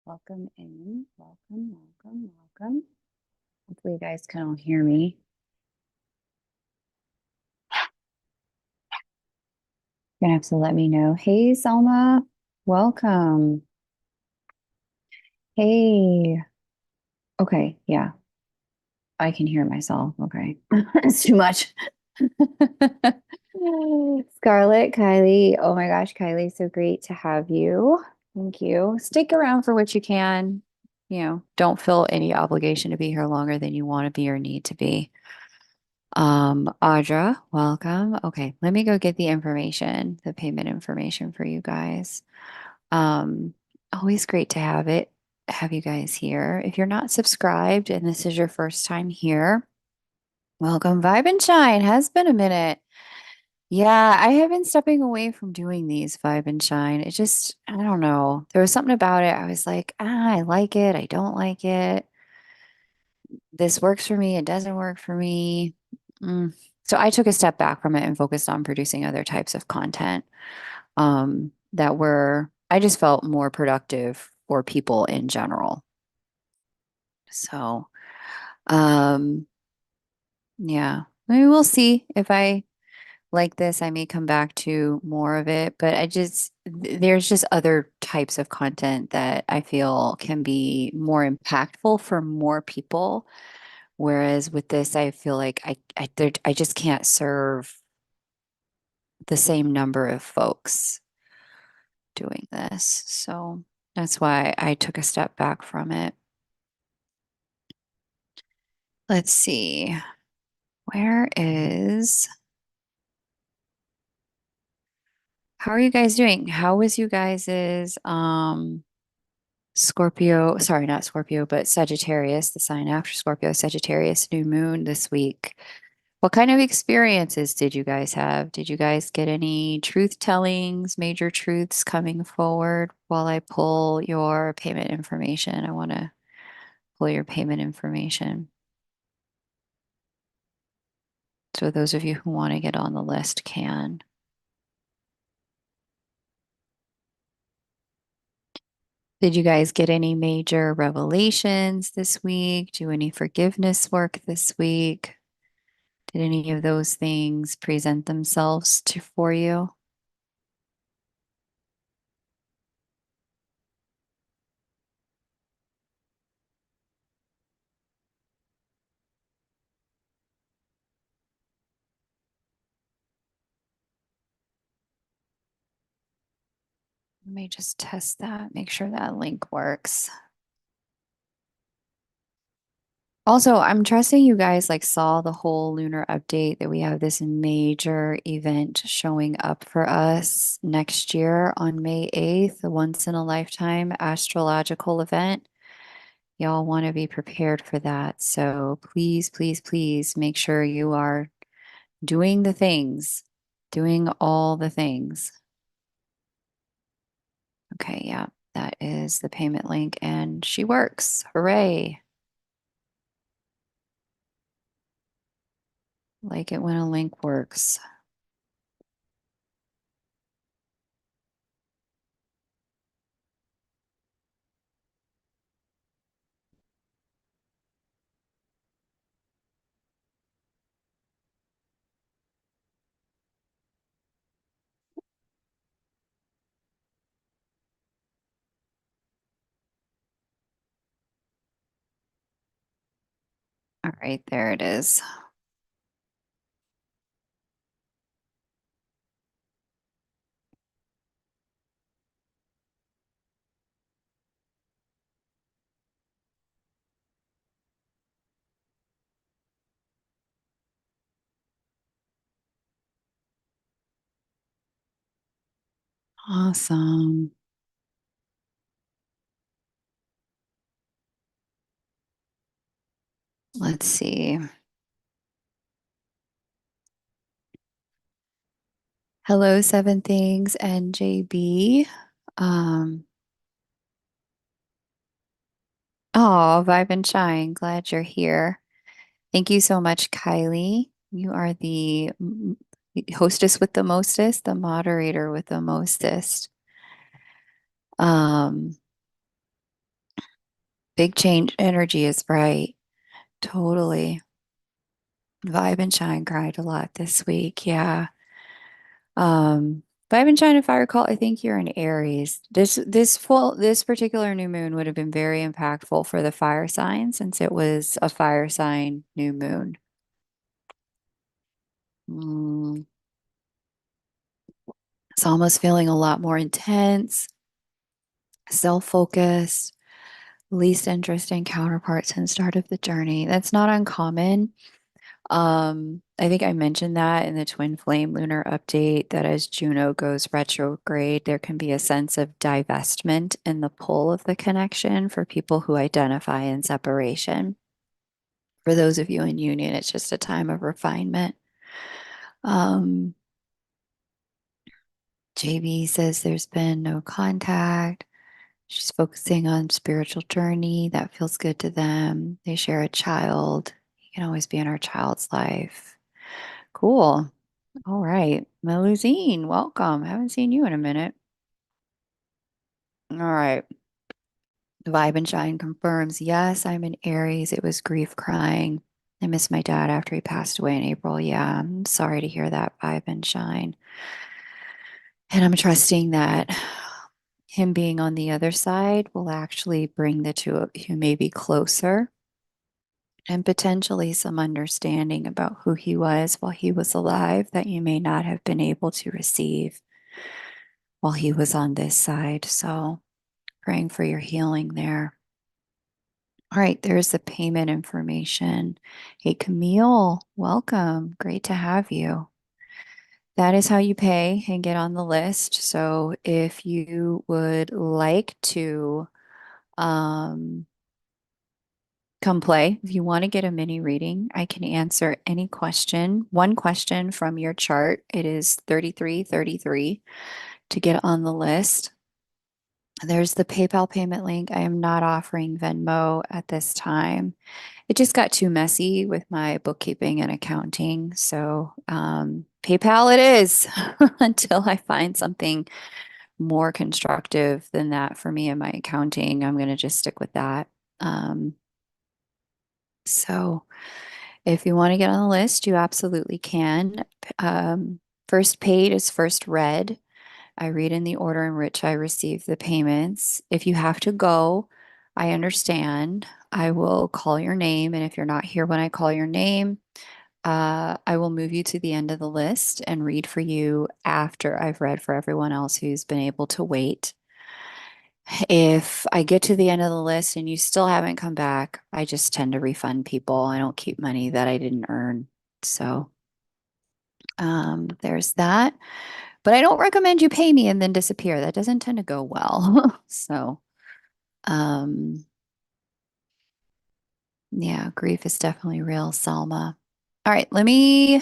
Welcome in. Welcome. Hopefully you guys can all hear me. You're gonna have to let me know. Hey, Salma. Welcome. Hey. Okay, yeah, I can hear myself. Okay. It's too much. Scarlett, Kylie. Oh my gosh, Kylie, so great to have you. Thank you. Stick around for what you can. Don't feel any obligation to be here longer than you want to be or need to be. Audra, welcome. Okay, let me go get the information, the payment information for you guys. Um, Always great to have you guys here. If you're not subscribed and this is your first time here, welcome. Vibe and Shine. Has been a minute. Yeah, I have been stepping away from doing these Vibe and Shine. It just, I don't know. There was something about it. I was like, I like it. I don't like it. This works for me. It doesn't work for me. Mm. So I took a step back from it and focused on producing other types of content I just felt more productive for people in general. So, um, yeah, maybe we'll see if I like this. I may come back to more of it, but there's just other types of content that I feel can be more impactful for more people. Whereas with this, I feel like I just can't serve the same number of folks doing this. So that's why I took a step back from it. Let's see. Where is, how are you guys doing? How was you guys's Scorpio, sorry, not Scorpio, but Sagittarius, the sign after Scorpio, Sagittarius new moon this week? What kind of experiences did you guys have? Did you guys get any truth tellings, major truths coming forward while I pull your payment information? I want to pull your payment information. So those of you who want to get on the list can. Did you guys get any major revelations this week? Do any forgiveness work this week? Did any of those things present themselves for you? Let me just test that, make sure that link works. Also, I'm trusting you guys like saw the whole lunar update that we have this major event showing up for us next year on May 8th, the once in a lifetime astrological event. Y'all want to be prepared for that. So please make sure you are doing the things, doing all the things. Okay, yeah, that is the payment link and she works. Hooray. Like it when a link works. All right, there it is. Awesome. Let's see. Hello, Seven Things and JB. Um, oh, Vibe and Shine. Glad you're here. Thank you so much, Kylie. You are the hostess with the mostest, the moderator with the mostest. Um, Big change energy is bright. Totally. Vibe and Shine cried a lot this week. Yeah. Vibe and Shine, if I recall, I think you're in Aries. This particular new moon would have been very impactful for the fire sign since it was a fire sign new moon. Mm, it's almost feeling a lot more intense, self-focused, least interesting counterparts in start of the journey. That's not uncommon. I think I mentioned that in the twin flame lunar update that as Juno goes retrograde, there can be a sense of divestment in the pull of the connection for people who identify in separation. For those of you in union, it's just a time of refinement. Um, JB says there's been no contact. She's focusing on spiritual journey. That feels good to them. They share a child. You can always be in our child's life. Cool. All right. Melusine, welcome. Haven't seen you in a minute. All right. Vibe and Shine confirms, yes, I'm in Aries. It was grief crying. I missed my dad after he passed away in April. Yeah, I'm sorry to hear that, Vibe and Shine. And I'm trusting that him being on the other side will actually bring the two of you maybe closer and potentially some understanding about who he was while he was alive that you may not have been able to receive while he was on this side. So, praying for your healing there. All right, there's the payment information. Hey, Camille, welcome. Great to have you. That is how you pay and get on the list. So, if you would like to come play, if you want to get a mini reading, I can answer any question. One question from your chart. It is 3333 to get on the list. There's the PayPal payment link. I am not offering Venmo at this time. It just got too messy with my bookkeeping and accounting. So PayPal it is until I find something more constructive than that for me in my accounting. I'm going to just stick with that. Um, so if you want to get on the list, you absolutely can. First paid is first read. I read in the order in which I receive the payments. If you have to go, I understand. I will call your name. And if you're not here when I call your name, I will move you to the end of the list and read for you after I've read for everyone else who's been able to wait. If I get to the end of the list and you still haven't come back, I just tend to refund people. I don't keep money that I didn't earn. So there's that. But I don't recommend you pay me and then disappear. That doesn't tend to go well. So, um, yeah, grief is definitely real, Salma. All right, let me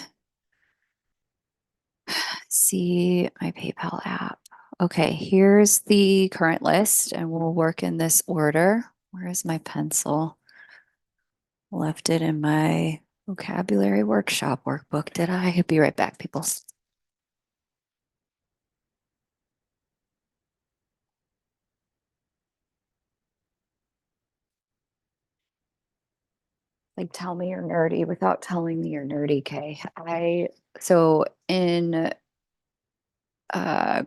see my PayPal app. Okay, here's the current list, and we'll work in this order. Where is my pencil? Left it in my vocabulary workshop workbook. Did I? I'll be right back, people. Like, tell me you're nerdy without telling me you're nerdy, Kay. So in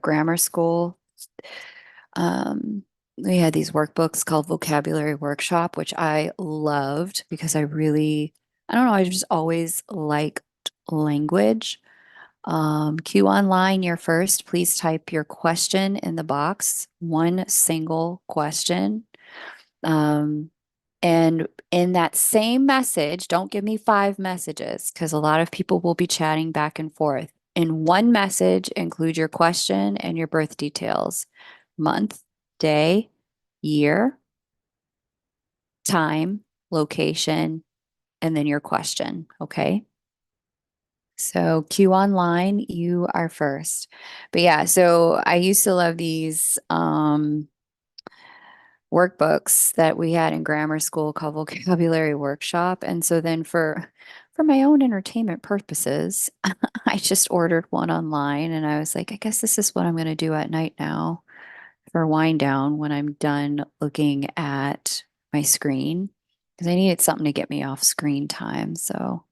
grammar school, we had these workbooks called Vocabulary Workshop, which I loved because I don't know, I just always liked language. Q online, you're first. Please type your question in the box, one single question. Um, and in that same message, don't give me five messages because a lot of people will be chatting back and forth. In one message, include your question and your birth details, month, day, year, time, location, and then your question. Okay. So Q online, you are first. But yeah, so I used to love these workbooks that we had in grammar school called Vocabulary Workshop. And so then for my own entertainment purposes, I just ordered one online and I was like, I guess this is what I'm going to do at night now for wind down when I'm done looking at my screen because I needed something to get me off screen time. So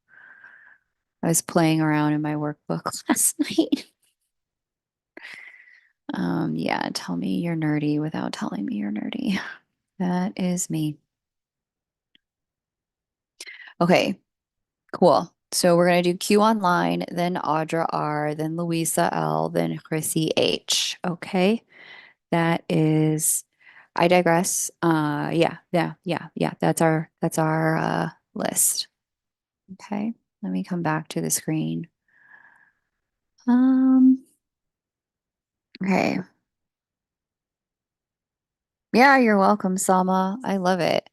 I was playing around in my workbook last night. Yeah, tell me you're nerdy without telling me you're nerdy. That is me. Okay, cool. So we're gonna do Q online, then Audra R, then Louisa L, then Chrissy H. Okay. That is, I digress. Yeah. That's our list. Okay. Let me come back to the screen. Um, okay. Yeah, you're welcome, Salma. I love it.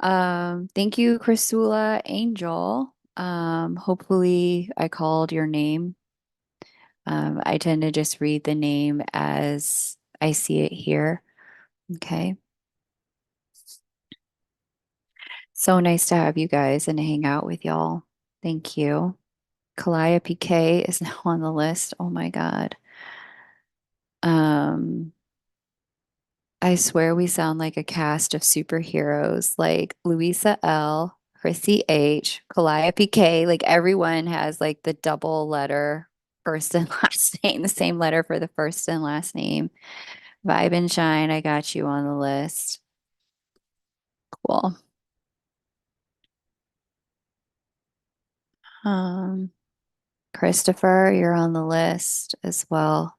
Thank you, Chrisula Angel. Hopefully I called your name. I tend to just read the name as I see it here. Okay. So nice to have you guys and to hang out with y'all. Thank you. Kalaya PK is now on the list. Oh my God. Um, I swear we sound like a cast of superheroes, like Louisa L, Chrissy H, Kalaya PK. Like everyone has like the double letter first and last name, the same letter for the first and last name. Vibe and Shine, I got you on the list. Cool. Um, Christopher, you're on the list as well.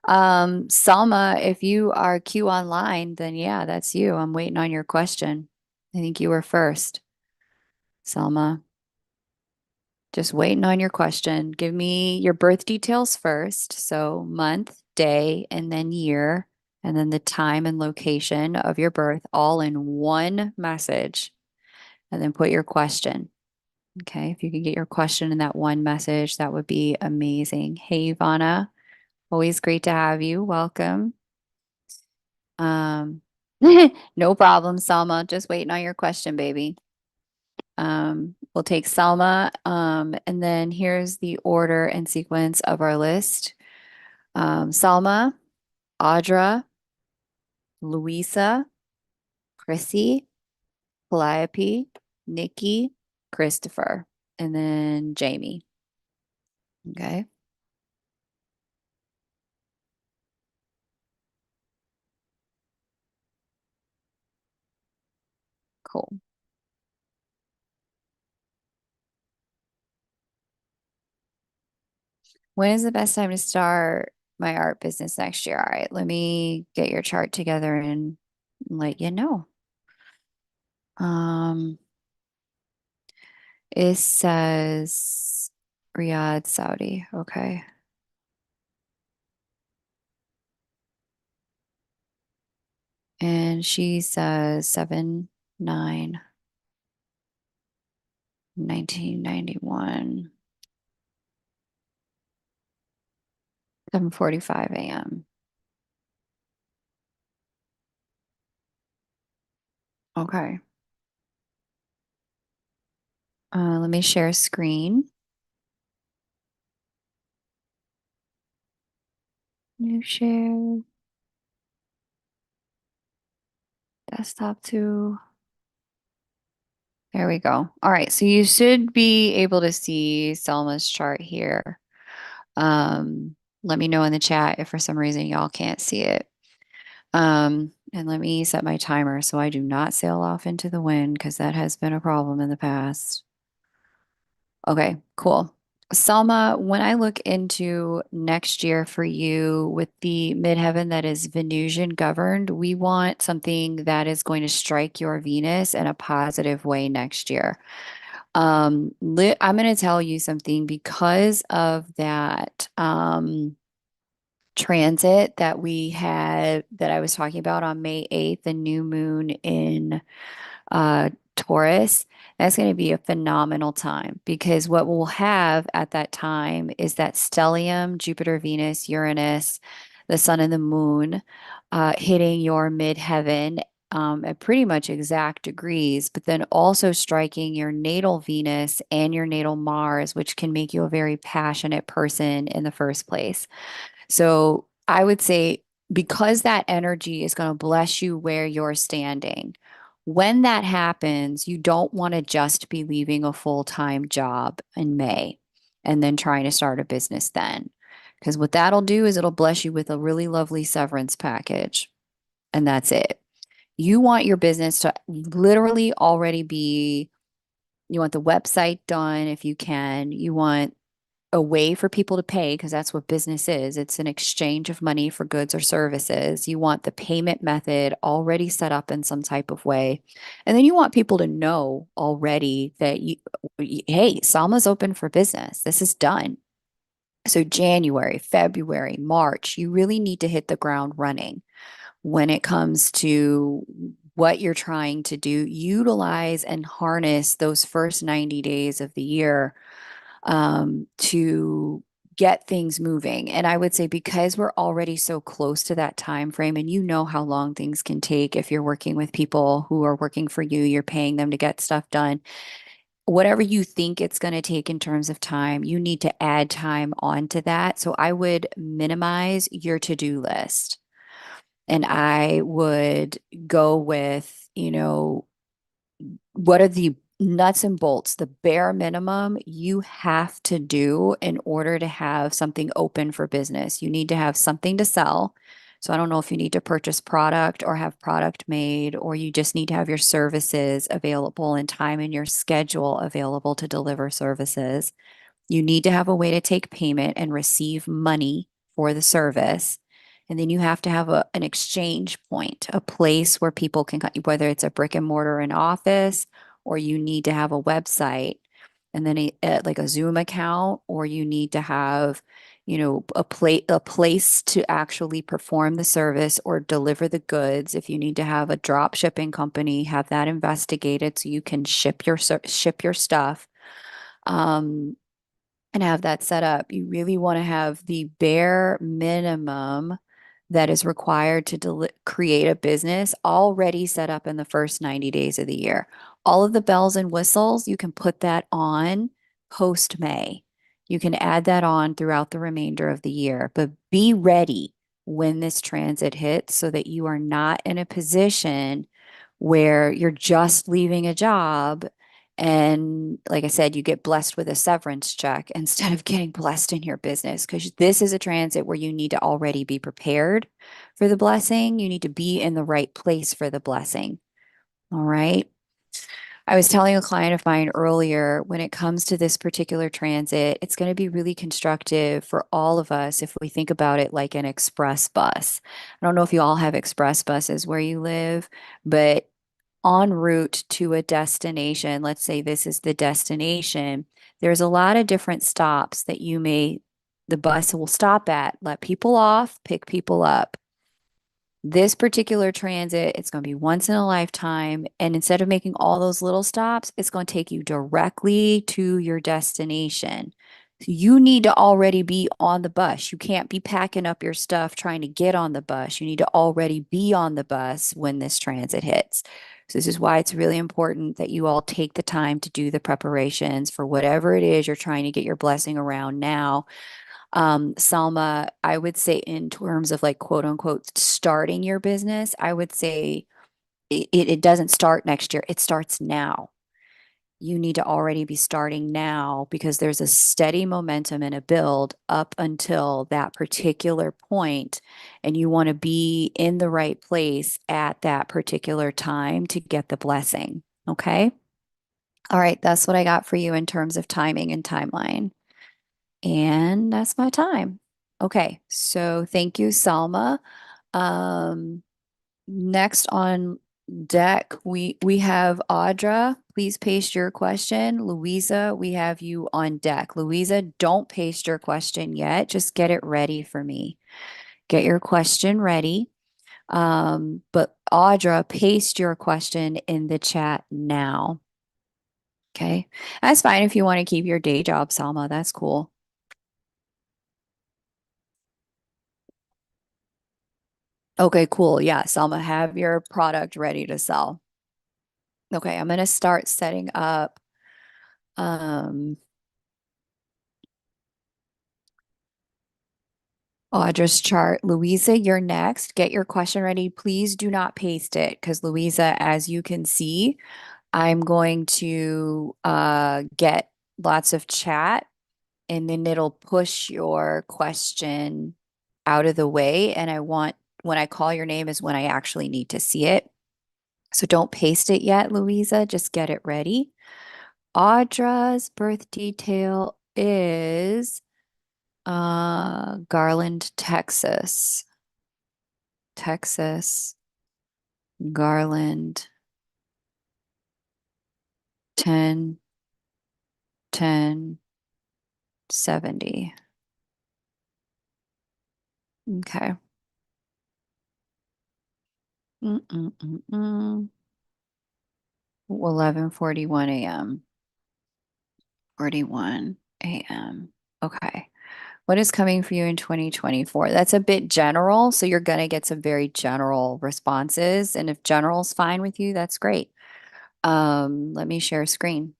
Salma, if you are Q online, then yeah, that's you. I'm waiting on your question. I think you were first, Salma. Just waiting on your question. Give me your birth details first. So month, day, and then year, and then the time and location of your birth, all in one message. And then put your question. Okay. If you could get your question in that one message, that would be amazing. Hey, Ivana, always great to have you. Welcome. Um, no problem, Salma. Just waiting on your question, baby. We'll take Salma. And then here's the order and sequence of our list. Salma, Audra, Louisa, Chrissy, Calliope, Nikki, Christopher, and then Jamie. Okay, cool. When is the best time to start my art business next year? All right, let me get your chart together and let you know. Um, it says Riyadh, Saudi. Okay. And she says 7/9, 1991, 7:45 a.m. Okay. Let me share screen. New share desktop too. There we go. All right. So you should be able to see Selma's chart here. Let me know in the chat if for some reason y'all can't see it. And let me set my timer so I do not sail off into the wind because that has been a problem in the past. Okay, cool. Selma, when I look into next year for you with the midheaven that is Venusian governed, we want something that is going to strike your Venus in a positive way next year. I'm going to tell you something because of that transit that we had that I was talking about on May 8th, the new moon in Taurus. That's going to be a phenomenal time because what we'll have at that time is that stellium, Jupiter, Venus, Uranus, the sun and the moon hitting your midheaven at pretty much exact degrees, but then also striking your natal Venus and your natal Mars, which can make you a very passionate person in the first place. So I would say because that energy is going to bless you where you're standing. When that happens, you don't want to just be leaving a full-time job in May and then trying to start a business then. Because what that'll do is it'll bless you with a really lovely severance package. And that's it. You want your business to literally already be, you want the website done if you can. You want a way for people to pay because that's what business is. It's an exchange of money for goods or services. You want the payment method already set up in some type of way. And then you want people to know already that hey, Salma's open for business. This is done. So January, February, March, you really need to hit the ground running when it comes to what you're trying to do. Utilize and harness those first 90 days of the year to get things moving. And I would say because we're already so close to that time frame, and you know how long things can take if you're working with people who are working for you, you're paying them to get stuff done. Whatever you think it's going to take in terms of time, you need to add time onto that. So I would minimize your to-do list. And I would go with, what are the nuts and bolts, the bare minimum you have to do in order to have something open for business. You need to have something to sell. So I don't know if you need to purchase product or have product made, or you just need to have your services available and time in your schedule available to deliver services. You need to have a way to take payment and receive money for the service. And then you have to have an exchange point, a place where people can, whether it's a brick and mortar and office, or you need to have a website and then like a Zoom account, or you need to have, a place to actually perform the service or deliver the goods. If you need to have a drop shipping company, have that investigated so you can ship your stuff. Um, and have that set up. You really want to have the bare minimum that is required to create a business already set up in the first 90 days of the year. All of the bells and whistles, you can put that on post May. You can add that on throughout the remainder of the year, but be ready when this transit hits so that you are not in a position where you're just leaving a job and like I said, you get blessed with a severance check instead of getting blessed in your business, because this is a transit where you need to already be prepared for the blessing. You need to be in the right place for the blessing. All right. I was telling a client of mine earlier, when it comes to this particular transit, it's going to be really constructive for all of us if we think about it like an express bus. I don't know if you all have express buses where you live, but en route to a destination, let's say this is the destination, there's a lot of different stops that the bus will stop at, let people off, pick people up. This particular transit, it's going to be once in a lifetime. And instead of making all those little stops, it's going to take you directly to your destination. You need to already be on the bus. You can't be packing up your stuff trying to get on the bus. You need to already be on the bus when this transit hits. So this is why it's really important that you all take the time to do the preparations for whatever it is you're trying to get your blessing around now. Salma, I would say in terms of like quote unquote starting your business, I would say it doesn't start next year. It starts now. You need to already be starting now because there's a steady momentum and a build up until that particular point, and you want to be in the right place at that particular time to get the blessing. Okay. All right. That's what I got for you in terms of timing and timeline. And that's my time. Okay. So thank you, Salma. Um, Next on deck, we have Audra. Please paste your question. Louisa, we have you on deck. Louisa, don't paste your question yet. Just get it ready for me. Get your question ready. But Audra, paste your question in the chat now. Okay. That's fine if you want to keep your day job, Salma. That's cool. Okay, cool. Yeah, Salma, have your product ready to sell. Okay, I'm going to start setting up. Um, Audra's chart. Louisa, you're next. Get your question ready. Please do not paste it because Louisa, as you can see, I'm going to get lots of chat and then it'll push your question out of the way. And I want, when I call your name is when I actually need to see it. So don't paste it yet, Louisa. Just get it ready. Audra's birth detail is Garland, Texas. Texas, Garland, 10, 10, 70. Okay. 11:41 a.m. 41 a.m. Okay. What is coming for you in 2024? That's a bit general, so you're going to get some very general responses. And if general's fine with you, that's great. Let me share screen.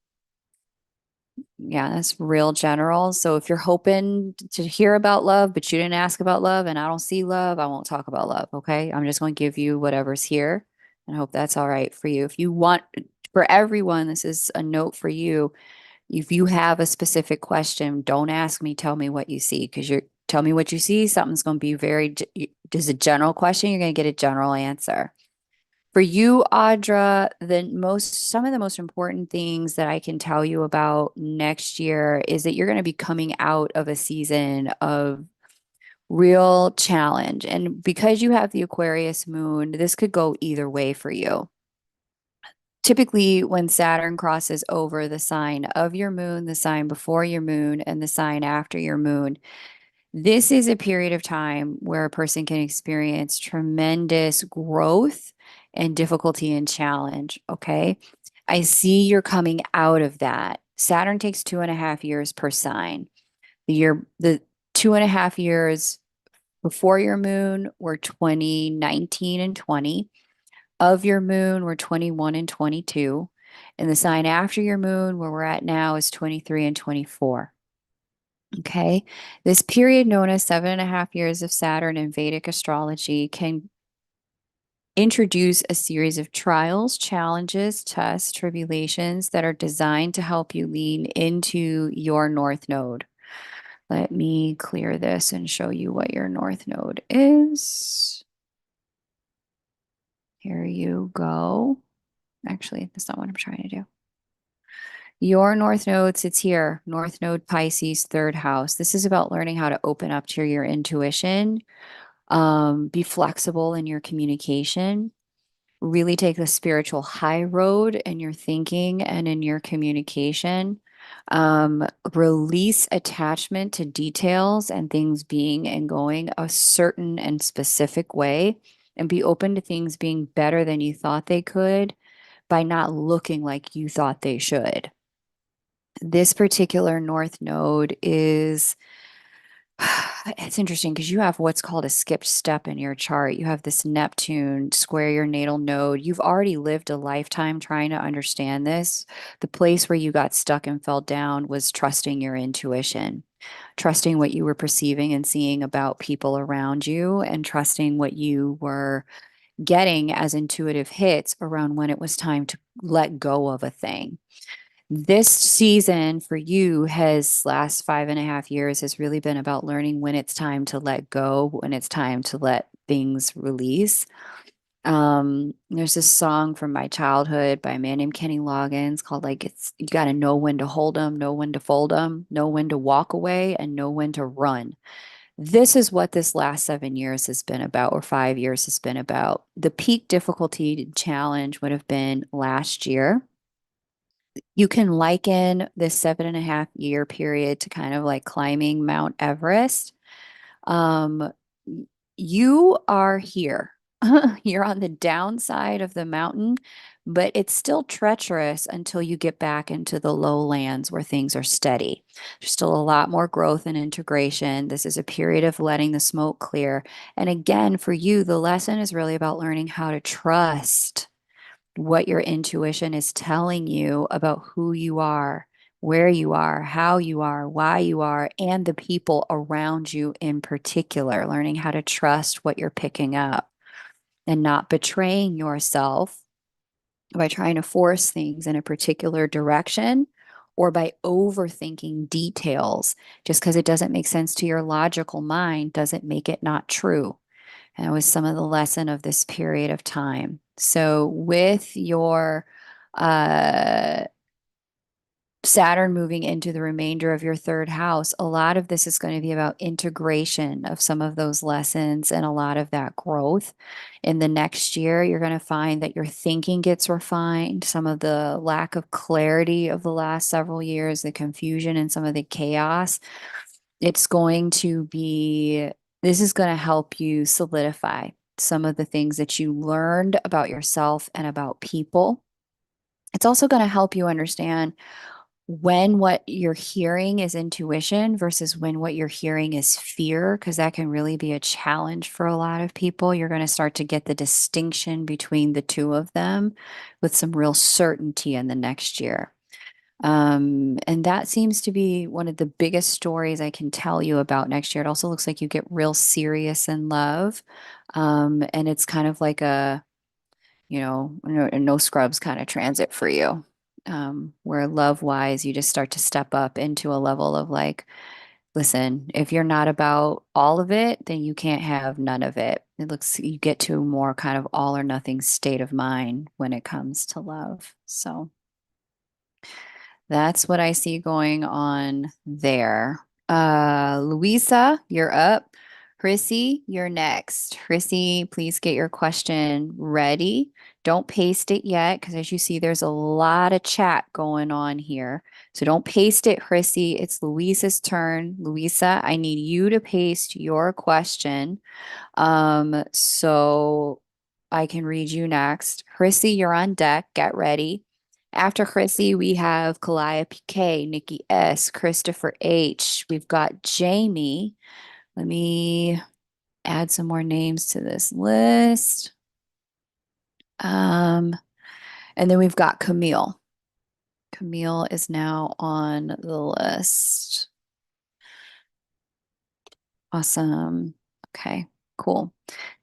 Yeah, that's real general. So if you're hoping to hear about love, but you didn't ask about love and I don't see love, I won't talk about love. Okay. I'm just going to give you whatever's here and I hope that's all right for you. If you want, for everyone, this is a note for you. If you have a specific question, don't ask me, tell me what you see because you're, tell me what you see. Something's going to be very, just a general question. You're going to get a general answer. For you, Audra, some of the most important things that I can tell you about next year is that you're going to be coming out of a season of real challenge. And because you have the Aquarius moon, this could go either way for you. Typically, when Saturn crosses over the sign of your moon, the sign before your moon, and the sign after your moon, this is a period of time where a person can experience tremendous growth and difficulty and challenge. Okay. I see you're coming out of that. Saturn takes 2.5 years per sign. The 2.5 years before your moon were 2019 and 20. Of your moon were 21 and 22. And the sign after your moon, where we're at now, is 23 and 24. Okay. This period, known as 7.5 years of Saturn in Vedic astrology, can introduce a series of trials, challenges, tests, tribulations that are designed to help you lean into your North Node. Let me clear this and show you what your North Node is. Here you go. Actually, that's not what I'm trying to do. Your North Node sits here, North Node Pisces, third house. This is about learning how to open up to your intuition, be flexible in your communication, really take the spiritual high road in your thinking and in your communication. Release attachment to details and things being and going a certain and specific way, and be open to things being better than you thought they could by not looking like you thought they should. This particular North Node is it's interesting because you have what's called a skipped step in your chart. You have this Neptune square your natal node. You've already lived a lifetime trying to understand this. The place where you got stuck and fell down was trusting your intuition, trusting what you were perceiving and seeing about people around you, and trusting what you were getting as intuitive hits around when it was time to let go of a thing. This season for you has last 5.5 years has really been about learning when it's time to let go, when it's time to let things release. There's this song from my childhood by a man named Kenny Loggins called like it's you got to know when to hold them, know when to fold them, know when to walk away, and know when to run. This is what this last 7 years has been about, or 5 years has been about. The peak difficulty challenge would have been last year. You can liken this 7.5 year period to kind of like climbing Mount Everest. Um, you are here. You're on the downside of the mountain, but it's still treacherous until you get back into the lowlands where things are steady. There's still a lot more growth and integration. This is a period of letting the smoke clear. And again, for you, the lesson is really about learning how to trust what your intuition is telling you about who you are, where you are, how you are, why you are, and the people around you in particular, learning how to trust what you're picking up and not betraying yourself by trying to force things in a particular direction or by overthinking details just because it doesn't make sense to your logical mind doesn't make it not true. And it was some of the lesson of this period of time. So with your uh Saturn moving into the remainder of your third house, a lot of this is going to be about integration of some of those lessons and a lot of that growth. In the next year, you're going to find that your thinking gets refined, some of the lack of clarity of the last several years, the confusion and some of the chaos. It's going to be, this is going to help you solidify some of the things that you learned about yourself and about people. It's also going to help you understand when what you're hearing is intuition versus when what you're hearing is fear, because that can really be a challenge for a lot of people. You're going to start to get the distinction between the two of them with some real certainty in the next year. And that seems to be one of the biggest stories I can tell you about next year. It also looks like you get real serious in love. And it's kind of like a no scrubs kind of transit for you. Where love wise, you just start to step up into a level of like, listen, if you're not about all of it, then you can't have none of it. It looks, you get to a more kind of all or nothing state of mind when it comes to love. So that's what I see going on there. Louisa, you're up. Chrissy, you're next. Chrissy, please get your question ready. Don't paste it yet, because as you see, there's a lot of chat going on here. So don't paste it, Chrissy. It's Louisa's turn. Louisa, I need you to paste your question. So I can read you next. Chrissy, you're on deck. Get ready. After Chrissy, we have Kalia PK, Nikki S, Christopher H. We've got Jamie. Let me add some more names to this list. Um, and then we've got Camille. Camille is now on the list. Awesome. Okay, cool.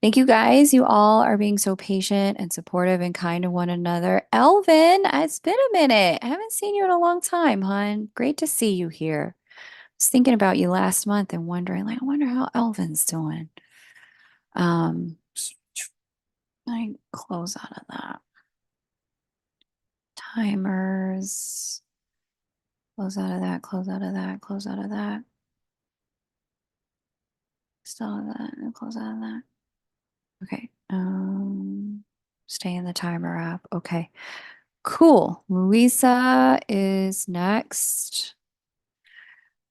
Thank you guys. You all are being so patient and supportive and kind to one another. Elvin, it's been a minute. I haven't seen you in a long time, hon. Great to see you here. I was thinking about you last month and wondering, like, I wonder how Elvin's doing. Um, I close out of that. Timers. Close out of that, close out of that, close out of that. Still out of that, and close out of that. Okay. Stay in the timer app. Okay. Cool. Louisa is next.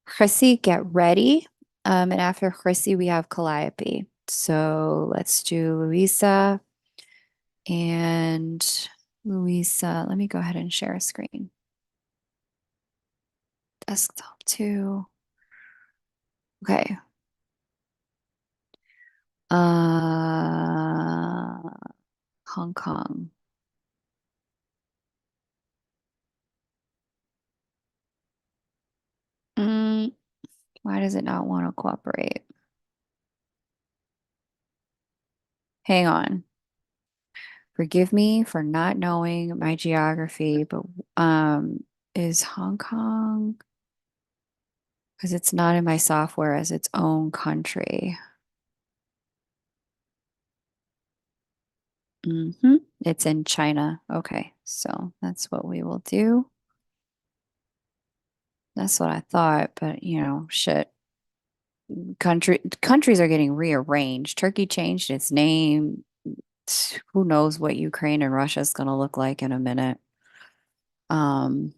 Chrissy, get ready. And after Chrissy, we have Calliope. So let's do Louisa and Louisa. Let me go ahead and share a screen. Desktop too. Okay. Hong Kong. Mm, why does it not want to cooperate? Hang on. Forgive me for not knowing my geography, but is Hong Kong, because it's not in my software as its own country. It's in China. Okay, so that's what we will do. That's what I thought, but shit. Countries are getting rearranged. Turkey changed its name. Who knows what Ukraine and Russia is going to look like in a minute. Um,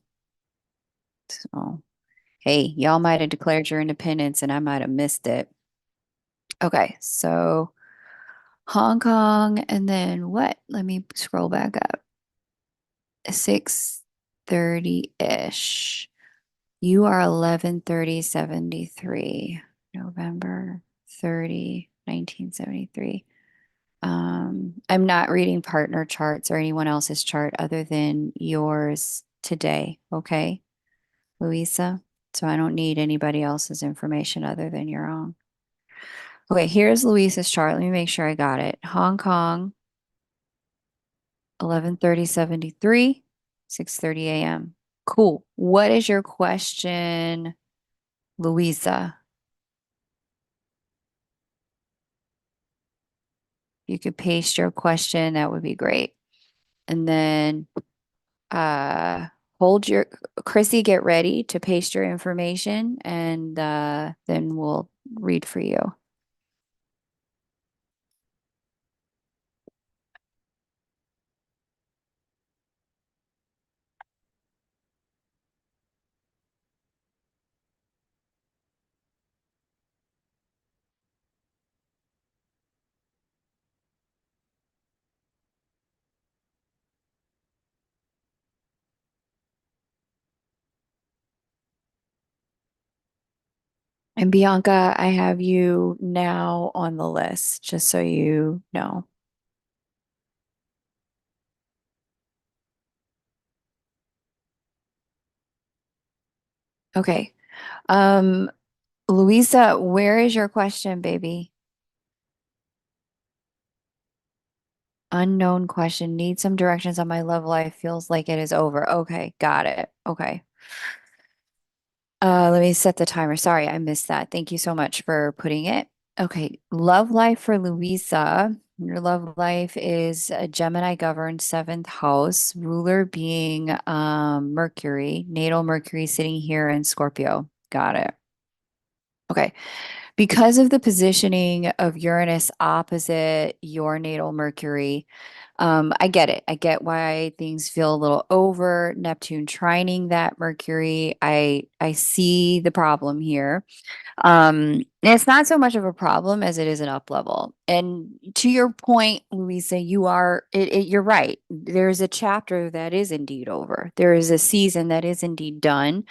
so hey, y'all might have declared your independence and I might have missed it. Okay, so Hong Kong and then what? Let me scroll back up. 6:30-ish. You are 11:30-73. November 30, 1973. I'm not reading partner charts or anyone else's chart other than yours today, okay? Louisa. So I don't need anybody else's information other than your own. Okay, here's Louisa's chart. Let me make sure I got it. Hong Kong, 11:30:73, 6:30 a.m. Cool. What is your question, Louisa? You could paste your question, that would be great. And then uh hold your Chrissy, get ready to paste your information and then we'll read for you. And Bianca, I have you now on the list, just so you know. Okay. Um, Louisa, where is your question, baby? Unknown question. Need some directions on my love life. Feels like it is over. Okay, got it. Okay. Let me set the timer. Sorry, I missed that. Thank you so much for putting it. Okay, love life for Louisa. Your love life is a Gemini governed seventh house, ruler being Mercury, natal Mercury sitting here in Scorpio. Got it. Okay. Because of the positioning of Uranus opposite your natal Mercury, I get it. I get why things feel a little over. Neptune trining that Mercury. I see the problem here. And it's not so much of a problem as it is an up level. And to your point, Louisa, you're right. There's a chapter that is indeed over. There is a season that is indeed done.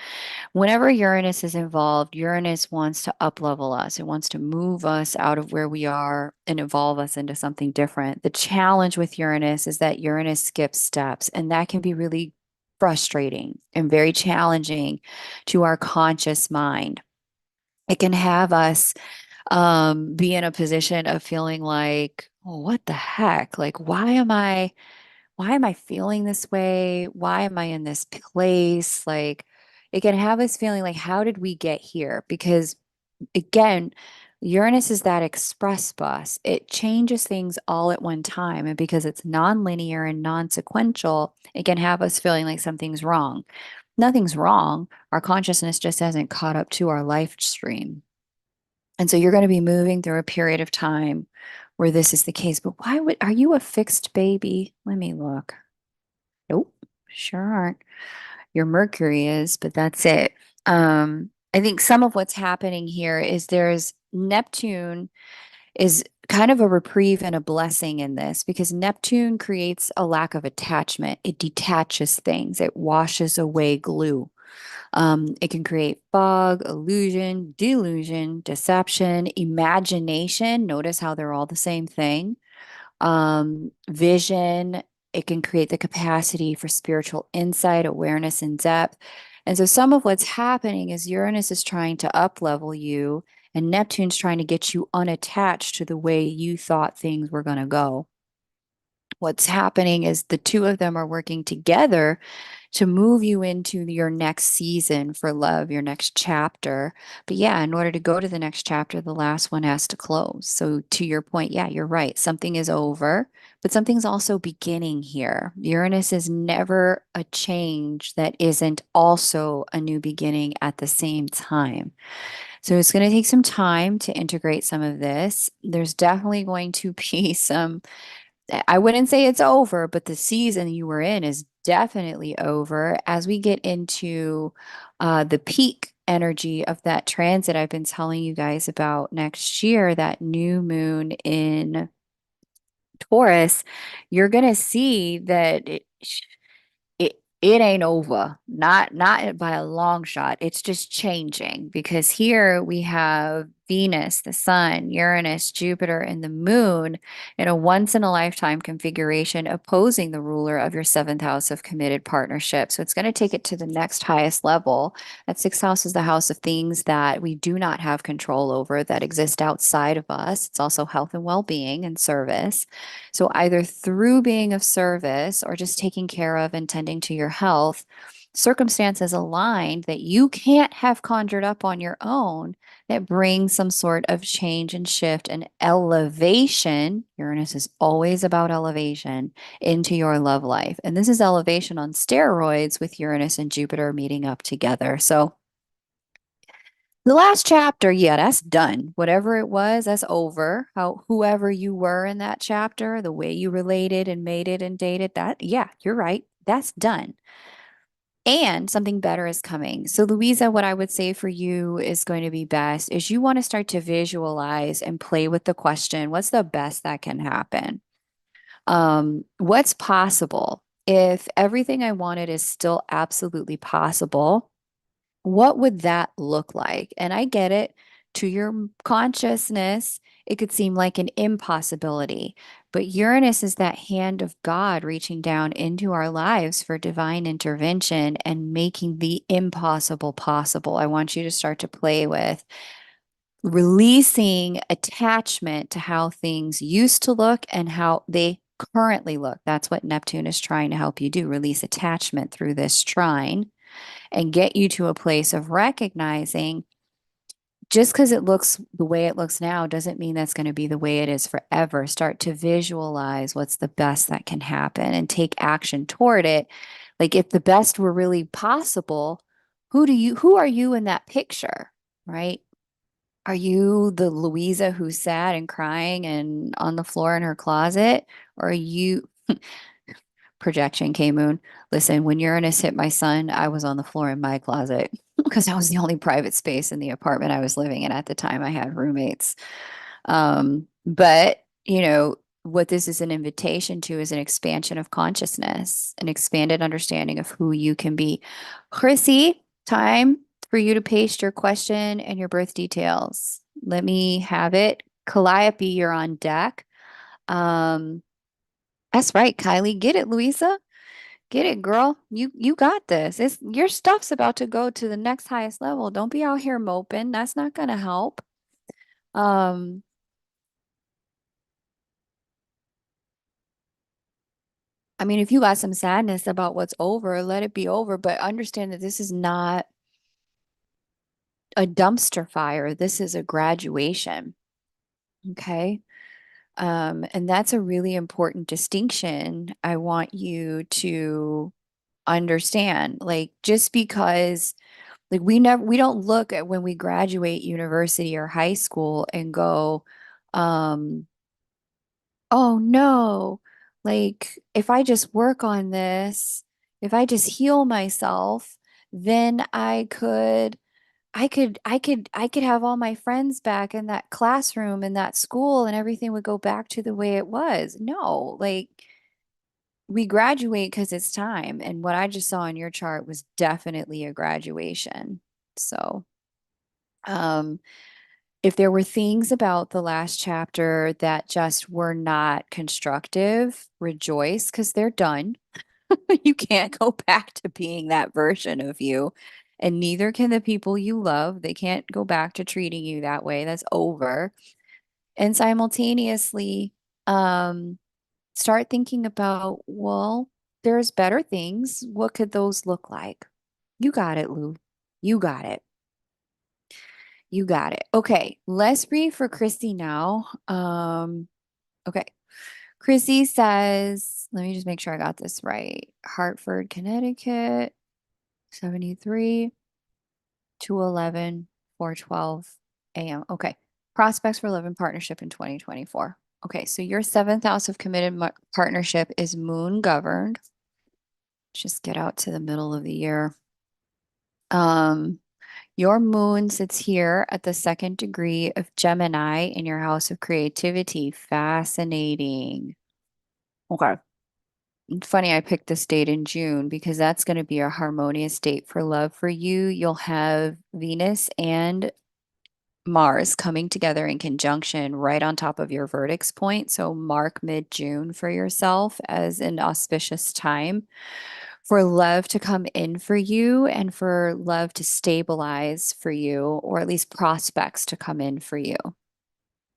Whenever Uranus is involved, Uranus wants to up level us. It wants to move us out of where we are and evolve us into something different. The challenge with Uranus is that Uranus skips steps, and that can be really frustrating and very challenging to our conscious mind. It can have us be in a position of feeling like, oh, what the heck? Like, why am I feeling this way? Why am I in this place? Like, it can have us feeling like, how did we get here? Because again, Uranus is that express bus. It changes things all at one time. And because it's nonlinear and non-sequential, it can have us feeling like something's wrong. Nothing's wrong. Our consciousness just hasn't caught up to our life stream. And so you're going to be moving through a period of time where this is the case. But are you a fixed baby? Let me look. Nope, sure aren't. Your Mercury is, but that's it. I think some of what's happening here is there's Neptune is kind of a reprieve and a blessing in this because Neptune creates a lack of attachment. It detaches things, it washes away glue. It can create fog, illusion, delusion, deception, imagination. Notice how they're all the same thing. Vision. It can create the capacity for spiritual insight, awareness, and depth. And so some of what's happening is Uranus is trying to up level you, and Neptune's trying to get you unattached to the way you thought things were going to go. What's happening is the two of them are working together to move you into your next season for love, your next chapter. But yeah, in order to go to the next chapter, the last one has to close. So to your point, yeah, you're right. Something is over, but something's also beginning here. Uranus is never a change that isn't also a new beginning at the same time. So it's going to take some time to integrate some of this. There's definitely going to be some I wouldn't say it's over, but the season you were in is definitely over. As we get into the peak energy of that transit I've been telling you guys about next year, that new moon in Taurus, you're gonna see that it ain't over. Not by a long shot. It's just changing because here we have Venus, the Sun, Uranus, Jupiter, and the Moon in a once in a lifetime configuration opposing the ruler of your seventh house of committed partnership. So it's going to take it to the next highest level. That sixth house is the house of things that we do not have control over that exist outside of us. It's also health and well being and service. So either through being of service or just taking care of and tending to your health, circumstances aligned that you can't have conjured up on your own that brings some sort of change and shift and elevation. Uranus is always about elevation into your love life. And this is elevation on steroids with Uranus and Jupiter meeting up together. So the last chapter, yeah, that's done. Whatever it was, that's over. How whoever you were in that chapter, the way you related and mated and dated, that, yeah, you're right. That's done. And something better is coming. So, Louisa, what I would say for you is going to be best is you want to start to visualize and play with the question, what's the best that can happen? What's possible? If everything I wanted is still absolutely possible, what would that look like? And I get it. To your consciousness, it could seem like an impossibility. But Uranus is that hand of God reaching down into our lives for divine intervention and making the impossible possible. I want you to start to play with releasing attachment to how things used to look and how they currently look. That's what Neptune is trying to help you do, release attachment through this trine and get you to a place of recognizing just because it looks the way it looks now doesn't mean that's going to be the way it is forever. Start to visualize what's the best that can happen and take action toward it. Like if the best were really possible, who are you in that picture, right? Are you the Louisa who's sad and crying and on the floor in her closet? Or are you projection K Moon? Listen, when Uranus hit my son, I was on the floor in my closet because that was the only private space in the apartment I was living in at the time. I had roommates. But what this is an invitation to is an expansion of consciousness, an expanded understanding of who you can be. Chrissy, time for you to paste your question and your birth details. Let me have it. Calliope, you're on deck. Um, that's right, Kylie. Get it, Louisa. Get it, girl. You got this. It's your stuff's about to go to the next highest level. Don't be out here moping. That's not gonna help. Um, I mean, if you got some sadness about what's over, let it be over, but understand that this is not a dumpster fire. This is a graduation. Okay. And that's a really important distinction I want you to understand. Like, just because like we don't look at when we graduate university or high school and go, um, oh no, like if I just work on this, if I just heal myself, then I could have all my friends back in that classroom in that school and everything would go back to the way it was. No, like we graduate because it's time. And what I just saw on your chart was definitely a graduation. So, um, if there were things about the last chapter that just were not constructive, rejoice because they're done. You can't go back to being that version of you. And neither can the people you love. They can't go back to treating you that way. That's over. And simultaneously, um, start thinking about, well, there's better things. What could those look like? You got it, Lou. You got it. You got it. Okay, let's read for Chrissy now. Okay. Chrissy says, let me just make sure I got this right. Hartford, Connecticut, 73, 211, 412 a.m. Okay. Prospects for love and partnership in 2024. Okay, so your seventh house of committed partnership is moon governed. Just get out to the middle of the year. Um, Your moon sits here at the second degree of Gemini in your house of creativity. Fascinating. Okay. Funny, I picked this date in June because that's going to be a harmonious date for love for you. You'll have Venus and Mars coming together in conjunction right on top of your vertex point. So mark mid-June for yourself as an auspicious time for love to come in for you and for love to stabilize for you, or at least prospects to come in for you.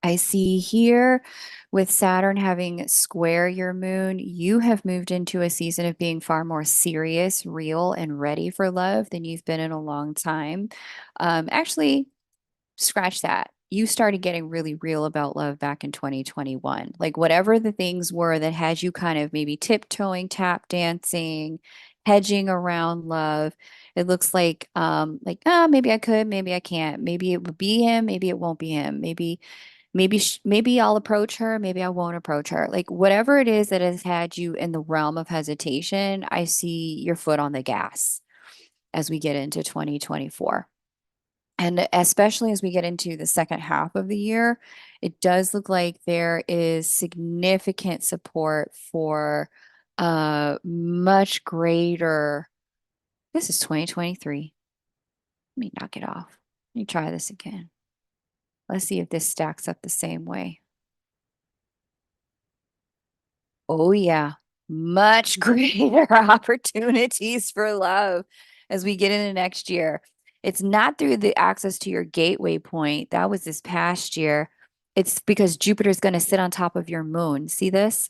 I see here with Saturn having square your moon, you have moved into a season of being far more serious, real, and ready for love than you've been in a long time. Actually, scratch that. You started getting really real about love back in 2021. Like whatever the things were that had you kind of maybe tiptoeing, tap dancing, hedging around love. It looks like maybe I could, maybe I can't. Maybe it would be him, maybe it won't be him. Maybe I'll approach her, maybe I won't approach her. Like whatever it is that has had you in the realm of hesitation, I see your foot on the gas as we get into 2024. And especially as we get into the second half of the year, it does look like there is significant support for much greater. This is 2023. Let me knock it off. Let me try this again. Let's see if this stacks up the same way. Oh, yeah. Much greater opportunities for love as we get into next year. It's not through the access to your gateway point. That was this past year. It's because Jupiter's going to sit on top of your moon. See this?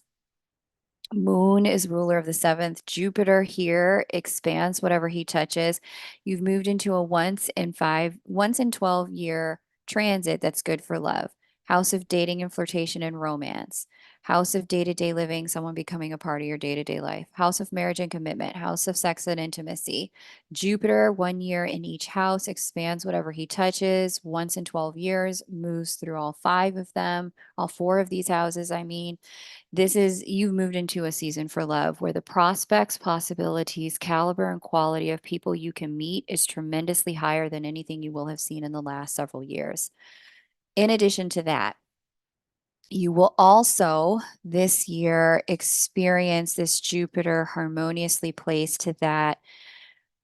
Moon is ruler of the seventh. Jupiter here expands whatever he touches. You've moved into a once in 12-year transit that's good for love. House of dating and flirtation and romance. House of day-to-day living, someone becoming a part of your day-to-day life. House of marriage and commitment. House of sex and intimacy. Jupiter, 1 year in each house, expands whatever he touches. Once in 12 years, moves through all five of them, all four of these houses, I mean. You've moved into a season for love where the prospects, possibilities, caliber, and quality of people you can meet is tremendously higher than anything you will have seen in the last several years. In addition to that, you will also this year experience this Jupiter harmoniously placed to that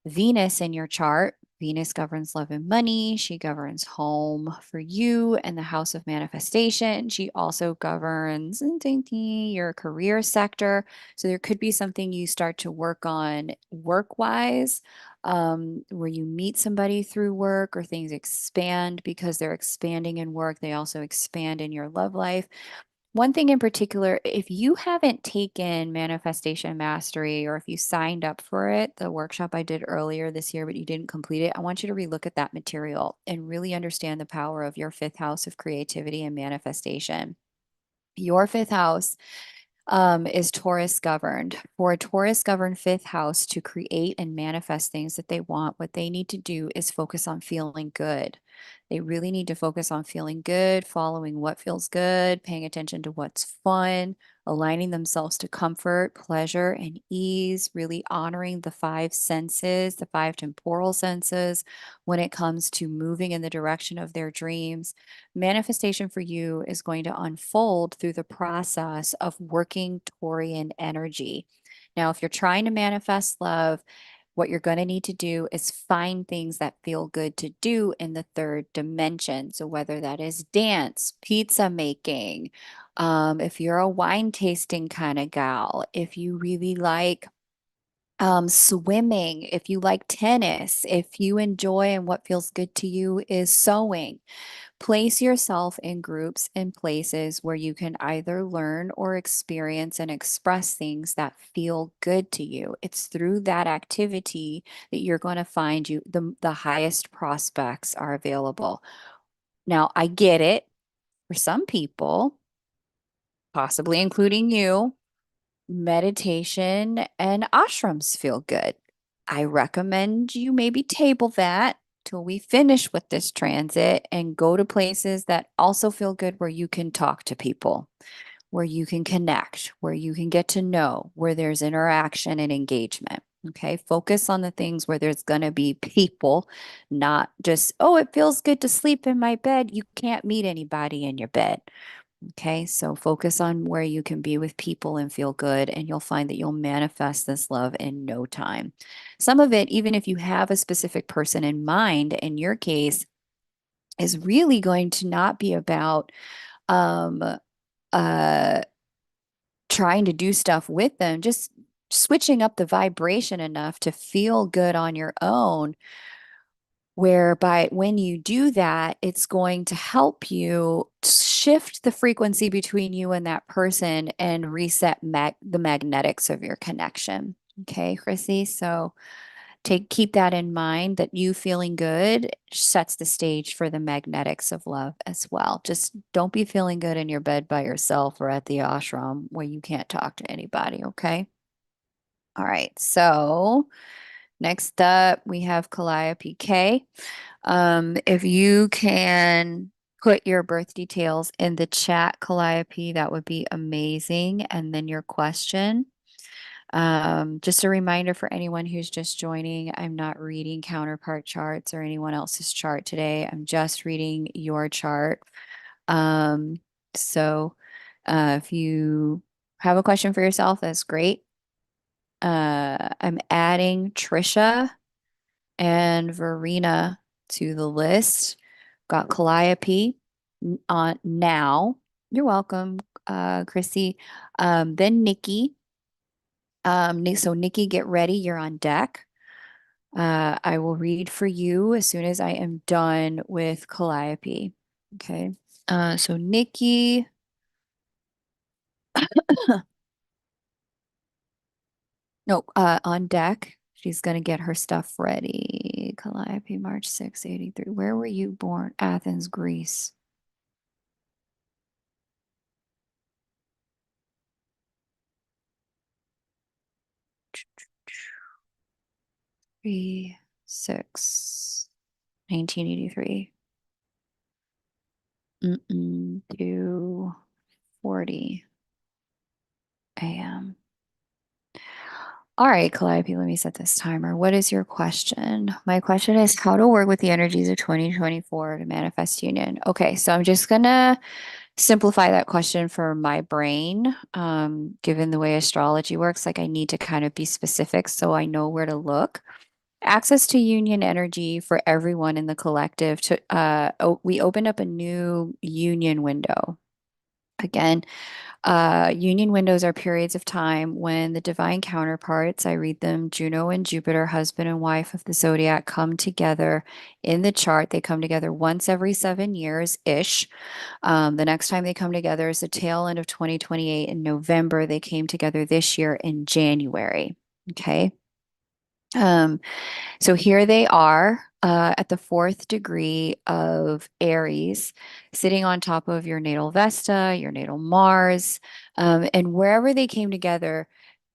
Venus in your chart. Venus governs love and money. She governs home for you and the house of manifestation. She also governs your career sector. So there could be something you start to work on work wise, where you meet somebody through work or things expand because they're expanding in work. They also expand in your love life. One thing in particular, if you haven't taken Manifestation Mastery or if you signed up for it, the workshop I did earlier this year, but you didn't complete it, I want you to relook at that material and really understand the power of your fifth house of creativity and manifestation. Your fifth house is Taurus governed. For a Taurus governed fifth house to create and manifest things that they want, what they need to do is focus on feeling good. They really need to focus on feeling good, following what feels good, paying attention to what's fun, aligning themselves to comfort, pleasure, and ease, really honoring the five senses, the five temporal senses when it comes to moving in the direction of their dreams. Manifestation for you is going to unfold through the process of working Taurian energy. Now, if you're trying to manifest love, what you're going to need to do is find things that feel good to do in the third dimension. So, whether that is dance, pizza making, if you're a wine tasting kind of gal, if you really like swimming, if you like tennis, if you enjoy and what feels good to you is sewing. Place yourself in groups and places where you can either learn or experience and express things that feel good to you. It's through that activity that you're going to find the highest prospects are available. Now, I get it. For some people, possibly including you, meditation and ashrams feel good. I recommend you maybe table that till we finish with this transit and go to places that also feel good where you can talk to people, where you can connect, where you can get to know, where there's interaction and engagement. Okay, focus on the things where there's going to be people, not just, oh, it feels good to sleep in my bed. You can't meet anybody in your bed. Okay, so focus on where you can be with people and feel good, and you'll find that you'll manifest this love in no time. Some of it, even if you have a specific person in mind, in your case, is really going to not be about um, uh, trying to do stuff with them, just switching up the vibration enough to feel good on your own. Whereby when you do that, it's going to help you shift the frequency between you and that person and reset the magnetics of your connection. Okay, Chrissy. So keep that in mind that you feeling good sets the stage for the magnetics of love as well. Just don't be feeling good in your bed by yourself or at the ashram where you can't talk to anybody. Okay. All right. So next up, we have Calliope K. If you can put your birth details in the chat, Calliope, that would be amazing. And then your question. Just a reminder for anyone who's just joining, I'm not reading counterpart charts or anyone else's chart today. I'm just reading your chart. Um, so if you have a question for yourself, that's great. I'm adding Trisha and Verena to the list. Got Calliope on now. You're welcome, Chrissy. Then Nikki. So Nikki, get ready. You're on deck. I will read for you as soon as I am done with Calliope. Okay. So Nikki, no, on deck. She's gonna get her stuff ready. Calliope, March 6, 83. Where were you born? Athens, Greece. 3, 6, 1983. 2:40 a.m. All right, Calliope, let me set this timer. What is your question? My question is how to work with the energies of 2024 to manifest union. Okay, so I'm just gonna simplify that question for my brain. Given the way astrology works, like I need to kind of be specific so I know where to look. Access to union energy for everyone in the collective to we opened up a new union window. Again, union windows are periods of time when the divine counterparts, I read them, Juno and Jupiter, husband and wife of the zodiac, come together in the chart. They come together once every 7 years ish. The next time they come together is the tail end of 2028 in November. They came together this year in January. Okay. Um, so here they are at the fourth degree of Aries, sitting on top of your natal Vesta, your natal Mars, and wherever they came together,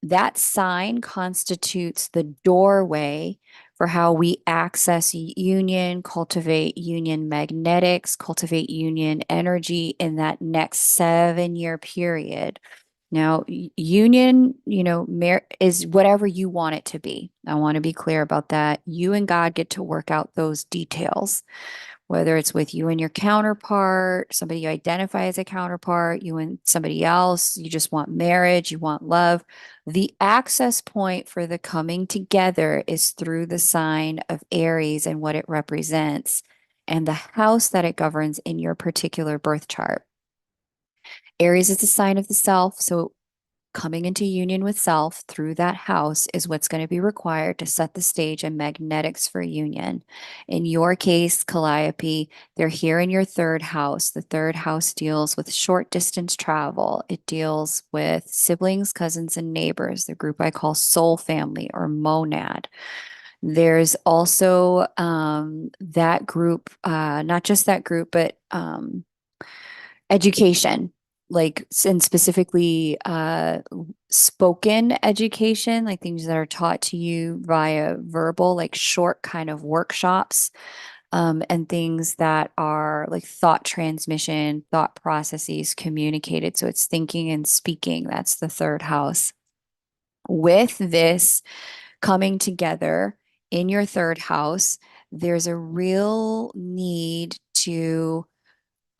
that sign constitutes the doorway for how we access union, cultivate union magnetics, cultivate union energy in that next 7 year period. Now, union, is whatever you want it to be. I want to be clear about that. You and God get to work out those details, whether it's with you and your counterpart, somebody you identify as a counterpart, you and somebody else, you just want marriage, you want love. The access point for the coming together is through the sign of Aries and what it represents and the house that it governs in your particular birth chart. Aries is the sign of the self. So coming into union with self through that house is what's going to be required to set the stage and magnetics for union. In your case, Calliope, they're here in your third house. The third house deals with short distance travel. It deals with siblings, cousins, and neighbors, the group I call soul family or monad. There's also that group, not just that group, but education, like and specifically spoken education, like things that are taught to you via verbal, like short kind of workshops, and things that are like thought transmission, thought processes communicated. So it's thinking and speaking. That's the third house. With this coming together in your third house, there's a real need to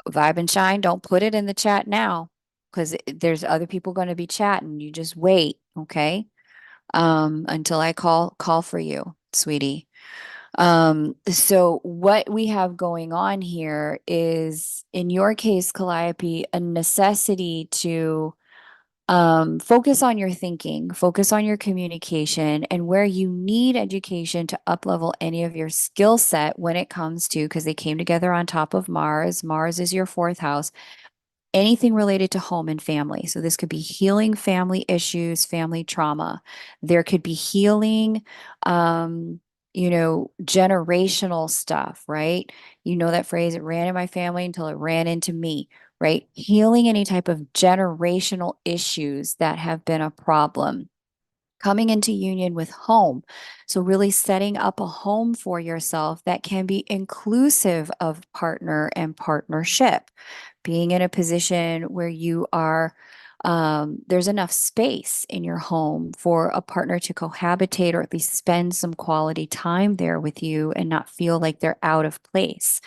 vibe and shine. Don't put it in the chat now because there's other people going to be chatting. You just wait, okay? Until I call for you, sweetie. So what we have going on here is, in your case, Calliope, a necessity to focus on your thinking, focus on your communication, and where you need education to uplevel any of your skill set when it comes to, because they came together on top of Mars. Mars is your fourth house, anything related to home and family. So this could be healing family issues, family trauma. There could be healing, generational stuff, right? You know that phrase, it ran in my family until it ran into me, right? Healing any type of generational issues that have been a problem. Coming into union with home. So, really setting up a home for yourself that can be inclusive of partner and partnership, being in a position where you are, there's enough space in your home for a partner to cohabitate or at least spend some quality time there with you and not feel like they're out of place.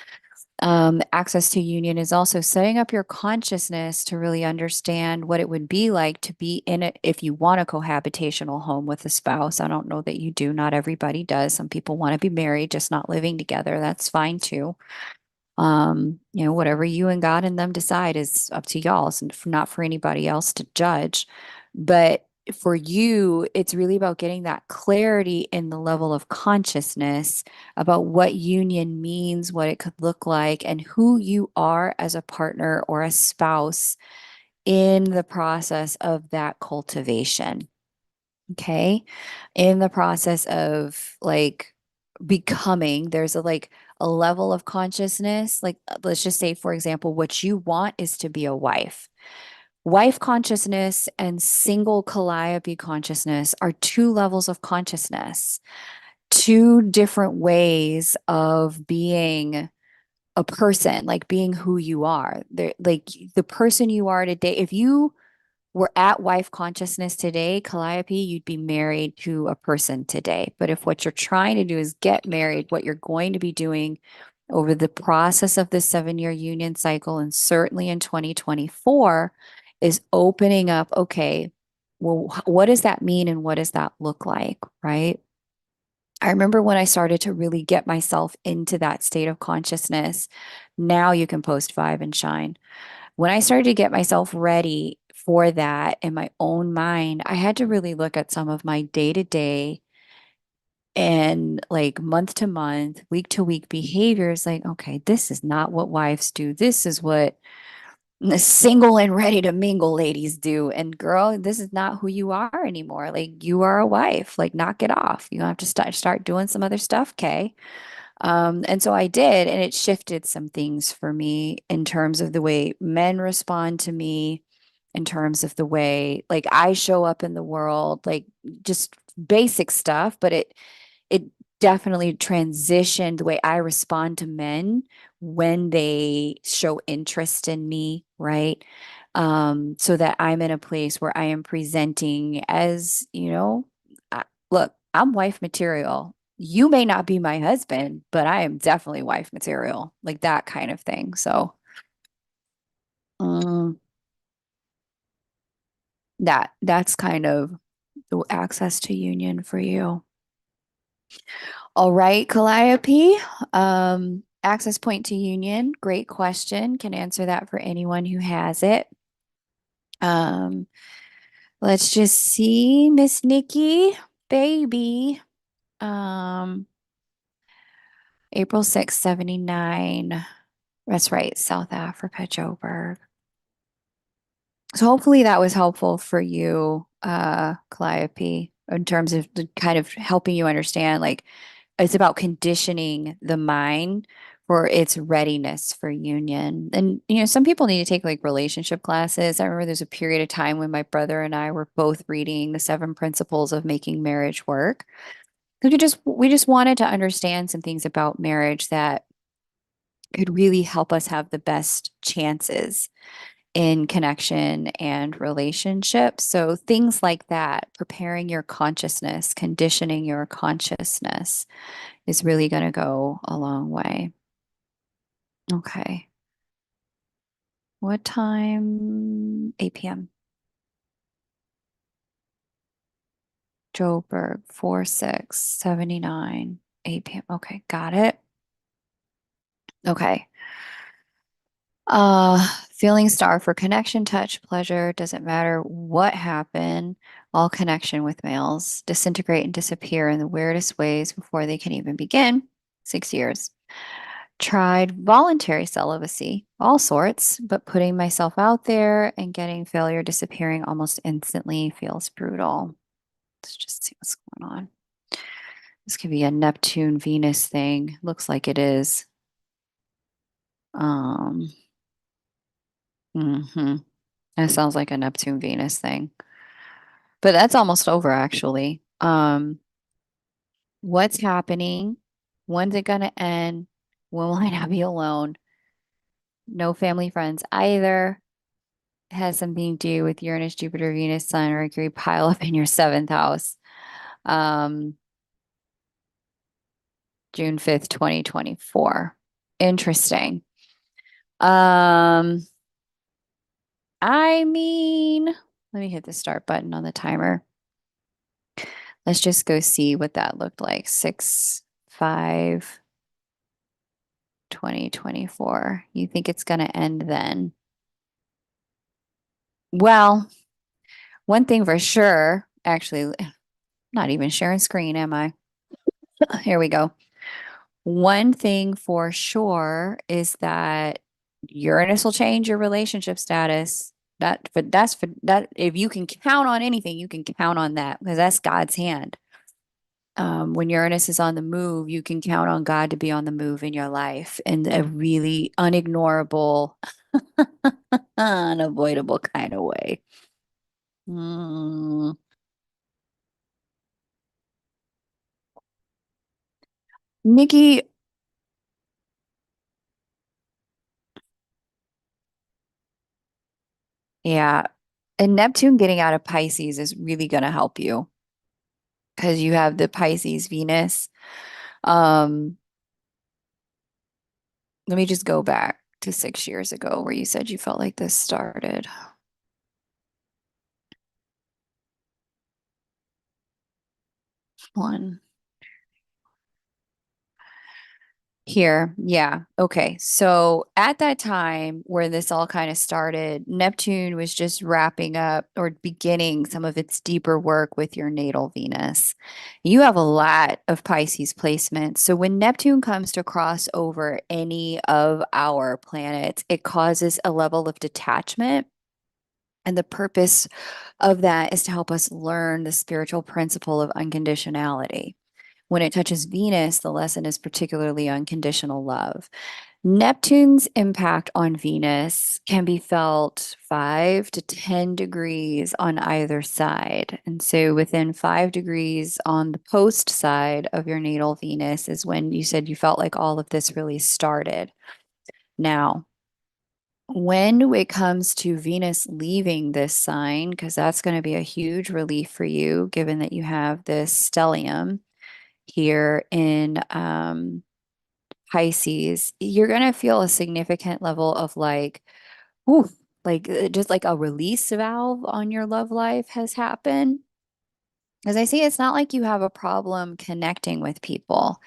Access to union is also setting up your consciousness to really understand what it would be like to be in it if you want a cohabitational home with a spouse. I don't know that you do. Not everybody does. Some people want to be married, just not living together. That's fine too. Whatever you and God and them decide is up to y'all. It's not for anybody else to judge. But for you, it's really about getting that clarity in the level of consciousness about what union means, what it could look like, and who you are as a partner or a spouse in the process of that cultivation. Okay. In the process of like becoming, there's a level of consciousness. Like, let's just say, for example, what you want is to be a wife. Wife consciousness and single calliope consciousness are two levels of consciousness, two different ways of being a person, like being who you are. Like the person you are today, if you were at wife consciousness today, Calliope, you'd be married to a person today. But if what you're trying to do is get married, what you're going to be doing over the process of this 7 year union cycle, and certainly in 2024, is opening up, okay, well, what does that mean and what does that look like, right? I remember when I started to really get myself into that state of consciousness. Now you can post five and shine. When I started to get myself ready for that in my own mind, I had to really look at some of my day to day and like month to month, week to week behaviors. Like, okay, this is not what wives do. This is what the single and ready to mingle ladies do. And girl, this is not who you are anymore. Like, you are a wife. Like, knock it off. You have to start doing some other stuff, okay? And so I did, and it shifted some things for me in terms of the way men respond to me, in terms of the way like I show up in the world, like just basic stuff, but it definitely transitioned the way I respond to men when they show interest in me, right? So that I'm in a place where I am presenting as, look, I'm wife material. You may not be my husband, but I am definitely wife material, like that kind of thing. So, um, that's kind of the access to union for you. All right, Calliope. Access point to union. Great question. Can answer that for anyone who has it. Um, let's just see, Miss Nikki, baby. Um, April 6th, 79. That's right, South Africa, Joburg. So hopefully that was helpful for you, Calliope, in terms of the kind of helping you understand, like it's about conditioning the mind for its readiness for union. And some people need to take like relationship classes. I remember there's a period of time when my brother and I were both reading the 7 principles of making marriage work. Because we just wanted to understand some things about marriage that could really help us have the best chances in connection and relationship. So things like that, preparing your consciousness, conditioning your consciousness is really going to go a long way. Okay. What time? 8 p.m. Joburg, 4/6/79. 8 p.m. Okay, got it. Okay. Feeling star for connection, touch, pleasure, doesn't matter what happened. All connection with males disintegrate and disappear in the weirdest ways before they can even begin. 6 years. Tried voluntary celibacy, all sorts, but putting myself out there and getting failure disappearing almost instantly feels brutal. Let's just see what's going on. This could be a Neptune Venus thing. Looks like it is. Um, mhm. That sounds like a Neptune Venus thing. But that's almost over actually. What's happening? When's it gonna end? When will I not be alone? No family friends either. It has something to do with Uranus, Jupiter, Venus, Sun, Mercury pile up in your seventh house. Um, June 5th, 2024. Interesting. Um, I mean, let me hit the start button on the timer. Let's just go see what that looked like. 6/5, 2024. You think it's going to end then? Well, one thing for sure, actually, not even sharing screen, am I? Here we go. One thing for sure is that Uranus will change your relationship status. That's for that. If you can count on anything, you can count on that because that's God's hand. When Uranus is on the move, you can count on God to be on the move in your life in a really unignorable, unavoidable kind of way. Mm. Nikki, yeah, and Neptune getting out of Pisces is really going to help you because you have the Pisces Venus. Um, Let me just go back to 6 years ago where you said you felt like this started. One. Here, yeah. Okay. So at that time where this all kind of started, Neptune was just wrapping up or beginning some of its deeper work with your natal Venus. You have a lot of Pisces placements. So when Neptune comes to cross over any of our planets, it causes a level of detachment. And the purpose of that is to help us learn the spiritual principle of unconditionality. When it touches Venus, the lesson is particularly unconditional love. Neptune's impact on Venus can be felt 5 to 10 degrees on either side. And so within 5 degrees on the post side of your natal Venus is when you said you felt like all of this really started. Now, when it comes to Venus leaving this sign, because that's going to be a huge relief for you, given that you have this stellium here in Pisces, you're going to feel a significant level of like, whew, like just like a release valve on your love life has happened. As I see, it's not like you have a problem connecting with people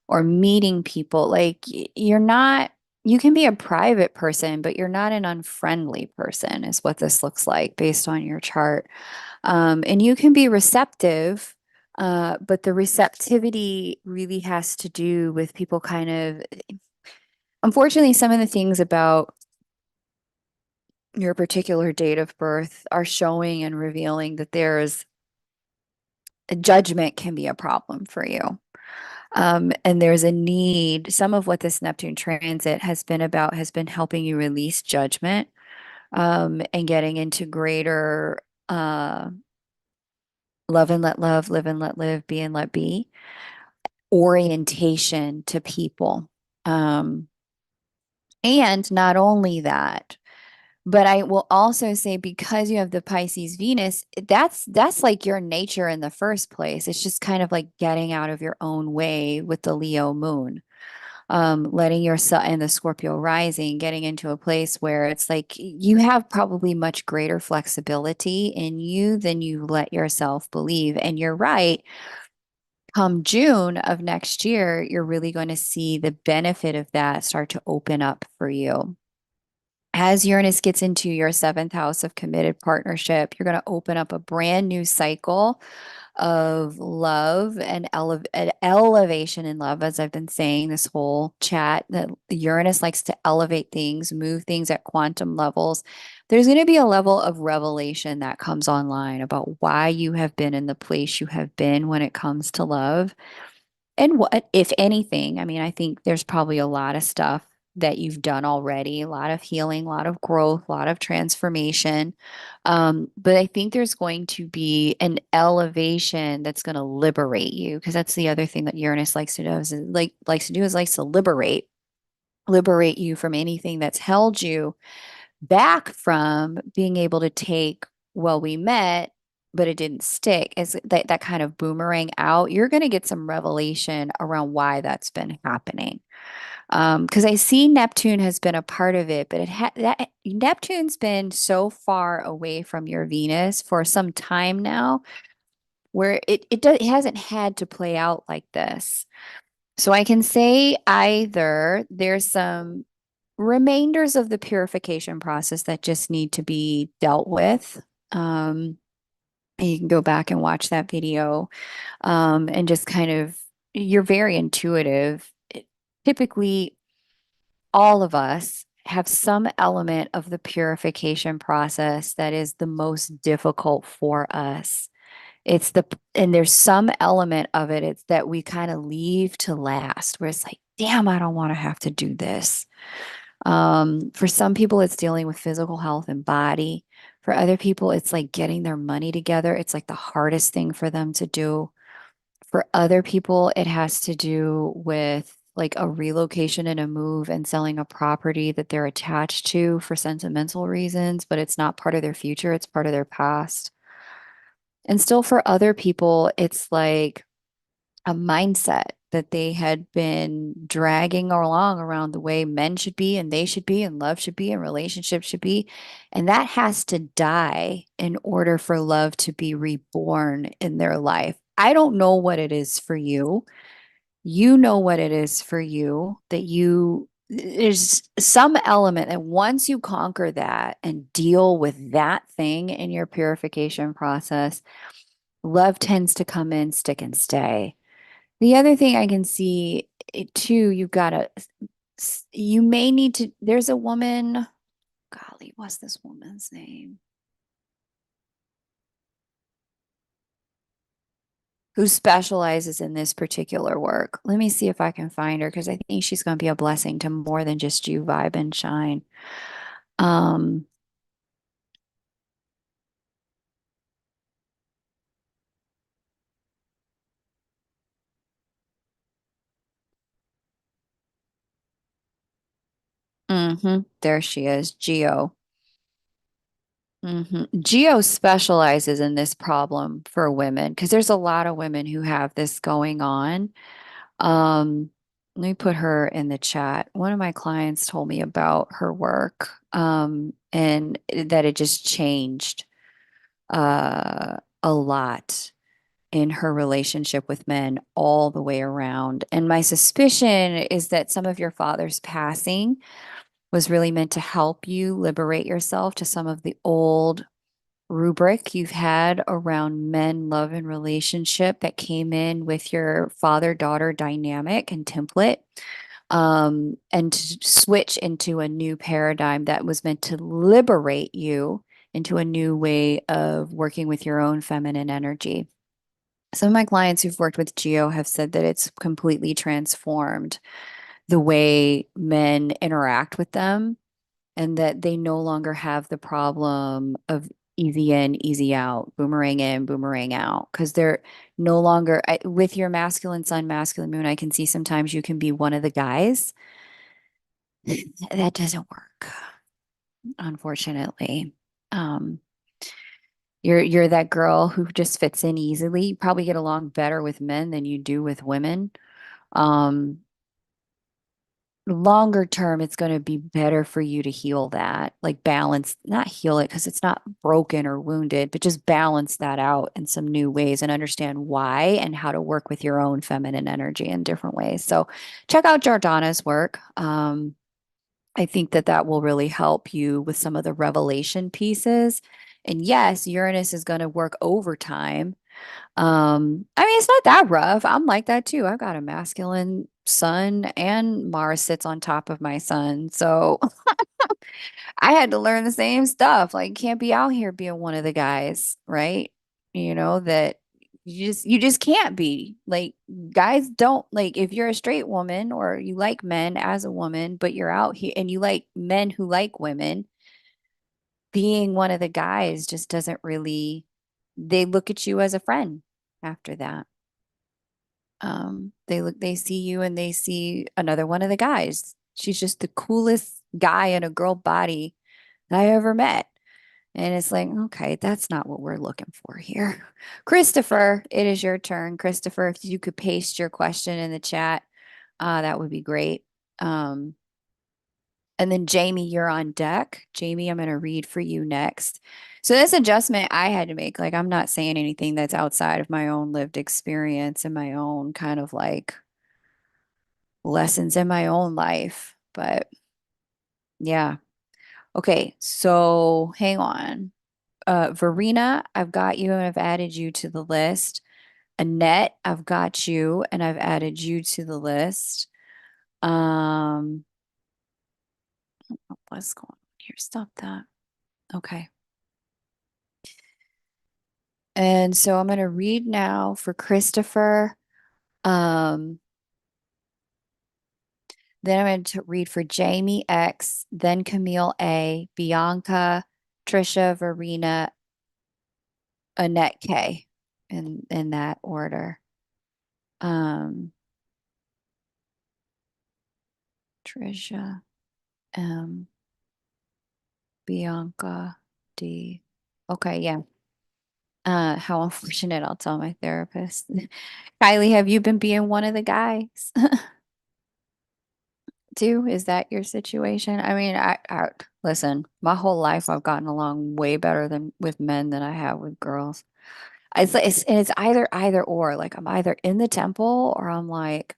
or meeting people. Like you're not, you can be a private person, but you're not an unfriendly person, is what this looks like based on your chart. And you can be receptive, but the receptivity really has to do with people kind of, unfortunately, some of the things about your particular date of birth are showing and revealing that there's a judgment can be a problem for you. And there's a need. Some of what this Neptune transit has been about has been helping you release judgment and getting into greater love and let love, live and let live, be and let be orientation to people. Um, and not only that, but I will also say because you have the Pisces Venus, that's like your nature in the first place. It's just kind of like getting out of your own way with the Leo moon. Letting yourself and the Scorpio rising, getting into a place where it's like you have probably much greater flexibility in you than you let yourself believe. And you're right. Come June of next year, you're really going to see the benefit of that start to open up for you. As Uranus gets into your seventh house of committed partnership, you're going to open up a brand new cycle of love and elevation in love. As I've been saying this whole chat, that Uranus likes to elevate things, move things at quantum levels. There's going to be a level of revelation that comes online about why you have been in the place you have been when it comes to love. And what, if anything, I mean, I think there's probably a lot of stuff that you've done already, a lot of healing, a lot of growth, a lot of transformation. But I think there's going to be an elevation that's going to liberate you, because that's the other thing that Uranus likes to do is likes to liberate you from anything that's held you back from being able to take, well, we met, but it didn't stick, as that kind of boomerang out. You're going to get some revelation around why that's been happening. Because I see Neptune has been a part of it, but that Neptune's been so far away from your Venus for some time now, where it hasn't had to play out like this. So I can say either there's some remainders of the purification process that just need to be dealt with. Um, and you can go back and watch that video, and just kind of, you're very intuitive. Typically, all of us have some element of the purification process that is the most difficult for us. It's the, and there's some element of it, it's that we kind of leave to last, where it's like, damn, I don't want to have to do this. For some people, it's dealing with physical health and body. For other people, it's like getting their money together. It's like the hardest thing for them to do. For other people, it has to do with like a relocation and a move and selling a property that they're attached to for sentimental reasons, but it's not part of their future, it's part of their past. And still, for other people, it's like a mindset that they had been dragging along around the way men should be and they should be and love should be and relationships should be. And that has to die in order for love to be reborn in their life. I don't know what it is for you. You know what it is for you, that you, there's some element that once you conquer that and deal with that thing in your purification process, love tends to come in, stick and stay. The other thing I can see too, you've got to, you may need to, there's a woman, golly, what's this woman's name? Who specializes in this particular work. Let me see if I can find her, because I think she's going to be a blessing to more than just you vibe and shine. Um, there she is, Geo. Geo specializes in this problem for women, because there's a lot of women who have this going on. Um, Let me put her in the chat. One of my clients told me about her work, and that it just changed a lot in her relationship with men all the way around. And my suspicion is that some of your father's passing was really meant to help you liberate yourself to some of the old rubric you've had around men, love, and relationship that came in with your father-daughter dynamic and template, and to switch into a new paradigm that was meant to liberate you into a new way of working with your own feminine energy. Some of my clients who've worked with Geo have said that it's completely transformed the way men interact with them, and that they no longer have the problem of easy in, easy out, boomerang in, boomerang out, because they're no longer, with your masculine sun, masculine moon. I can see sometimes you can be one of the guys. That doesn't work, unfortunately. Um, you're that girl who just fits in easily. You probably get along better with men than you do with women. Um, longer term, it's going to be better for you to heal that, like balance, not heal it because it's not broken or wounded, but just balance that out in some new ways and understand why and how to work with your own feminine energy in different ways. So check out Jordana's work. I think that that will really help you with some of the revelation pieces. And yes, Uranus is going to work overtime. I mean, it's not that rough. I'm like that too. I've got a masculine sun and Mars sits on top of my sun. So I had to learn the same stuff. Like, can't be out here being one of the guys, right? That you just can't be. Like, guys don't like if you're a straight woman or you like men as a woman, but you're out here and you like men who like women, being one of the guys just doesn't really, they look at you as a friend after that. They see you and they see another one of the guys. She's just the coolest guy in a girl body I ever met. And it's like, okay, that's not what we're looking for here. Christopher, it is your turn. Christopher, if you could paste your question in the chat, that would be great. And then Jamie, you're on deck. Jamie, I'm going to read for you next. So this adjustment I had to make, like I'm not saying anything that's outside of my own lived experience and my own kind of like lessons in my own life. But yeah. Okay. So hang on. Verena, I've got you and I've added you to the list. Annette, I've got you and I've added you to the list. Um, what's going on here? Stop that. Okay. And so I'm going to read now for Christopher. Um, then I'm going to read for Jamie X, then Camille A, Bianca, Trisha, Verena, Annette K, in that order. Um, Trisha M, Bianca D. Okay, yeah. How unfortunate, I'll tell my therapist. Kylie, have you been being one of the guys too? Is that your situation? I mean, I listen, my whole life I've gotten along way better than with men than I have with girls. And it's either or. Like I'm either in the temple or I'm like,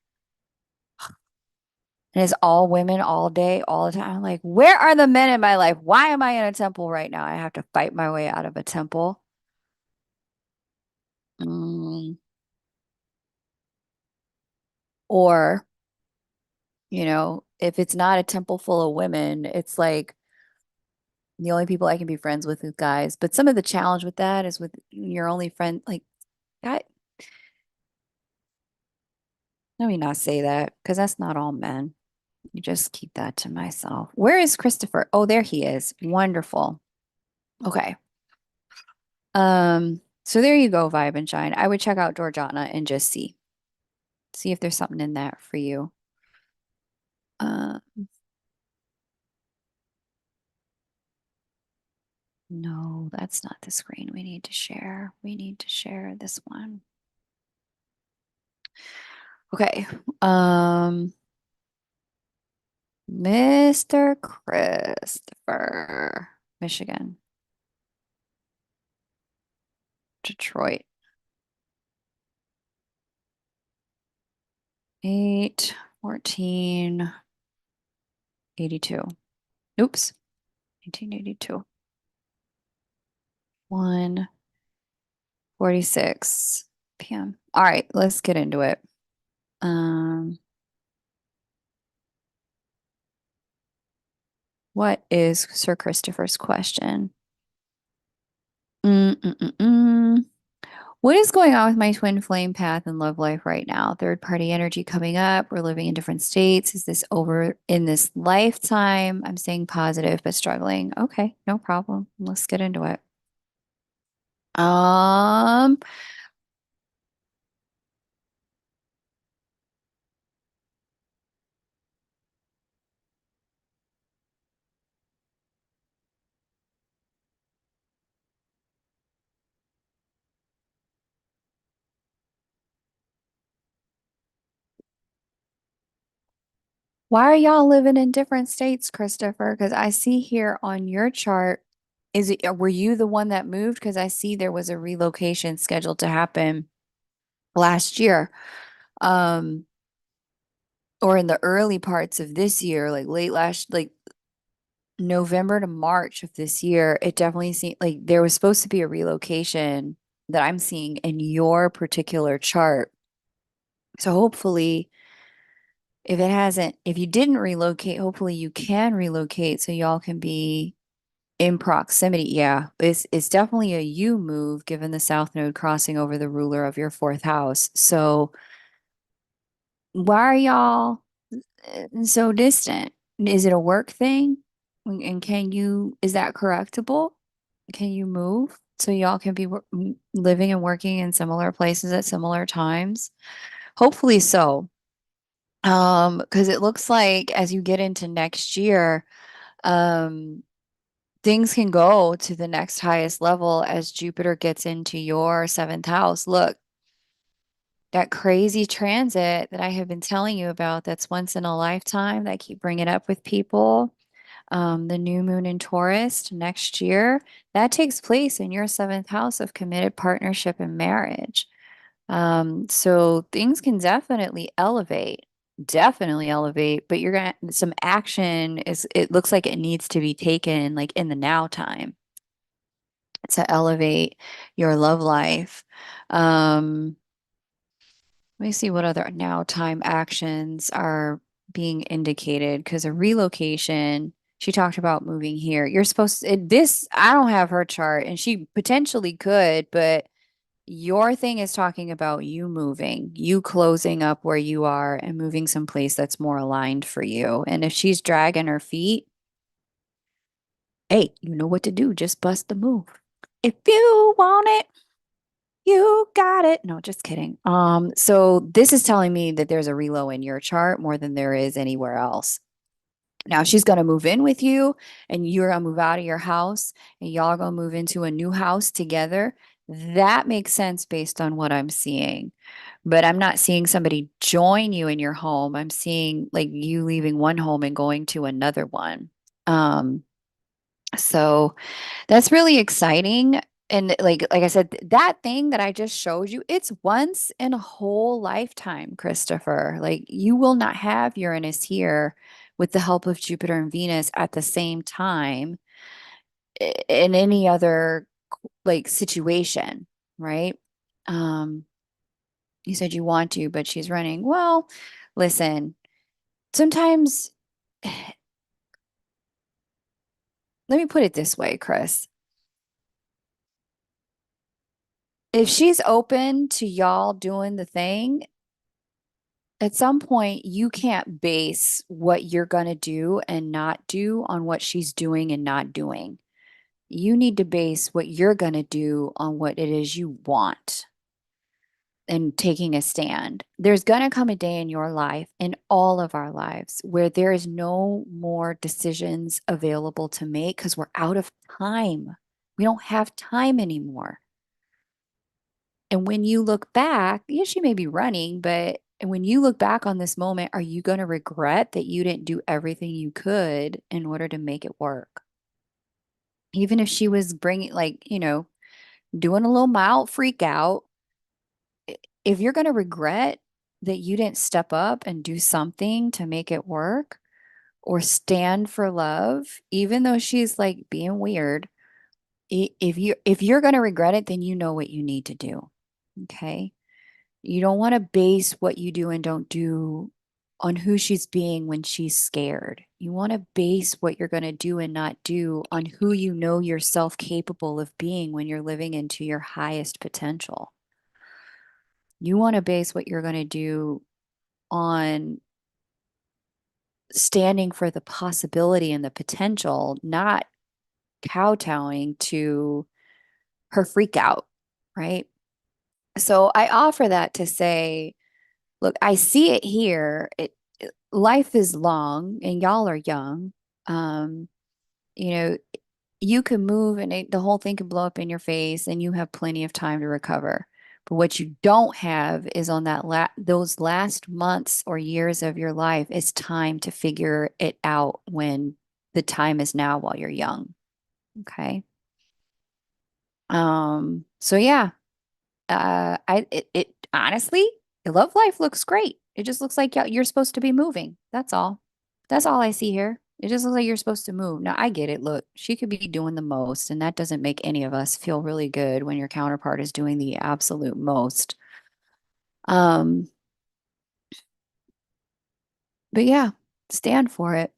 and it's all women all day, all the time. I'm like, where are the men in my life? Why am I in a temple right now? I have to fight my way out of a temple. Mm, or if it's not a temple full of women, it's like the only people I can be friends with is guys. But some of the challenge with that is with your only friend, like, I, let me not say that because that's not all men. You just keep that to myself. Where is Christopher? Oh, there he is. Wonderful. Okay. So there you go, Vibe and Shine. I would check out Georgiana and just see if there's something in that for you. Uh, no, that's not the screen we need to share. We need to share this one. Okay. Mr. Christopher, Michigan, Detroit. 8/14/82. Oops. 1982. 1:46 p.m. All right, let's get into it. Um, what is Sir Christopher's question? Mm-mm-mm-mm. What is going on with my twin flame path and love life right now? Third party energy coming up. We're living in different states. Is this over in this lifetime? I'm staying positive but struggling. Okay, no problem. Let's get into it. Um, Why are y'all living in different states, Christopher? Because I see here on your chart, were you the one that moved? Because I see there was a relocation scheduled to happen last year, um, or in the early parts of this year, like like November to March of this year. It definitely seemed like there was supposed to be a relocation that I'm seeing in your particular chart. So hopefully, if you didn't relocate, hopefully you can relocate so y'all can be in proximity. Yeah, it's definitely a you move given the South Node crossing over the ruler of your fourth house. So why are y'all so distant? Is it a work thing? And is that correctable? Can you move so y'all can be living and working in similar places at similar times? Hopefully so. Because it looks like as you get into next year, um, things can go to the next highest level as Jupiter gets into your seventh house. Look, that crazy transit that I have been telling you about, that's once in a lifetime, that I keep bringing up with people. The new moon in Taurus next year, that takes place in your seventh house of committed partnership and marriage. So things can definitely elevate, but you're gonna some action it looks like it needs to be taken like in the now time to elevate your love life. Um, Let me see what other now time actions are being indicated because a relocation, she talked about moving here. You're supposed to, I don't have her chart and she potentially could, but your thing is talking about you moving, you closing up where you are and moving someplace that's more aligned for you. And if she's dragging her feet, hey, you know what to do. Just bust the move. If you want it, you got it. No, just kidding. So this is telling me that there's a relo in your chart more than there is anywhere else. Now she's going to move in with you and you're going to move out of your house and y'all are going to move into a new house together. That makes sense based on what I'm seeing. But I'm not seeing somebody join you in your home. I'm seeing like you leaving one home and going to another one. Um, so that's really exciting. And like I said, that thing that I just showed you, it's once in a whole lifetime, Christopher. Like you will not have Uranus here with the help of Jupiter and Venus at the same time in any other like situation, right? Um, you said you want to, but she's running. Well, listen, sometimes let me put it this way, Chris. If she's open to y'all doing the thing, at some point you can't base what you're going to do and not do on what she's doing and not doing. You need to base what you're going to do on what it is you want and taking a stand. There's going to come a day in your life, in all of our lives, where there is no more decisions available to make because we're out of time. We don't have time anymore. And when you look back, yeah, she may be running, but when you look back on this moment, are you going to regret that you didn't do everything you could in order to make it work? Even if she was bringing, like, doing a little mild freak out, if you're going to regret that you didn't step up and do something to make it work or stand for love, even though she's like being weird, if you're going to regret it, then you know what you need to do. Okay? You don't want to base what you do and don't do on who she's being when she's scared. You want to base what you're going to do and not do on who you know yourself capable of being when you're living into your highest potential. You want to base what you're going to do on standing for the possibility and the potential, not kowtowing to her freak out, right? So I offer that to say, look, I see it here. Life is long and y'all are young. Um, you know, you can move and the whole thing can blow up in your face and you have plenty of time to recover. But what you don't have is on those last months or years of your life is time to figure it out when the time is now while you're young. Okay. So yeah, it honestly, your love life looks great. It just looks like you're supposed to be moving. That's all. That's all I see here. It just looks like you're supposed to move. Now I get it. Look, she could be doing the most, and that doesn't make any of us feel really good when your counterpart is doing the absolute most. Um, but yeah, stand for it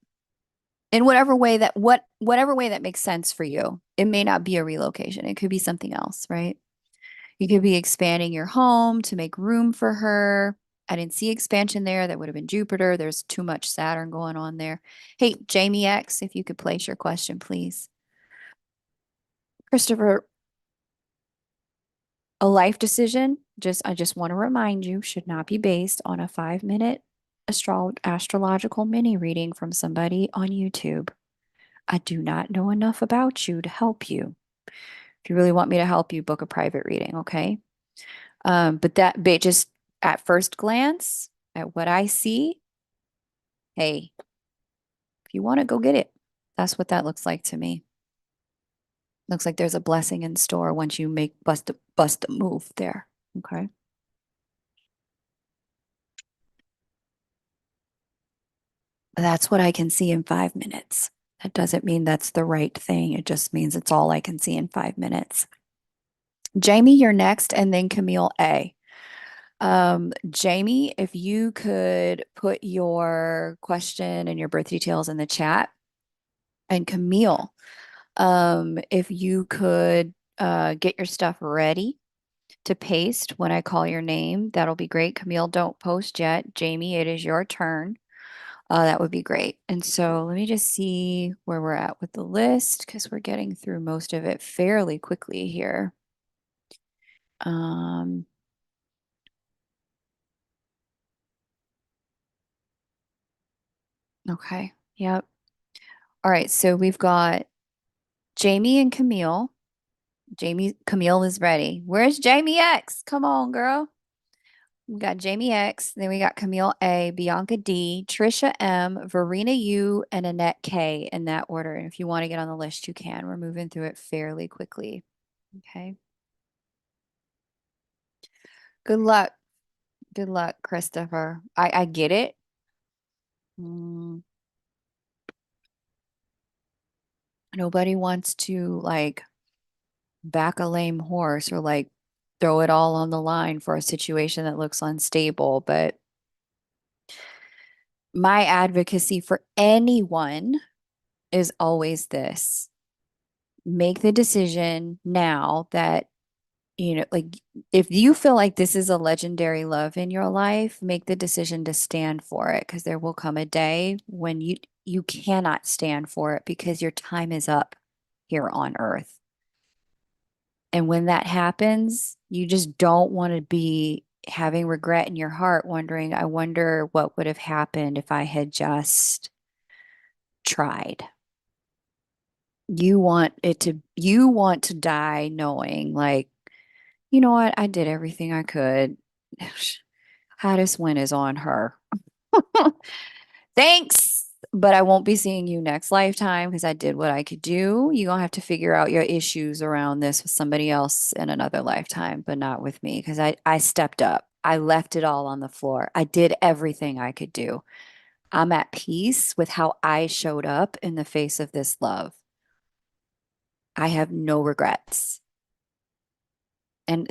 in whatever way that makes sense for you. It may not be a relocation. It could be something else, right? You could be expanding your home to make room for her. I didn't see expansion there. That would have been Jupiter. There's too much Saturn going on there. Hey, Jamie X, if you could place your question, please. Christopher, a life decision, I just want to remind you, should not be based on a 5-minute astrological mini reading from somebody on YouTube. I do not know enough about you to help you. If you really want me to help you, book a private reading, okay? But just at first glance, at what I see, hey, if you want to go get it, that's what that looks like to me. Looks like there's a blessing in store once you make bust a move there. Okay. That's what I can see in 5 minutes. That doesn't mean that's the right thing. It just means it's all I can see in 5 minutes. Jamie, you're next, and then Camille A. Jamie, if you could put your question and your birth details in the chat. And Camille, if you could get your stuff ready to paste when I call your name, that'll be great. Camille, don't post yet. Jamie, it is your turn. That would be great. And so let me just see where we're at with the list because we're getting through most of it fairly quickly here. Um, okay. Yep. All right. So we've got Jamie and Camille. Camille is ready. Where's Jamie X? Come on, girl. We got Jamie X, then we got Camille A, Bianca D, Trisha M, Verena U, and Annette K in that order. And if you want to get on the list, you can. We're moving through it fairly quickly. Okay. Good luck. Good luck, Christopher. I get it. Mm, nobody wants to like back a lame horse or like throw it all on the line for a situation that looks unstable. But my advocacy for anyone is always this: make the decision now that, like if you feel like this is a legendary love in your life, make the decision to stand for it because there will come a day when you cannot stand for it because your time is up here on earth. And when that happens, you just don't want to be having regret in your heart, wondering, I wonder what would have happened if I had just tried. You want to die knowing, like, you know what? I did everything I could. Hottest win is on her. Thanks, but I won't be seeing you next lifetime because I did what I could do. You're gonna have to figure out your issues around this with somebody else in another lifetime, but not with me because I stepped up. I left it all on the floor. I did everything I could do. I'm at peace with how I showed up in the face of this love. I have no regrets. And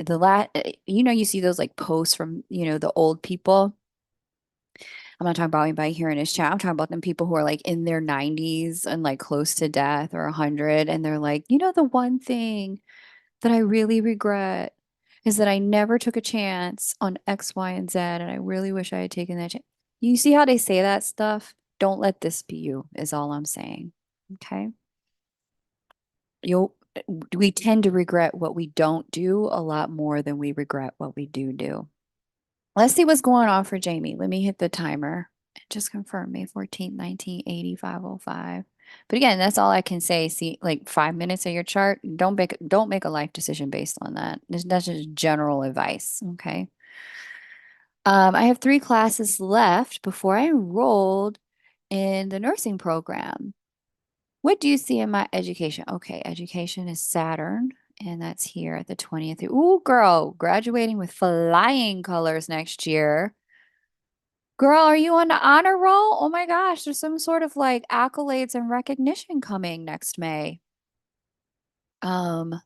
you see those like posts from, the old people. I'm not talking about anybody here in his chat. I'm talking about them people who are like in their 90s and like close to death or 100. And they're like, the one thing that I really regret is that I never took a chance on X, Y, and Z. And I really wish I had taken that chance. You see how they say that stuff? Don't let this be you, is all I'm saying. Okay. You'll, we tend to regret what we don't do a lot more than we regret what we do. Let's see what's going on for Jamie. Let me hit the timer. Just confirm May 14th, 1980, 5:05. But again, that's all I can say. See, like 5 minutes of your chart, don't make a life decision based on that. That's just general advice. Okay. I have 3 classes left before I enrolled in the nursing program. What do you see in my education? Okay, education is Saturn, and that's here at the 20th. Ooh, girl, graduating with flying colors next year. Girl, are you on the honor roll? Oh my gosh, there's some sort of like accolades and recognition coming next May. Um,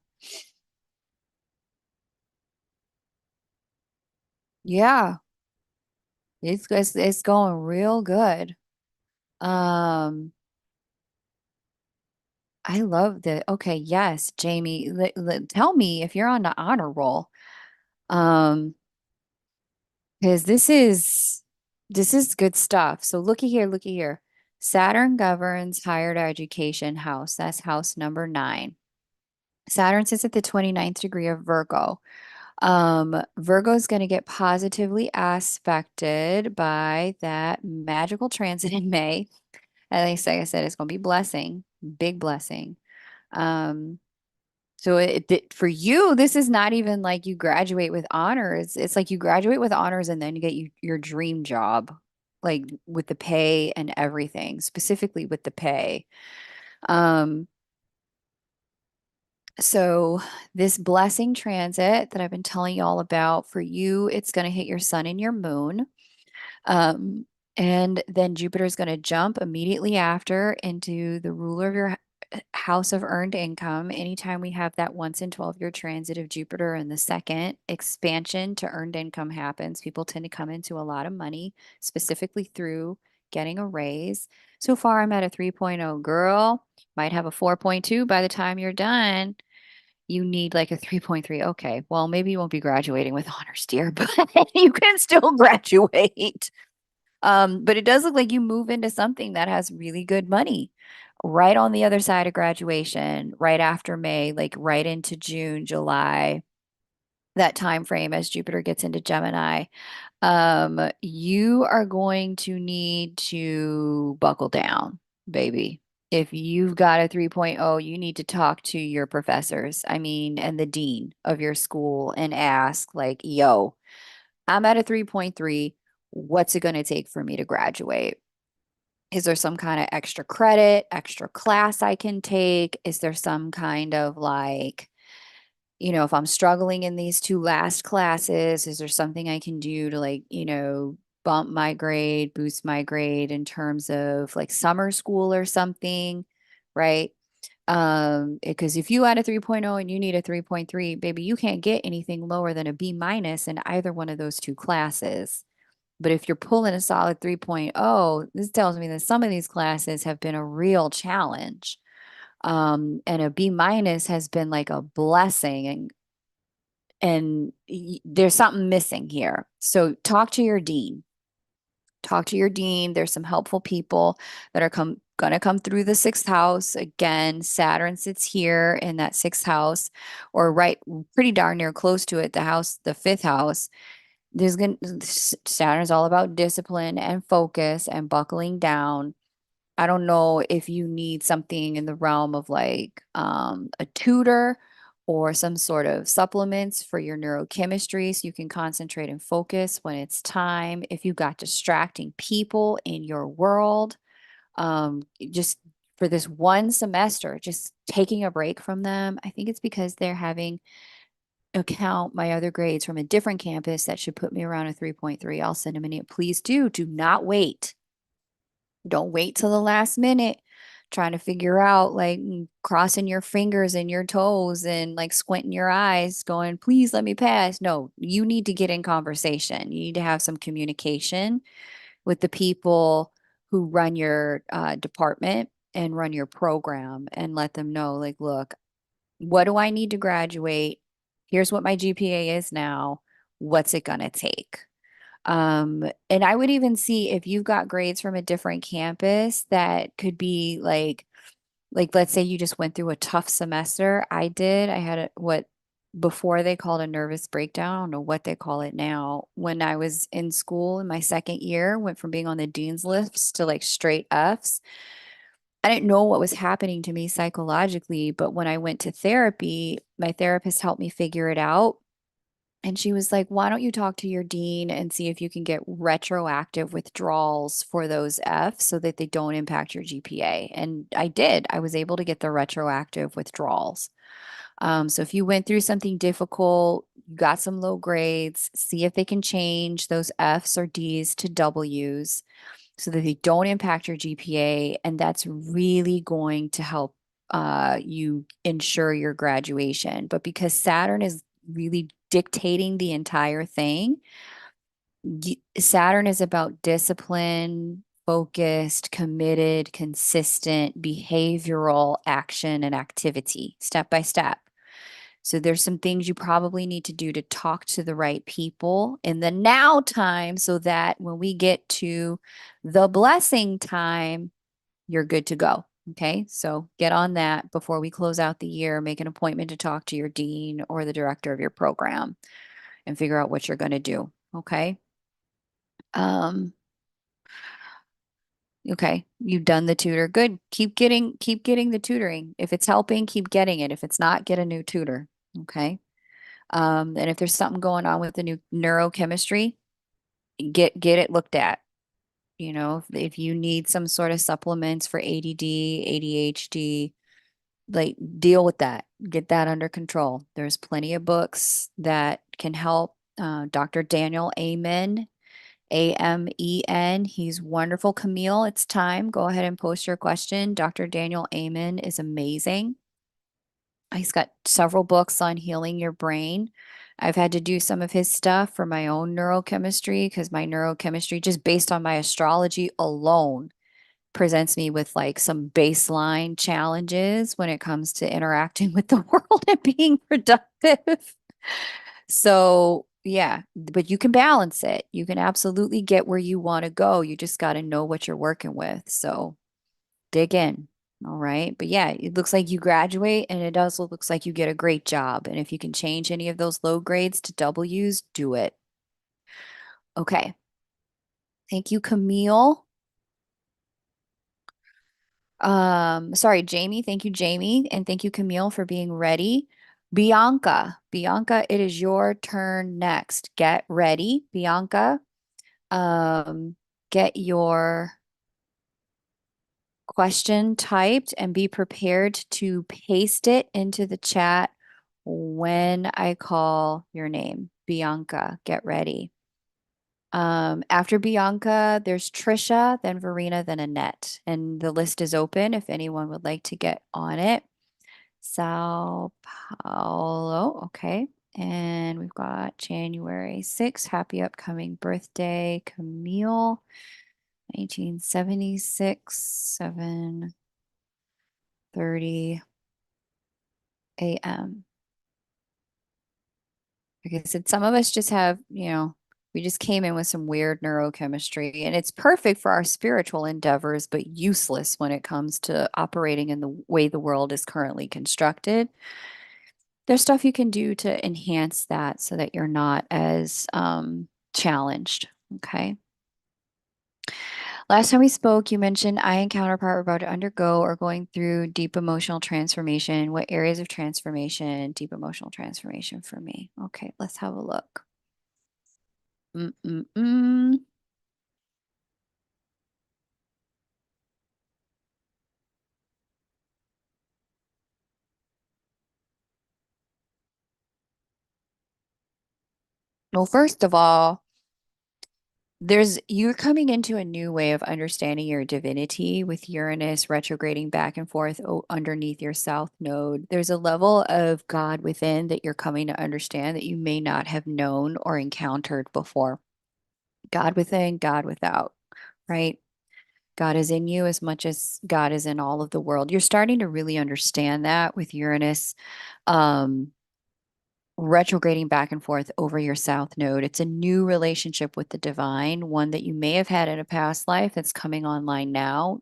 yeah, it's going real good. Um, I love that. Okay, yes, Jamie, tell me if you're on the honor roll. Um, because this is good stuff. So looky here, looky here. Saturn governs higher education house. That's house number 9. Saturn sits at the 29th degree of Virgo. Virgo is going to get positively aspected by that magical transit in May. At least, like I said, it's going to be blessing, big blessing. Um, so for you, this is not even like you graduate with honors. It's like you graduate with honors and then you get your dream job, like with the pay and everything, specifically with the pay. Um, so this blessing transit that I've been telling you all about, for you, it's going to hit your sun and your moon. Um, and then Jupiter is going to jump immediately after into the ruler of your house of earned income. Anytime we have that once in 12-year transit of Jupiter and the second expansion to earned income happens, people tend to come into a lot of money, specifically through getting a raise. So far, I'm at a 3.0 girl, might have a 4.2 by the time you're done. You need like a 3.3. Okay, well, maybe you won't be graduating with honors, dear, but you can still graduate. But it does look like you move into something that has really good money right on the other side of graduation, right after May, like right into June, July, that time frame as Jupiter gets into Gemini. You are going to need to buckle down, baby. If you've got a 3.0, you need to talk to your professors, I mean, and the dean of your school and ask, like, yo, I'm at a 3.3. What's it going to take for me to graduate? Is there some kind of extra credit, extra class I can take? Is there some kind of like, if I'm struggling in these 2 last classes, is there something I can do to like, bump my grade, boost my grade in terms of like summer school or something, right? Because if you had a 3.0 and you need a 3.3, baby, you can't get anything lower than a B minus in either one of those 2 classes. But if you're pulling a solid 3.0, this tells me that some of these classes have been a real challenge. And a B minus has been like a blessing, and there's something missing here. So talk to your dean. Talk to your dean. There's some helpful people that are going to come through the 6th house. Again, Saturn sits here in that 6th house, or right pretty darn near close to it, the 5th house. Saturn's all about discipline and focus and buckling down. I don't know if you need something in the realm of like a tutor or some sort of supplements for your neurochemistry so you can concentrate and focus when it's time. If you've got distracting people in your world, just for this one semester, just taking a break from them. I think it's because they're having account my other grades from a different campus that should put me around a 3.3. I'll send them an email. Please do not wait. Don't wait till the last minute trying to figure out, like, crossing your fingers and your toes and like squinting your eyes going, please let me pass. No, you need to get in conversation. You need to have some communication with the people who run your department and run your program, and let them know, like, look, what do I need to graduate? Here's what my GPA is now. What's it gonna take? And I would even see if you've got grades from a different campus that could be like let's say you just went through a tough semester. I did. I had what before they called a nervous breakdown. I don't know what they call it now. When I was in school in my second year, went from being on the dean's list to like straight Fs. I didn't know what was happening to me psychologically, but when I went to therapy, my therapist helped me figure it out. And she was like, why don't you talk to your dean and see if you can get retroactive withdrawals for those Fs so that they don't impact your GPA? And I did. I was able to get the retroactive withdrawals. So if you went through something difficult, you got some low grades, see if they can change those Fs or Ds to Ws so that they don't impact your GPA. And that's really going to help you ensure your graduation. But because Saturn is really dictating the entire thing, Saturn is about discipline, focused, committed, consistent, behavioral action and activity, step by step. So there's some things you probably need to do to talk to the right people in the now time so that when we get to the blessing time, you're good to go. Okay. So get on that before we close out the year. Make an appointment to talk to your dean or the director of your program and figure out what you're going to do. Okay. Um, okay. You've done the tutor. Good. Keep getting the tutoring. If it's helping, keep getting it. If it's not, get a new tutor. Okay. And if there's something going on with the new neurochemistry, get it looked at. You know, if you need some sort of supplements for ADD, ADHD, like deal with that. Get that under control. There's plenty of books that can help. Dr. Daniel Amen, Amen. He's wonderful. Camille, it's time. Go ahead and post your question. Dr. Daniel Amen is amazing. He's got several books on healing your brain. I've had to do some of his stuff for my own neurochemistry because my neurochemistry, just based on my astrology alone, presents me with like some baseline challenges when it comes to interacting with the world and being productive. So, yeah, but you can balance it. You can absolutely get where you want to go. You just got to know what you're working with. So, dig in. All right. But yeah, it looks like you graduate and it also looks like you get a great job. And if you can change any of those low grades to W's, do it. Okay. Thank you, Camille. Sorry, Jamie. Thank you, Jamie. And thank you, Camille, for being ready. Bianca, it is your turn next. Get ready, Bianca. Um, get your question typed and be prepared to paste it into the chat when I call your name. Bianca, get ready. After Bianca, there's Trisha, then Verena, then Annette. And the list is open if anyone would like to get on it. Sao Paulo, okay. And we've got January 6th. Happy upcoming birthday, Camille. 1976, 7:30 a.m. Like I said, some of us just have, we just came in with some weird neurochemistry, and it's perfect for our spiritual endeavors, but useless when it comes to operating in the way the world is currently constructed. There's stuff you can do to enhance that so that you're not as challenged. Okay. Last time we spoke, you mentioned I and counterpart were about to undergo or going through deep emotional transformation. What areas of transformation, deep emotional transformation for me? Okay, let's have a look. Mm-mm-mm. Well, first of all, you're coming into a new way of understanding your divinity with Uranus retrograding back and forth underneath your south node. There's a level of God within that you're coming to understand that you may not have known or encountered before. God within, God without, right? God is in you as much as God is in all of the world. You're starting to really understand that with Uranus. Um, Retrograding back and forth over your south node. It's a new relationship with the divine, one that you may have had in a past life that's coming online now,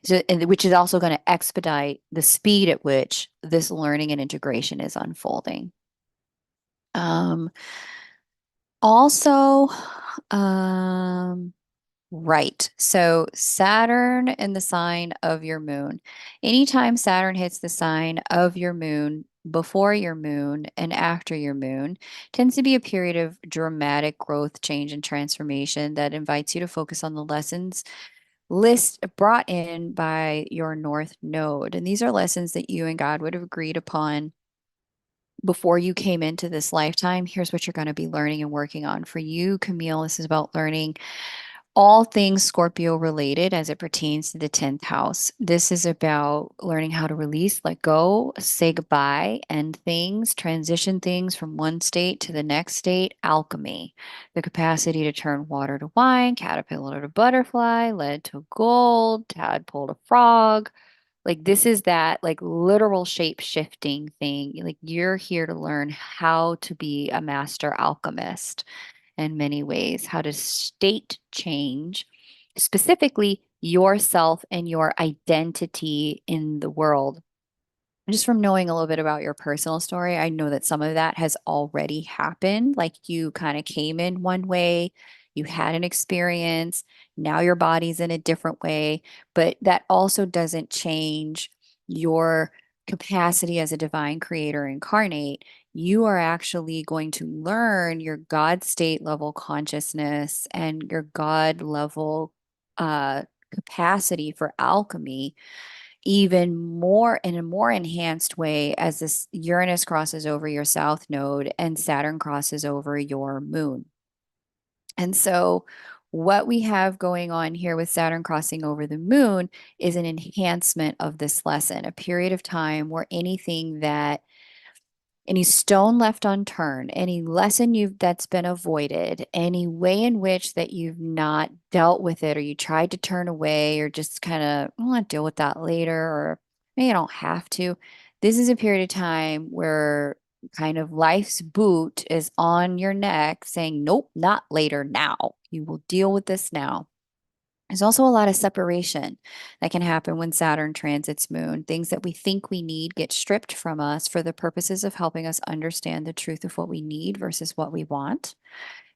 so, which is also going to expedite the speed at which this learning and integration is unfolding. Um, also, um, Right. So Saturn in the sign of your moon. Anytime Saturn hits the sign of your moon, before your moon and after your moon, tends to be a period of dramatic growth, change, and transformation that invites you to focus on the lessons list brought in by your North Node. And these are lessons that you and God would have agreed upon before you came into this lifetime. Here's what you're going to be learning and working on. For you, Camille, this is about learning all things Scorpio related as it pertains to the 10th house. This is about learning how to release, let go, say goodbye, end things, transition things from one state to the next state, alchemy, the capacity to turn water to wine, caterpillar to butterfly, lead to gold, tadpole to frog. Like this is that like literal shape shifting thing. Like you're here to learn how to be a master alchemist in many ways, how to state change, specifically yourself and your identity in the world. Just from knowing a little bit about your personal story, I know that some of that has already happened. Like you kind of came in one way, you had an experience, now your body's in a different way, but that also doesn't change your capacity as a divine creator incarnate. You are actually going to learn your God state level consciousness and your God level uh, capacity for alchemy even more in a more enhanced way as this Uranus crosses over your south node and Saturn crosses over your moon. And so, what we have going on here with Saturn crossing over the moon is an enhancement of this lesson, a period of time where anything that any stone left unturned, any lesson you've that's been avoided, any way in which that you've not dealt with it or you tried to turn away or just kind of I want to deal with that later or maybe you don't have to. This is a period of time where kind of life's boot is on your neck saying, nope, not later, now. You will deal with this now. There's also a lot of separation that can happen when Saturn transits Moon. Things that we think we need get stripped from us for the purposes of helping us understand the truth of what we need versus what we want.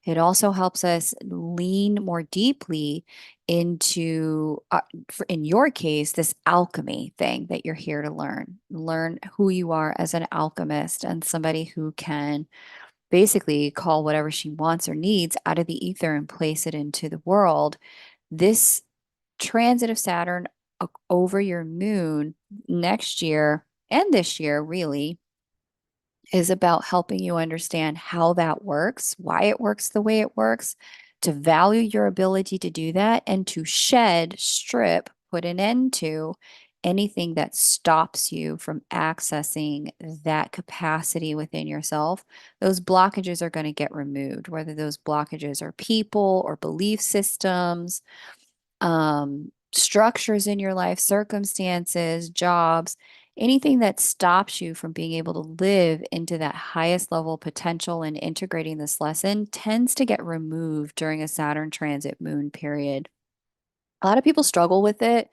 It also helps us lean more deeply into, in your case, this alchemy thing that you're here to learn. Learn who you are as an alchemist and somebody who can basically call whatever she wants or needs out of the ether and place it into the world. This transit of Saturn over your moon next year and this year, really, is about helping you understand how that works, why it works the way it works, to value your ability to do that, and to shed, strip, put an end to anything that stops you from accessing that capacity within yourself. Those blockages are going to get removed, whether those blockages are people or belief systems, structures in your life, circumstances, jobs, anything that stops you from being able to live into that highest level potential and integrating this lesson tends to get removed during a Saturn transit moon period. A lot of people struggle with it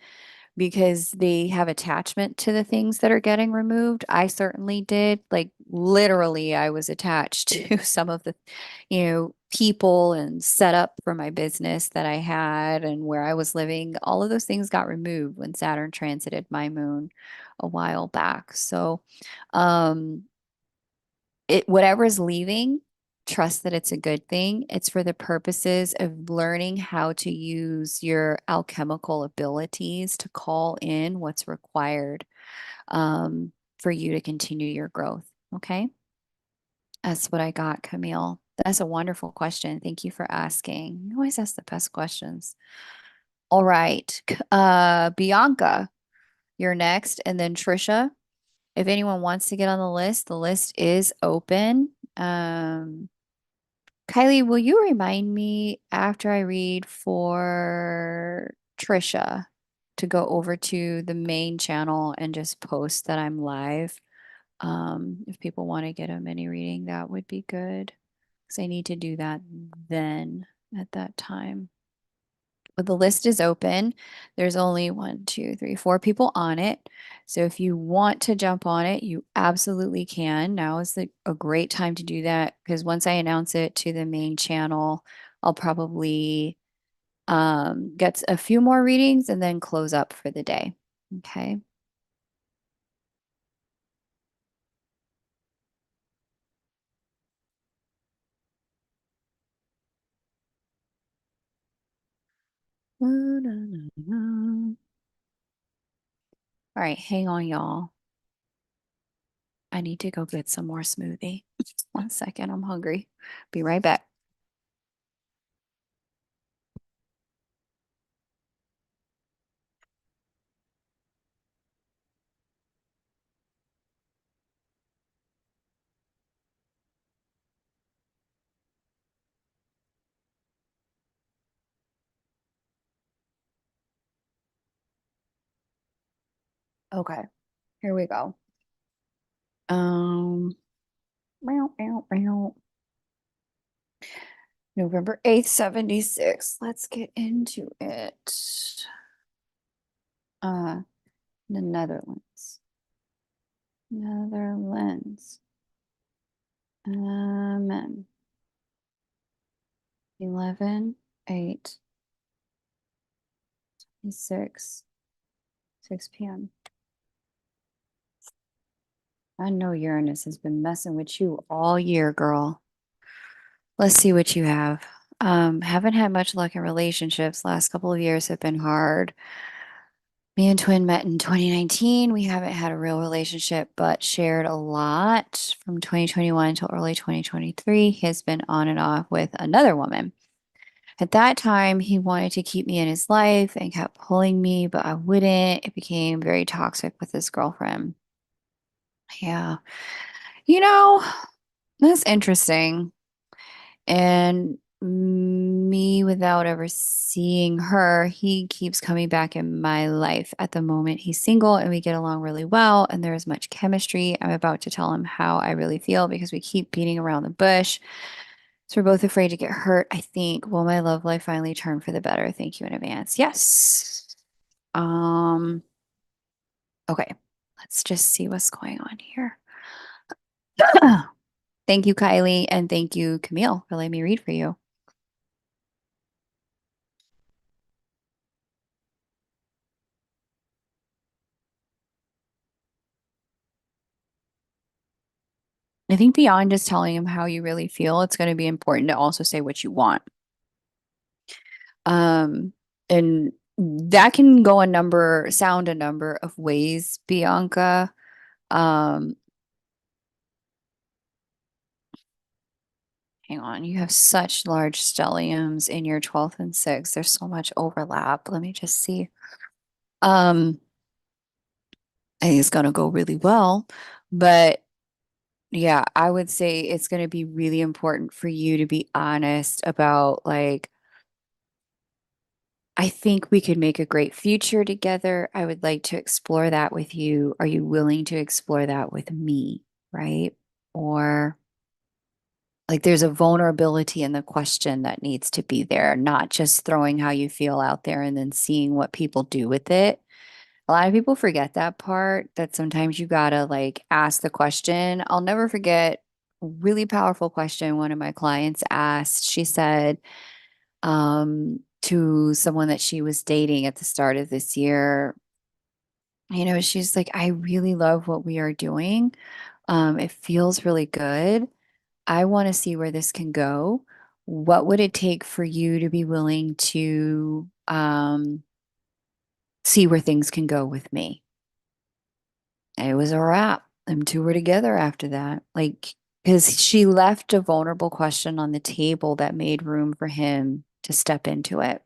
because they have attachment to the things that are getting removed. I certainly did. Like literally, I was attached to some of the, people and setup for my business that I had and where I was living. All of those things got removed when Saturn transited my moon a while back. So, um, it whatever is leaving, trust that it's a good thing. It's for the purposes of learning how to use your alchemical abilities to call in what's required for you to continue your growth. Okay. That's what I got, Camille. That's a wonderful question. Thank you for asking. You always ask the best questions. All right. Bianca, you're next, and then Trisha. If anyone wants to get on the list is open. Kylie, will you remind me after I read for Trisha to go over to the main channel and just post that I'm live? If people want to get a mini reading, that would be good because I need to do that then at that time. But the list is open. There's only one, two, three, four people on it. So if you want to jump on it, you absolutely can. Now is a great time to do that because once I announce it to the main channel, I'll probably gets a few more readings and then close up for the day. Okay. All right, hang on, y'all. I need to go get some more smoothie. 1 second, I'm hungry. Be right back. Okay, here we go. Um, meow, meow, meow. November 8th, 76. Let's get into it. Uh, the Netherlands. Netherlands. 11, 8, 6, 6 p.m. I know Uranus has been messing with you all year, girl. Let's see what you have. Haven't had much luck in relationships. Last couple of years have been hard. Me and Twin met in 2019. We haven't had a real relationship, but shared a lot from 2021 until early 2023. He has been on and off with another woman. At that time, he wanted to keep me in his life and kept pulling me, but I wouldn't. It became very toxic with his girlfriend. Yeah. You know, that's interesting. And me, without ever seeing her, he keeps coming back in my life. At the moment, he's single and we get along really well, and there is much chemistry. I'm about to tell him how I really feel because we keep beating around the bush. So we're both afraid to get hurt, I think. Will my love life finally turn for the better? Thank you in advance. Yes. Um, okay. Let's just see what's going on here. Thank you, Kylie, and thank you, Camille, for letting me read for you. I think beyond just telling him how you really feel, it's going to be important to also say what you want. Um, and that can go sound a number of ways, Bianca. Um, hang on, you have such large stelliums in your 12th and 6th. There's so much overlap. Let me just see. Um, I think it's going to go really well, but yeah, I would say it's going to be really important for you to be honest about like I think we could make a great future together. I would like to explore that with you. Are you willing to explore that with me? Right? Or like there's a vulnerability in the question that needs to be there, not just throwing how you feel out there and then seeing what people do with it. A lot of people forget that part that sometimes you gotta like ask the question. I'll never forget a really powerful question one of my clients asked. She said, to someone that she was dating at the start of this year. She's like, I really love what we are doing. It feels really good. I want to see where this can go. What would it take for you to be willing to see where things can go with me? And it was a wrap. Them two were together after that. Like, because she left a vulnerable question on the table that made room for him to step into it.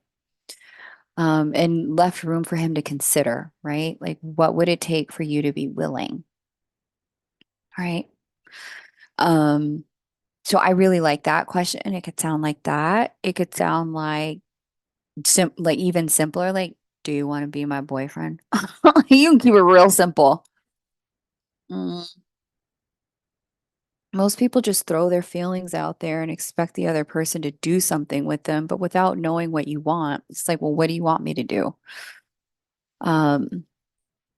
And left room for him to consider, right? Like, what would it take for you to be willing? Right. Um, so I really like that question. It could sound like that. It could sound like like even simpler, like, do you want to be my boyfriend? You can keep it real simple. Mm. Most people just throw their feelings out there and expect the other person to do something with them, but without knowing what you want. It's like, well, what do you want me to do? Um,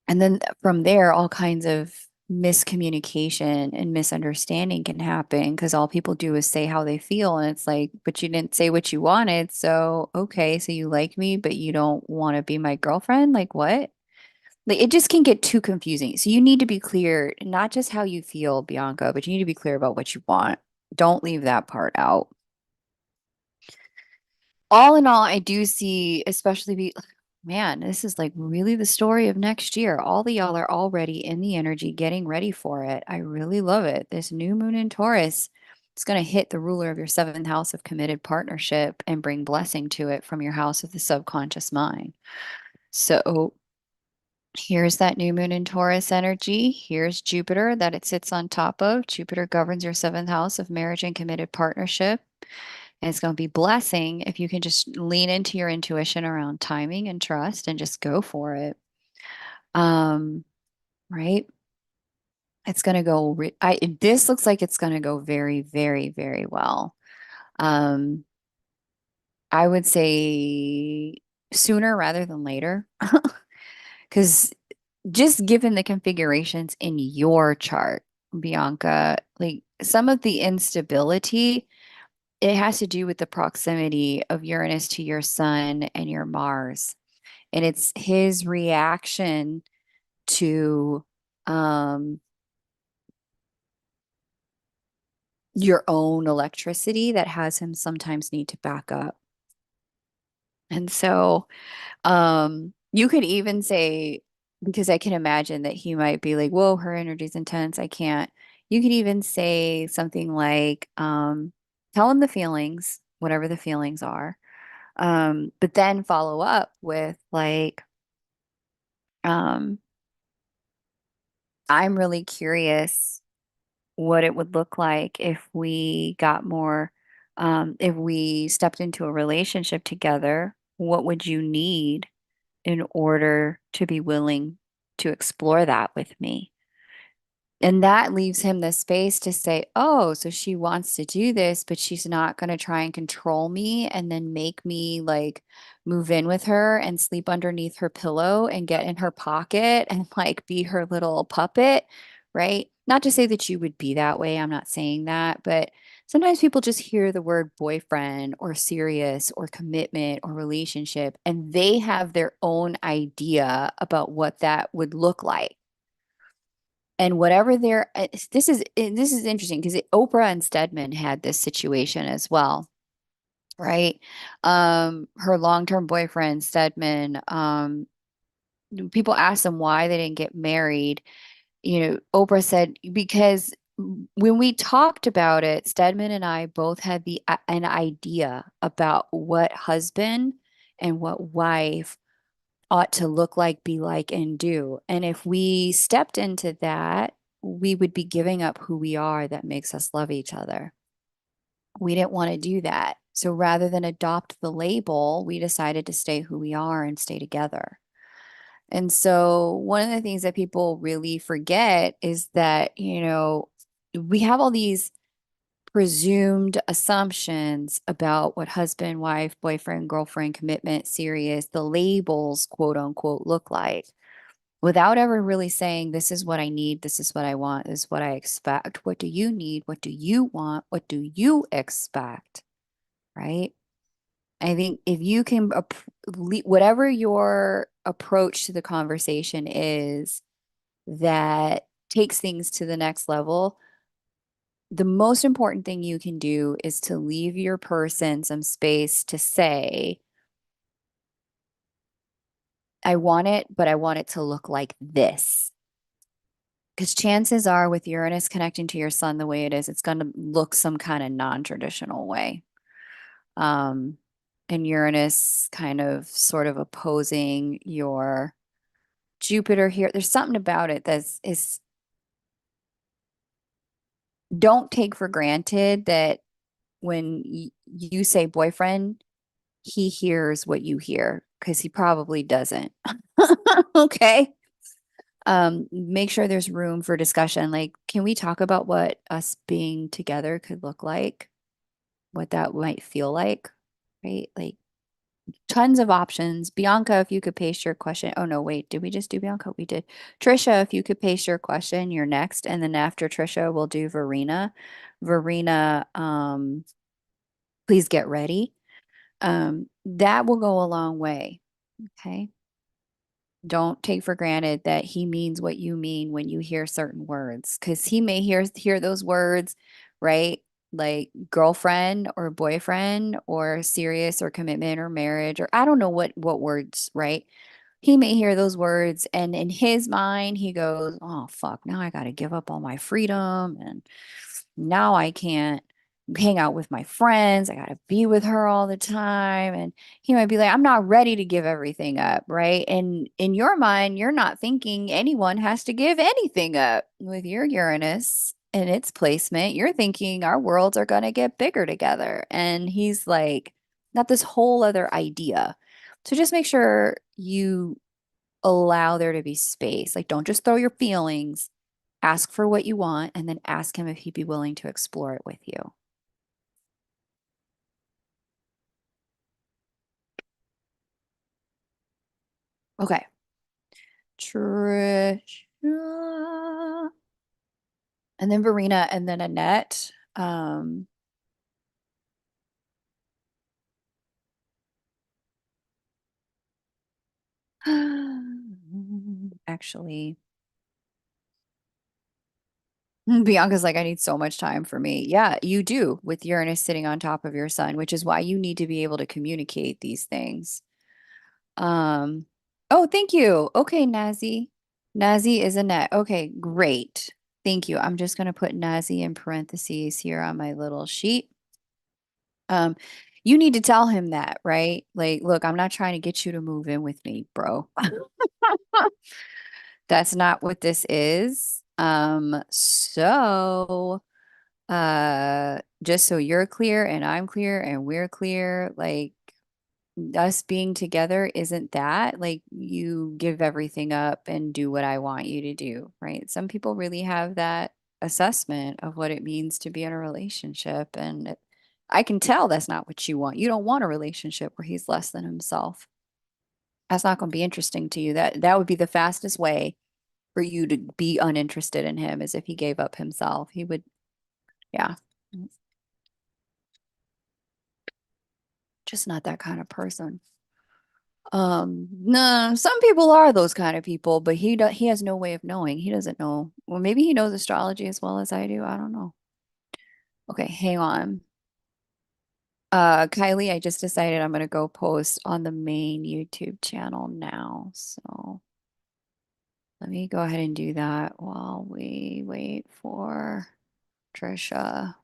and then from there, all kinds of miscommunication and misunderstanding can happen because all people do is say how they feel. And it's like, but you didn't say what you wanted. So, okay, so you like me, but you don't want to be my girlfriend? Like, what? Like, it just can get too confusing. So, you need to be clear, not just how you feel, Bianca, but you need to be clear about what you want. Don't leave that part out. All in all, I do see, man, this is like really the story of next year. All the y'all are already in the energy, getting ready for it. I really love it. This new moon in Taurus, it's going to hit the ruler of your seventh house of committed partnership and bring blessing to it from your house of the subconscious mind. So here's that new moon in Taurus energy. Here's Jupiter that it sits on top of. Jupiter governs your seventh house of marriage and committed partnership. And it's going to be blessing if you can just lean into your intuition around timing and trust and just go for it. Um, right? It's going to go this looks like it's going to go very, very, very well. Um, I would say sooner rather than later. Because just given the configurations in your chart, Bianca, like some of the instability, it has to do with the proximity of Uranus to your sun and your Mars. And it's his reaction to um, your own electricity that has him sometimes need to back up. And so you could even say, because I can imagine that he might be like, whoa, her energy's intense. I can't. You could even say something like, tell him the feelings, whatever the feelings are. But then follow up with like, um, I'm really curious what it would look like if we got more, if we stepped into a relationship together. What would you need in order to be willing to explore that with me? And that leaves him the space to say, oh, so she wants to do this, but she's not going to try and control me and then make me like move in with her and sleep underneath her pillow and get in her pocket and like be her little puppet, right? Not to say that you would be that way. I'm not saying that, but sometimes people just hear the word boyfriend or serious or commitment or relationship, and they have their own idea about what that would look like. And whatever their this is interesting because Oprah and Stedman had this situation as well, right? Her long-term boyfriend Stedman, people asked them why they didn't get married. You know, Oprah said because when we talked about it, Stedman and I both had the an idea about what husband and what wife ought to look like, be like, and do. And if we stepped into that, we would be giving up who we are that makes us love each other. We didn't want to do that. So rather than adopt the label, we decided to stay who we are and stay together. And so one of the things that people really forget is that, you know, we have all these presumed assumptions about what husband, wife, boyfriend, girlfriend, commitment, serious, the labels, quote unquote, look like without ever really saying, this is what I need, this is what I want, this is what I expect. What do you need? What do you want? What do you expect? Right? I think if you can, whatever your approach to the conversation is that takes things to the next level, the most important thing you can do is to leave your person some space to say, I want it, but I want it to look like this. Because chances are, with Uranus connecting to your sun the way it is, it's going to look some kind of non-traditional way. Um, and Uranus kind of sort of opposing your Jupiter here. There's something about it that's is don't take for granted that when you say boyfriend, he hears what you hear because he probably doesn't. Okay. Make sure there's room for discussion. Like, can we talk about what us being together could look like? What that might feel like, right? Like, Tons of options. Bianca, if you could paste your question. Oh no, wait, did we just do Bianca? We did. Trisha, if you could paste your question, you're next. And then after Trisha, we'll do Verena. Verena, please get ready. That will go a long way. Okay. Don't take for granted that he means what you mean when you hear certain words, because he may hear those words, right? Like girlfriend or boyfriend or serious or commitment or marriage, or I don't know what words, right? He may hear those words, and in his mind he goes, oh fuck, now I got to give up all my freedom, and now I can't hang out with my friends. I got to be with her all the time. And he might be like, I'm not ready to give everything up, right? And in your mind, you're not thinking anyone has to give anything up. With your Uranus and its placement, you're thinking our worlds are going to get bigger together. And he's like, not this whole other idea. So just make sure you allow there to be space. Like, don't just throw your feelings, ask for what you want, and then ask him if he'd be willing to explore it with you. Okay. Trisha. And then Verena and then Annette. Actually, Bianca's like, I need so much time for me. Yeah, you do with Uranus sitting on top of your sun, which is why you need to be able to communicate these things. Um, oh, thank you. Okay, Nazi. Nazi is Annette. Okay, great. Thank you. I'm just going to put Nazi in parentheses here on my little sheet. Um, you need to tell him that, right? Like, look, I'm not trying to get you to move in with me, bro. That's not what this is. Just so you're clear and I'm clear and we're clear, like us being together isn't that. Like you give everything up and do what I want you to do, right? Some people really have that assessment of what it means to be in a relationship. I can tell that's not what you want. You don't want a relationship where he's less than himself. That's not going to be interesting to you. That would be the fastest way for you to be uninterested in him is if he gave up himself. He would, yeah, just not that kind of person. No, some people are those kind of people, but he has no way of knowing. He doesn't know. Well, maybe he knows astrology as well as I do. I don't know. Okay, hang on. Kylie, I just decided I'm gonna go post on the main YouTube channel now. So let me go ahead and do that while we wait for Trisha.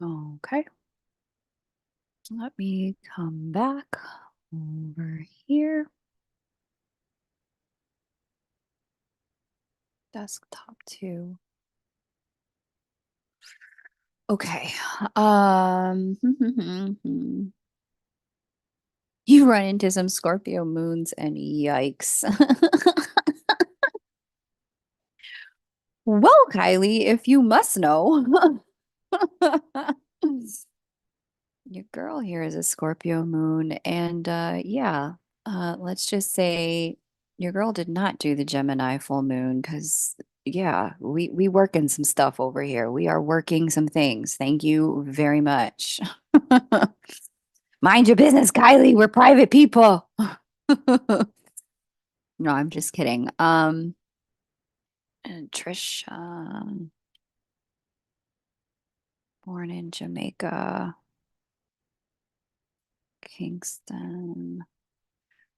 Okay, let me come back over here. Desktop two. Okay. You run into some Scorpio moons and yikes. Well, Kylie, if you must know, your girl here is a Scorpio moon, and yeah, let's just say Your girl did not do the Gemini full moon because yeah, we working some stuff over here. We are working some things. Thank you very much. Mind your business, Kylie. We're private people. No, I'm just kidding. And Trisha, born in Jamaica, Kingston.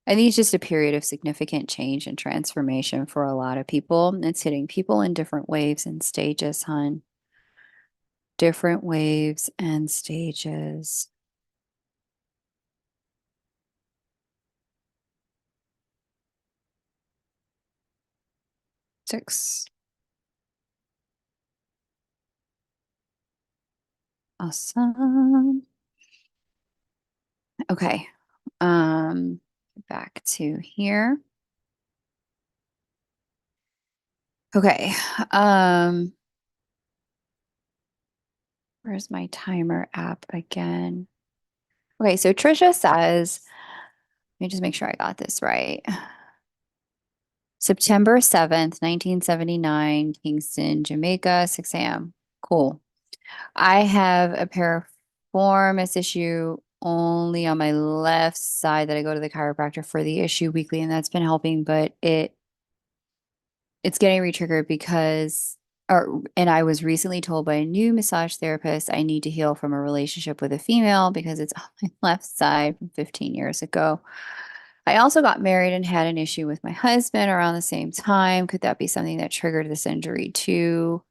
I think it's just a period of significant change and transformation for a lot of people. It's hitting people in different waves and stages, hon. Different waves and stages. Six. Awesome. Okay. Back to here. Okay. Um, where's my timer app again? Okay, so Trisha says, let me just make sure I got this right. September 7th, 1979, Kingston, Jamaica, 6 a.m. Cool. I have a piriformis issue only on my left side that I go to the chiropractor for the issue weekly, and that's been helping, but it's getting re-triggered because and I was recently told by a new massage therapist I need to heal from a relationship with a female because it's on my left side from 15 years ago. I also got married and had an issue with my husband around the same time. Could that be something that triggered this injury too?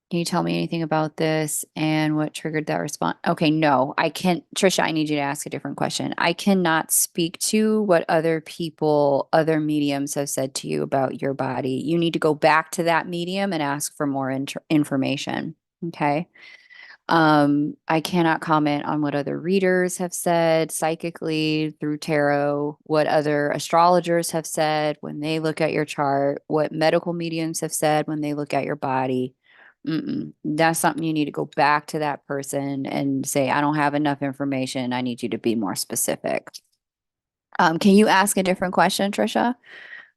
Can you tell me anything about this and what triggered that response? Okay, no, I can't. Trisha, I need you to ask a different question. I cannot speak to what other people, other mediums have said to you about your body. You need to go back to that medium and ask for more information. Okay. I cannot comment on what other readers have said psychically through tarot, what other astrologers have said when they look at your chart, what medical mediums have said when they look at your body. That's something you need to go back to that person and say, I don't have enough information. I need you to be more specific. Can you ask a different question, Trisha?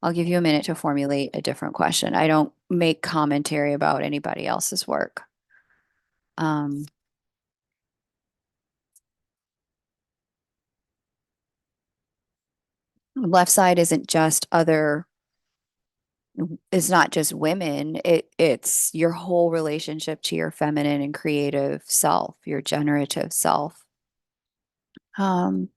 I'll give you a minute to formulate a different question. I don't make commentary about anybody else's work. Um, left side isn't just other, it's not just women. It's your whole relationship to your feminine and creative self, your generative self. Um,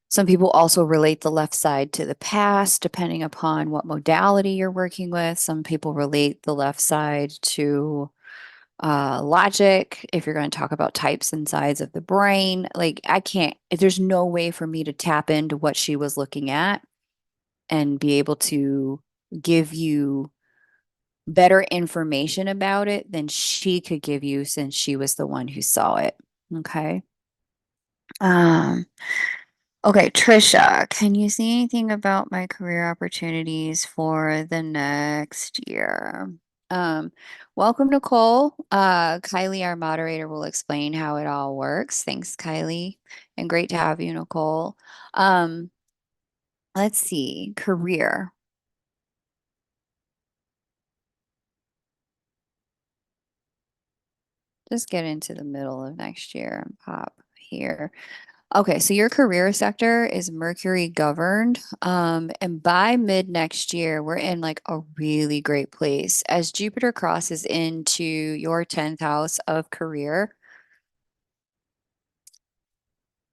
some people also relate the left side to the past, depending upon what modality you're working with. Some people relate the left side to logic, if you're going to talk about types and sides of the brain. Like, I can't, there's no way for me to tap into what she was looking at and be able to give you better information about it than she could give you since she was the one who saw it. Okay. Um, okay, Trisha, can you see anything about my career opportunities for the next year? Um, welcome, Nicole. Kylie, our moderator, will explain how it all works. Thanks, Kylie, and great to have you, Nicole. Um, let's see, career. Just get into the middle of next year and pop here. Okay, so your career sector is Mercury governed. And by mid next year, we're in like a really great place. As Jupiter crosses into your 10th house of career,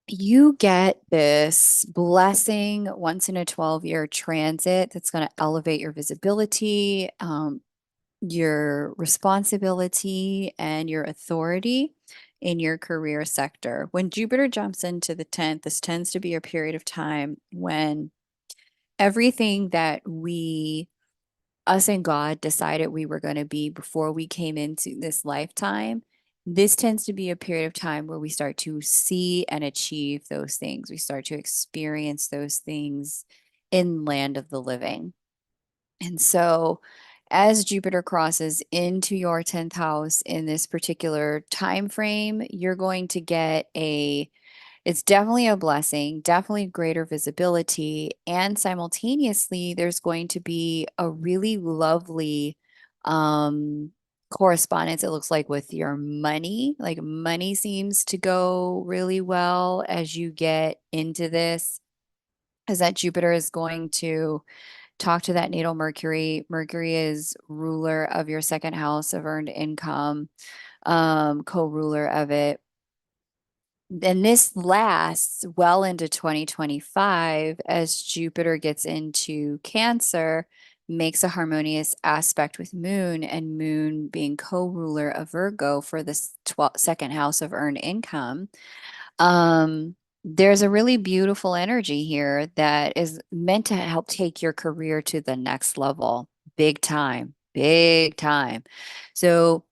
you get this blessing once in a 12-year transit that's going to elevate your visibility, your responsibility, and your authority in your career sector. When Jupiter jumps into the 10th, this tends to be a period of time when everything that us and God decided we were going to be before we came into this lifetime, this tends to be a period of time where we start to see and achieve those things. We start to experience those things in land of the living. And so as Jupiter crosses into your 10th house in this particular time frame, you're going to get a It's definitely a blessing, definitely greater visibility. And simultaneously, there's going to be a really lovely um, correspondence, it looks like, with your money. Like money seems to go really well as you get into this, as that Jupiter is going to talk to that natal Mercury. Mercury is ruler of your second house of earned income, co-ruler of it. And this lasts well into 2025 as Jupiter gets into Cancer, makes a harmonious aspect with Moon, and Moon being co-ruler of Virgo for the second house of earned income. There's a really beautiful energy here that is meant to help take your career to the next level. Big time, big time. So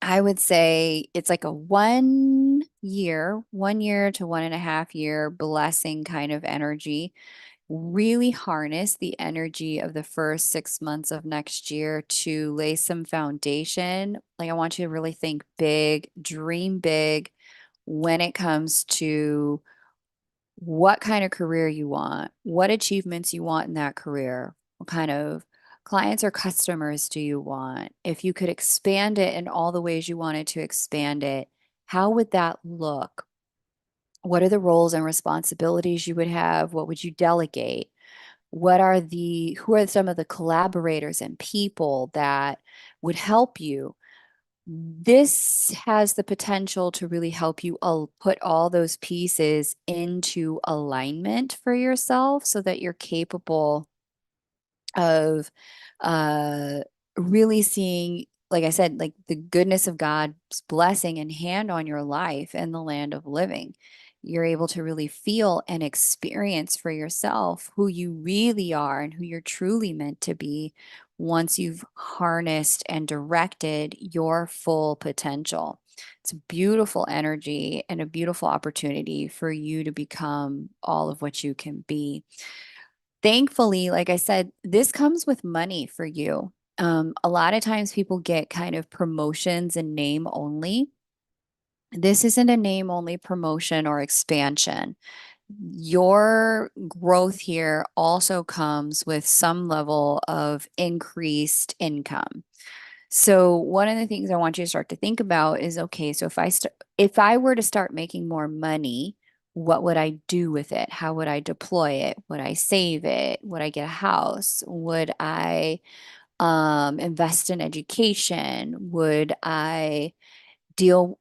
I would say it's like a 1 year to 1.5 year blessing kind of energy. Really harness the energy of the first 6 months of next year to lay some foundation. Like, I want you to really think big, dream big when it comes to what kind of career you want, what achievements you want in that career, what kind of clients or customers do you want? If you could expand it in all the ways you wanted to expand it, how would that look? What are the roles and responsibilities you would have? What would you delegate? Who are some of the collaborators and people that would help you? This has the potential to really help you put all those pieces into alignment for yourself so that you're capable of uh really seeing, like I said, like the goodness of God's blessing and hand on your life in the land of living. You're able to really feel and experience for yourself who you really are and who you're truly meant to be once you've harnessed and directed your full potential. It's a beautiful energy and a beautiful opportunity for you to become all of what you can be. Thankfully, like I said, this comes with money for you. A lot of times people get kind of promotions and name only. This isn't a name only promotion or expansion. Your growth here also comes with some level of increased income. So one of the things I want you to start to think about is, okay, so if I were to start making more money, what would I do with it? How would I deploy it? Would I save it? Would I get a house? Would I invest in education? Would I deal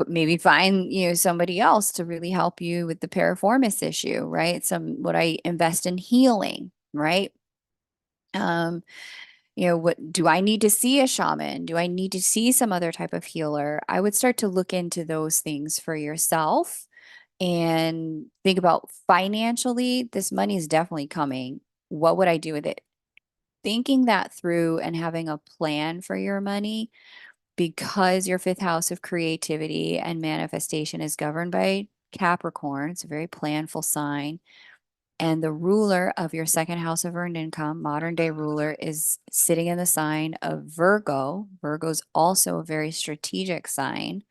maybe find somebody else to really help you with the piriformis issue, right? Would I invest in healing, right? Um, what do I need to see a shaman? Do I need to see some other type of healer? I would start to look into those things for yourself and think about financially, this money is definitely coming. What would I do with it? Thinking that through and having a plan for your money, because your fifth house of creativity and manifestation is governed by Capricorn. It's a very planful sign. And the ruler of your second house of earned income, modern day ruler, is sitting in the sign of Virgo. Virgo's also a very strategic sign.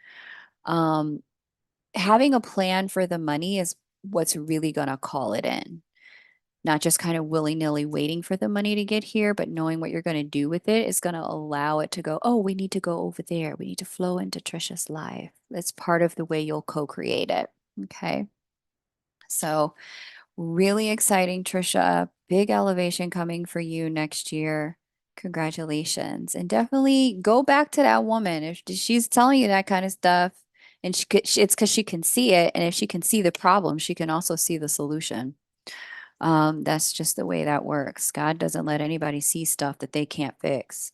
Um, Having a plan for the money is what's really going to call it in. Not just kind of willy-nilly waiting for the money to get here, but knowing what you're going to do with it is going to allow it to go, oh, we need to go over there. We need to flow into Trisha's life. That's part of the way you'll co-create it. Okay. So really exciting, Trisha. Big elevation coming for you next year. Congratulations. And definitely go back to that woman. If she's telling you that kind of stuff, and it's because she can see it. And if she can see the problem, she can also see the solution. That's just the way that works. God doesn't let anybody see stuff that they can't fix,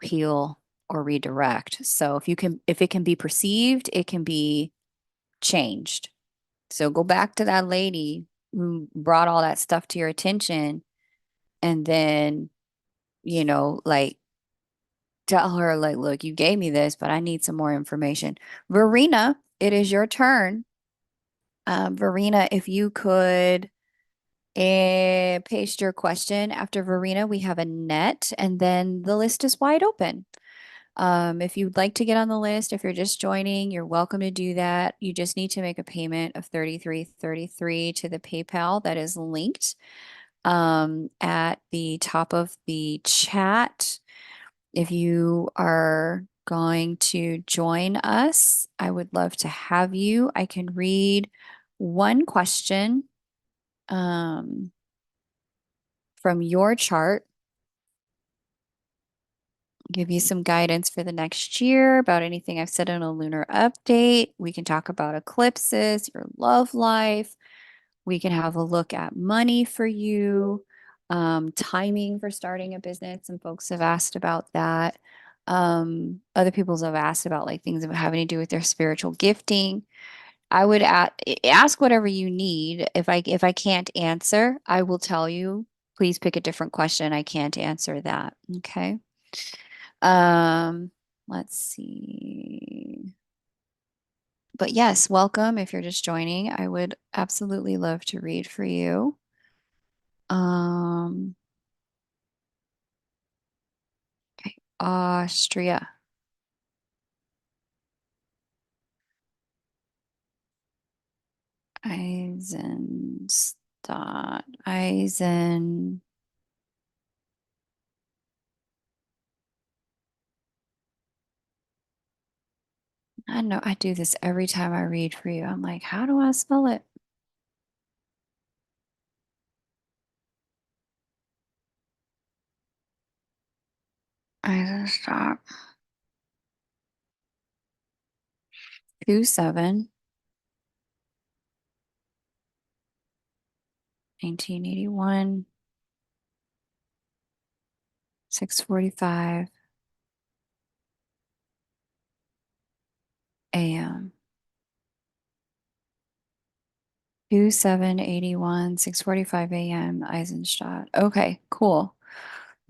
heal, or redirect. So if it can be perceived, it can be changed. So go back to that lady who brought all that stuff to your attention and then, like tell her, like, look, you gave me this, but I need some more information. Verena, it is your turn. Verena, if you could paste your question after Verena, we have Annette, and then the list is wide open. If you'd like to get on the list, if you're just joining, you're welcome to do that. You just need to make a payment of 33.33 to the PayPal that is linked at the top of the chat. If you are going to join us, I would love to have you. I can read one question from your chart, give you some guidance for the next year about anything I've said in a lunar update. We can talk about eclipses, your love life. We can have a look at money for you, timing for starting a business. Some folks have asked about that. Other people have asked about like things that having to do with their spiritual gifting. I would ask whatever you need. If I can't answer, I will tell you. Please pick a different question. I can't answer that. Okay. Um, let's see. But yes, welcome if you're just joining. I would absolutely love to read for you. Um, okay, Austria. Eisenstadt. I know I do this every time I read for you. I'm like, how do I spell it? Eisenstadt. 27, 1981, 6:45 a.m. 2781, 6:45 a.m. Eisenstadt. Okay, cool.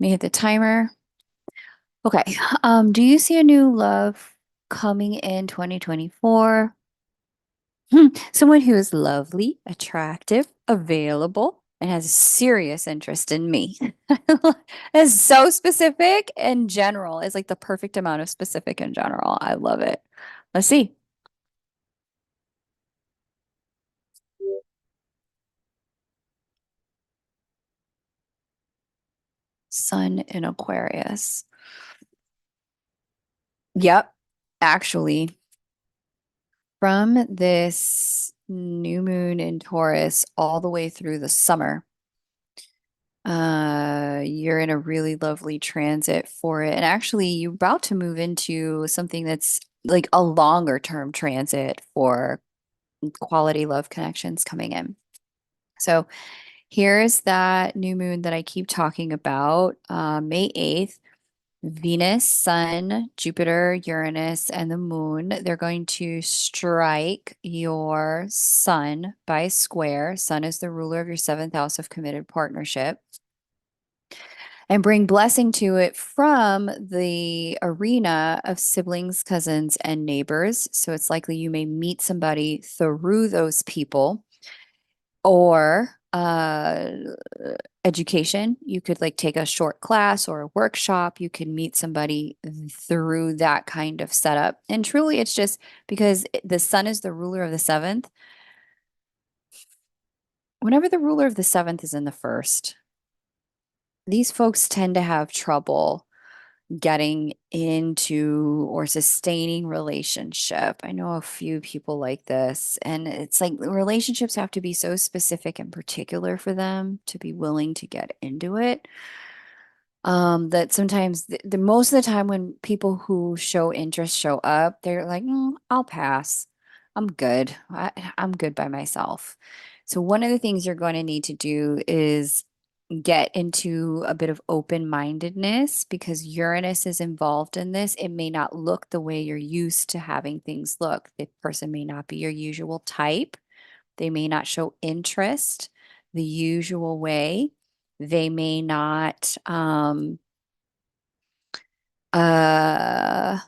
Let me hit the timer. Okay. Do you see a new love coming in 2024? Someone who is lovely, attractive, available, and has a serious interest in me. It's so specific and general. It's like the perfect amount of specific and general. I love it. Let's see. Sun in Aquarius. Yep. Actually, from this new moon in Taurus all the way through the summer, you're in a really lovely transit for it. And actually, you're about to move into something that's like a longer term transit for quality love connections coming in. So here's that new moon that I keep talking about, May 8th. Venus, Sun, Jupiter, Uranus, and the Moon, they're going to strike your Sun by square. Sun is the ruler of your seventh house of committed partnership. And bring blessing to it from the arena of siblings, cousins, and neighbors. So it's likely you may meet somebody through those people or education. You could like take a short class or a workshop. You can meet somebody through that kind of setup. And truly, it's just because the sun is the ruler of the seventh. Whenever the ruler of the seventh is in the first, these folks tend to have trouble getting into or sustaining relationship. I know a few people like this, and it's like relationships have to be so specific and particular for them to be willing to get into it. That sometimes the most of the time when people who show interest show up, they're like, I'll pass. I'm good. I'm good by myself. So one of the things you're going to need to do is get into a bit of open-mindedness because Uranus is involved in this. It may not look the way you're used to having things look. The person may not be your usual type. They may not show interest the usual way. They may not uh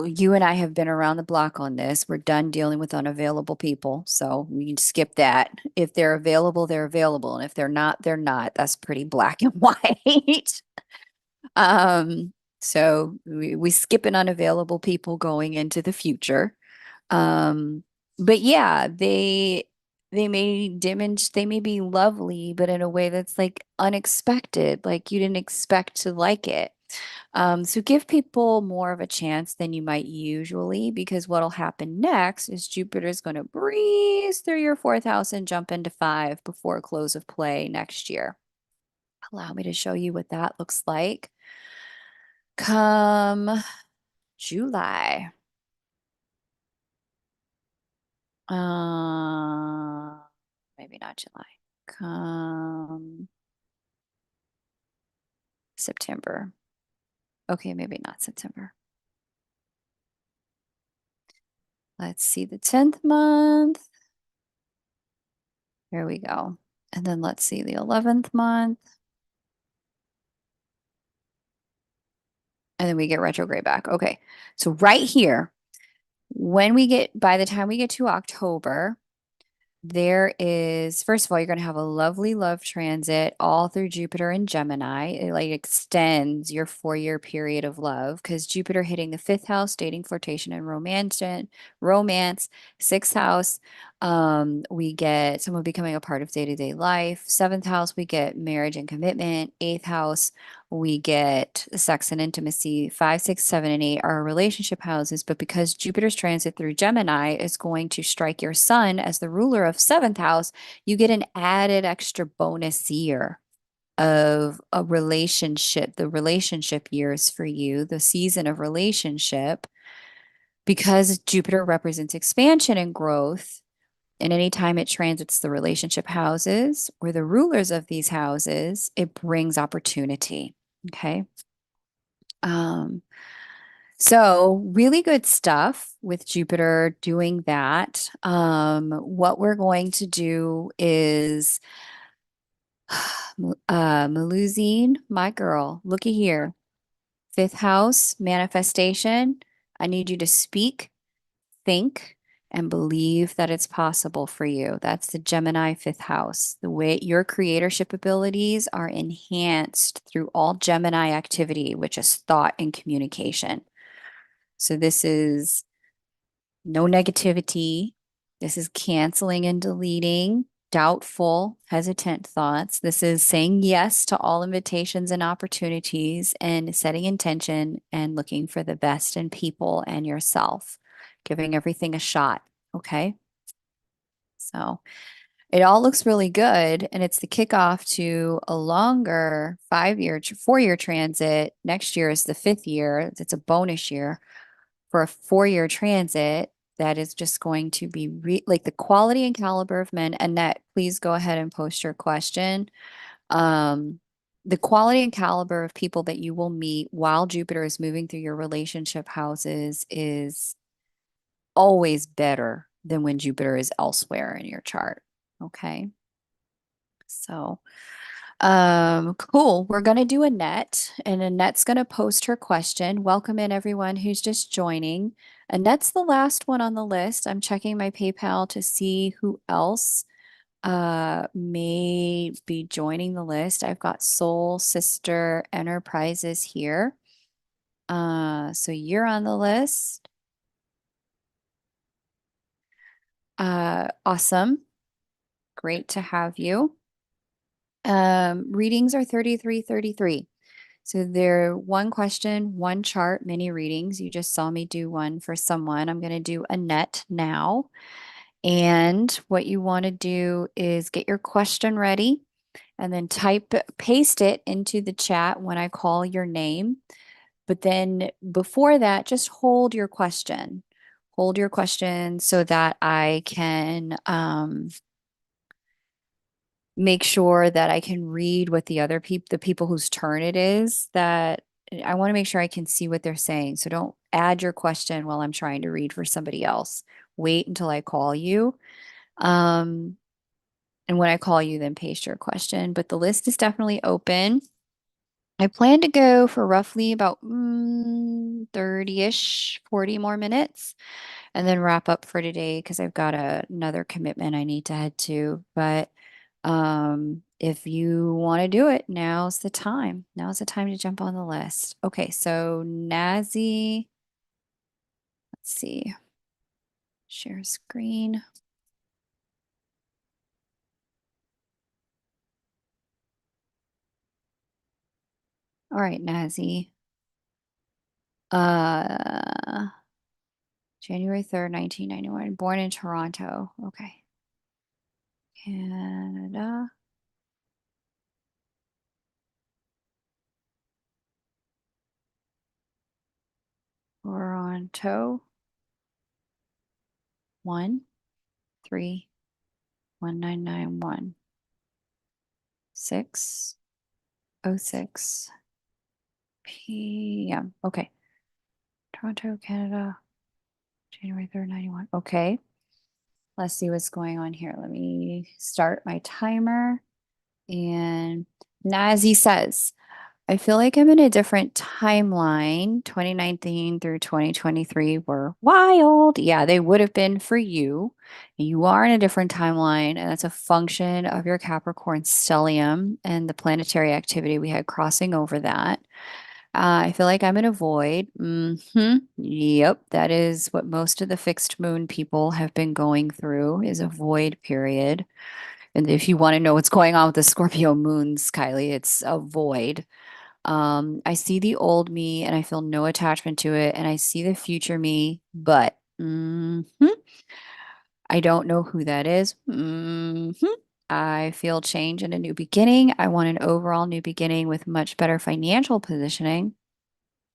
you and I have been around the block on this. We're done dealing with unavailable people. So we can skip that. If they're available, they're available. And if they're not, they're not. That's pretty black and white. Um, So we skip an unavailable people going into the future. Um, but yeah, they may they may be lovely, but in a way that's like unexpected, like you didn't expect to like it. So give people more of a chance than you might usually, because what'll happen next is Jupiter's going to breeze through your fourth house and jump into five before close of play next year. Allow me to show you what that looks like. Come July. Uh, Maybe not July. Come September. Okay, maybe not September. Let's see the 10th month. Here we go. And then let's see the 11th month. And then we get retrograde back. Okay. So right here, by the time we get to October, there is, first of all, you're going to have a lovely love transit all through Jupiter and Gemini. It like extends your 4-year period of love because Jupiter hitting the fifth house, dating, flirtation, and romance. Sixth house, we get someone becoming a part of day-to-day life. Seventh house, we get marriage and commitment. Eighth house, we get sex and intimacy. Five, six, seven, and eight are relationship houses, but because Jupiter's transit through Gemini is going to strike your sun as the ruler of seventh house, you get an added extra bonus year of a relationship, the relationship years for you, the season of relationship, because Jupiter represents expansion and growth. And anytime it transits the relationship houses or the rulers of these houses, it brings opportunity. Okay. Um, so really good stuff with Jupiter doing that. What we're going to do is Maluzine, my girl, looky here. Fifth house manifestation. I need you to speak, think, and believe that it's possible for you. That's the Gemini fifth house. The way your creatorship abilities are enhanced through all Gemini activity, which is thought and communication. So this is no negativity. This is canceling and deleting doubtful, hesitant thoughts. This is saying yes to all invitations and opportunities and setting intention and looking for the best in people and yourself, giving everything a shot. Okay. So it all looks really good. And it's the kickoff to a longer 5-year, 4-year transit. Next year is the 5th year. It's a bonus year for a 4-year transit that is just going to be like the quality and caliber of men. Annette, please go ahead and post your question. Um, the quality and caliber of people that you will meet while Jupiter is moving through your relationship houses is always better than when Jupiter is elsewhere in your chart. Okay. So, cool. We're going to do Annette, and Annette's going to post her question. Welcome in everyone who's just joining. Annette's the last one on the list. I'm checking my PayPal to see who else may be joining the list. I've got Soul Sister Enterprises here. So you're on the list. Awesome. Great to have you. Readings are 3333. So they're one question, one chart, mini readings. You just saw me do one for someone. I'm going to do Annette now. And what you want to do is get your question ready and then paste it into the chat when I call your name. But then before that, just hold your question. Hold your question so that I can make sure that I can read what the people whose turn it is, that I want to make sure I can see what they're saying. So don't add your question while I'm trying to read for somebody else. Wait until I call you. Um, and when I call you, then paste your question. But the list is definitely open. I plan to go for roughly about 30-ish, 40 more minutes, and then wrap up for today because I've got another commitment I need to head to. But If you want to do it, now's the time. Now's the time to jump on the list. Okay, so Nazi, let's see, share screen. All right, Nazi. Uh, January 3rd, 1991, born in Toronto. Okay. Canada, Toronto, 1-3-1991, 6:06 p.m. Okay. Toronto, Canada, January 3rd, 91. Okay. Let's see what's going on here. Let me start my timer. And Nazi says, I feel like I'm in a different timeline. 2019 through 2023 were wild. Yeah, they would have been for you. You are in a different timeline, and that's a function of your Capricorn stellium and the planetary activity we had crossing over that. I feel like I'm in a void. Yep, that is what most of the fixed moon people have been going through is a void period. And if you want to know what's going on with the Scorpio moons, Kylie, it's a void. I see the old me and I feel no attachment to it, and I see the future me, but I don't know who that is. I feel change and a new beginning. I want an overall new beginning with much better financial positioning.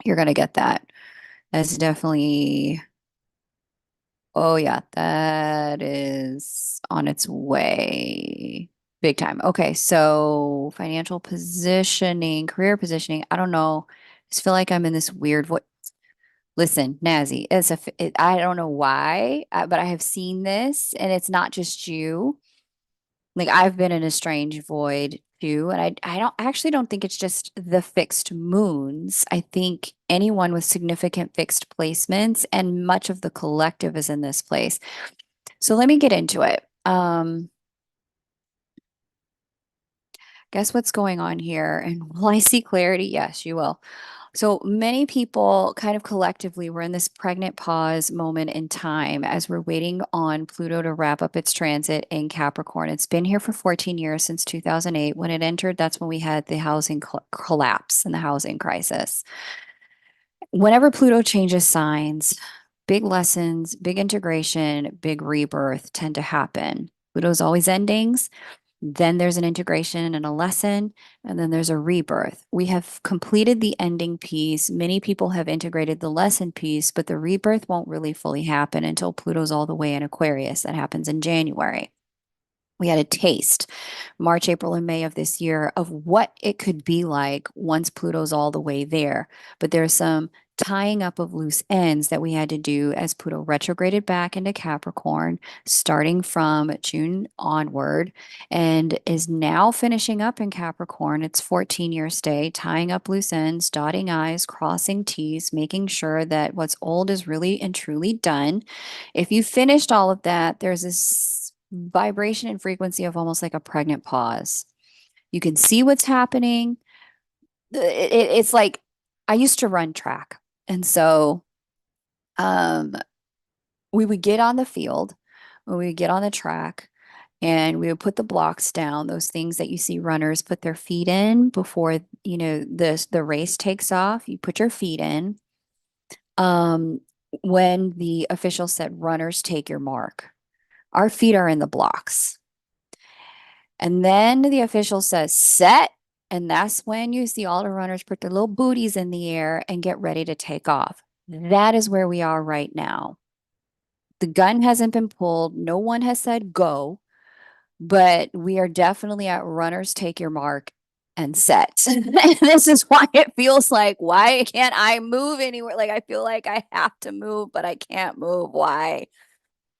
You're going to get that. That's definitely, oh yeah, that is on its way. Big time. Okay, so financial positioning, career positioning. I don't know. I just feel like I'm in this weird void. Listen, Nazi, I don't know why, but I have seen this, and it's not just you. Like I've been in a strange void too, and I don't actually don't think it's just the fixed moons. I think anyone with significant fixed placements and much of the collective is in this place. So let me get into it. Guess what's going on here? And will I see clarity? Yes, you will. So many people kind of collectively were in this pregnant pause moment in time as we're waiting on Pluto to wrap up its transit in Capricorn. It's been here for 14 years since 2008. When it entered, that's when we had the housing collapse and the housing crisis. Whenever Pluto changes signs, big lessons, big integration, big rebirth tend to happen. Pluto's always endings. Then there's an integration and a lesson, and then there's a rebirth. We have completed the ending piece. Many people have integrated the lesson piece, but the rebirth won't really fully happen until Pluto's all the way in Aquarius. That happens in January. We had a taste March, April, and May of this year of what it could be like once Pluto's all the way there. But there's some tying up of loose ends that we had to do as Pluto retrograded back into Capricorn, starting from June onward, and is now finishing up in Capricorn. It's 14-year stay, tying up loose ends, dotting I's, crossing T's, making sure that what's old is really and truly done. If you finished all of that, there's this vibration and frequency of almost like a pregnant pause. You can see what's happening. It's like I used to run track. And so um, we would get on the field, we would get on the track, and we would put the blocks down, those things that you see runners put their feet in before, the race takes off. You put your feet in. Um, when the official said runners take your mark, our feet are in the blocks. And then the official says set. And that's when you see all the runners put their little booties in the air and get ready to take off. That is where we are right now. The gun hasn't been pulled. No one has said go, but we are definitely at runners take your mark and set. And this is why it feels like, why can't I move anywhere? Like I feel like I have to move, but I can't move. Why?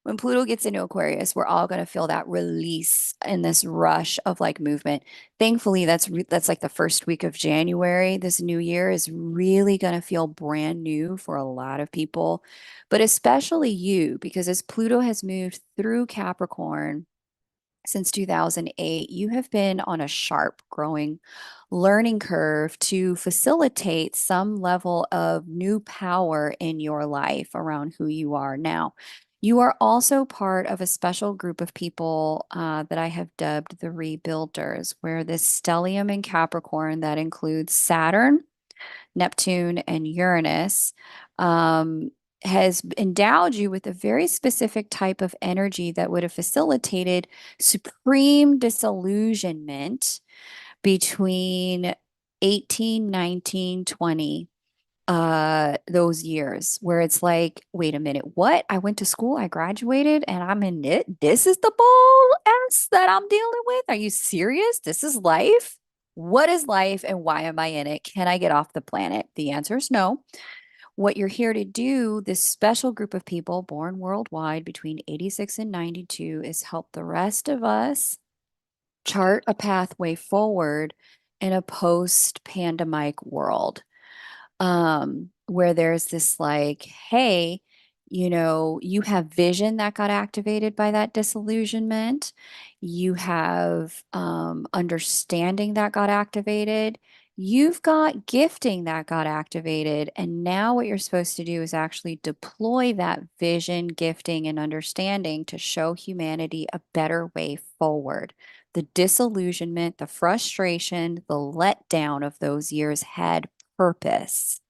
When Pluto gets into Aquarius, we're all going to feel that release in this rush of like movement. Thankfully, that's like the first week of January. This new year is really going to feel brand new for a lot of people, but especially you, because as Pluto has moved through Capricorn, since 2008, you have been on a sharp growing learning curve to facilitate some level of new power in your life around who you are now. You are also part of a special group of people that I have dubbed the rebuilders, where this stellium in Capricorn that includes Saturn, Neptune, and Uranus, um, has endowed you with a very specific type of energy that would have facilitated supreme disillusionment between 18, 19, 20, those years where it's like, wait a minute, what? I went to school, I graduated, and I'm in it. This is the bull ass that I'm dealing with. Are you serious? This is life? What is life and why am I in it? Can I get off the planet? The answer is no. What you're here to do, this special group of people born worldwide between 86 and 92, is help the rest of us chart a pathway forward in a post-pandemic world, where there's this like, hey, you have vision that got activated by that disillusionment. You have understanding that got activated. You've got gifting that got activated. And now what you're supposed to do is actually deploy that vision, gifting, and understanding to show humanity a better way forward. The disillusionment, the frustration, the letdown of those years had purpose.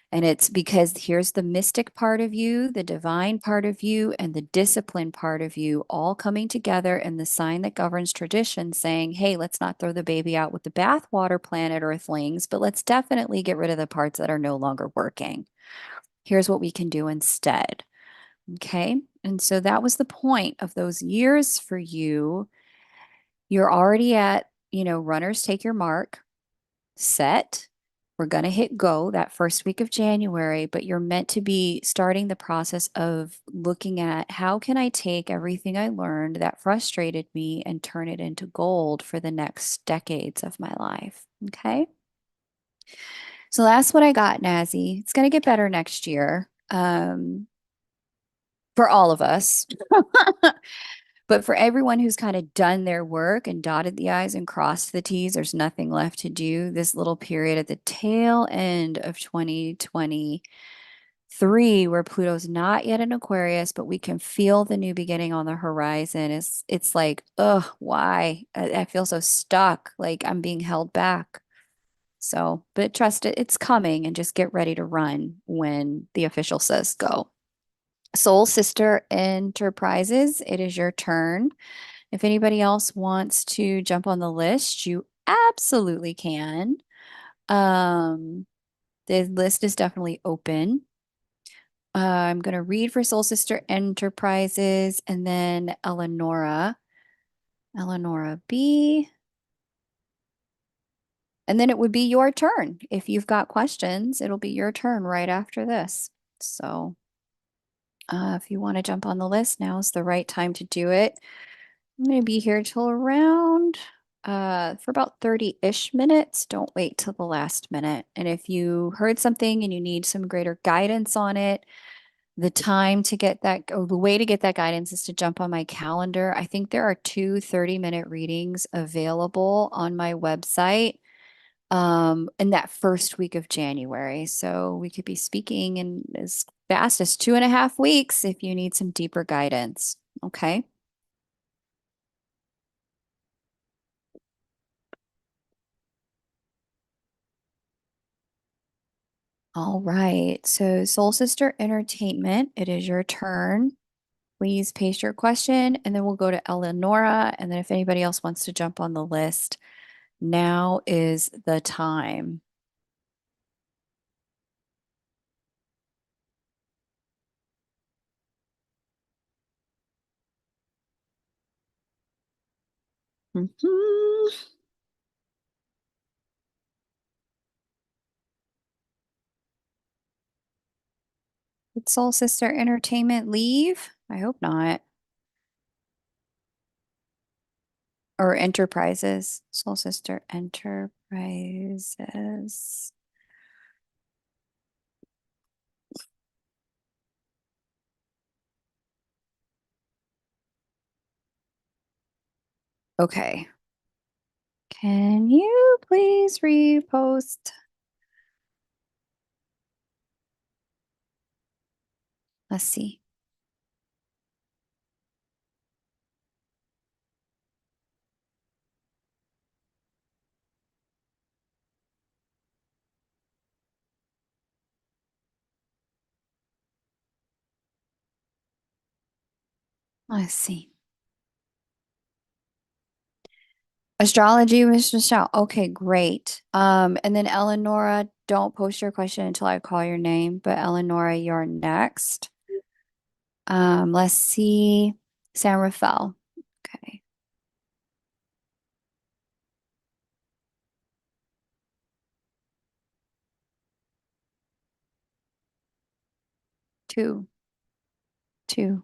And it's because here's the mystic part of you, the divine part of you, and the discipline part of you all coming together in the sign that governs tradition, saying, hey, let's not throw the baby out with the bathwater, planet Earthlings, but let's definitely get rid of the parts that are no longer working. Here's what we can do instead. Okay. And so that was the point of those years for you. You're already at, runners take your mark, set. We're going to hit go that first week of January, but you're meant to be starting the process of looking at how can I take everything I learned that frustrated me and turn it into gold for the next decades of my life. Okay. So that's what I got, Nazi. It's going to get better next year, for all of us. But for everyone who's kind of done their work and dotted the I's and crossed the T's, there's nothing left to do. This little period at the tail end of 2023, where Pluto's not yet in Aquarius, but we can feel the new beginning on the horizon. It's like, ugh, why? I feel so stuck, like I'm being held back. So, but trust it, it's coming and just get ready to run when the official says go. Soul Sister Enterprises, it is your turn. If anybody else wants to jump on the list, you absolutely can. Um, the list is definitely open. I'm going to read for Soul Sister Enterprises and then Elanora, Elanora B. And then it would be your turn. If you've got questions, it'll be your turn right after this. So if you want to jump on the list, now's the right time to do it. I'm going to be here till around for about 30-ish minutes. Don't wait till the last minute. And if you heard something and you need some greater guidance on it, the time to get that, or the way to get that guidance is to jump on my calendar. I think there are two 30-minute readings available on my website in that first week of January. So we could be speaking in as fast as 2.5 weeks if you need some deeper guidance. Okay. All right. So, Soul Sister Entertainment, it is your turn. Please paste your question and then we'll go to Elanora. And then if anybody else wants to jump on the list, now is the time. Mhm. Did Soul Sister Entertainment leave? I hope not. Or Enterprises. Soul Sister Enterprises. Okay. Can you please repost? Let's see. Let's see. Astrology with Michelle. Okay, great. And then Elanora, don't post your question until I call your name, but Elanora, you're next. Let's see. San Rafael. Okay. Two, two,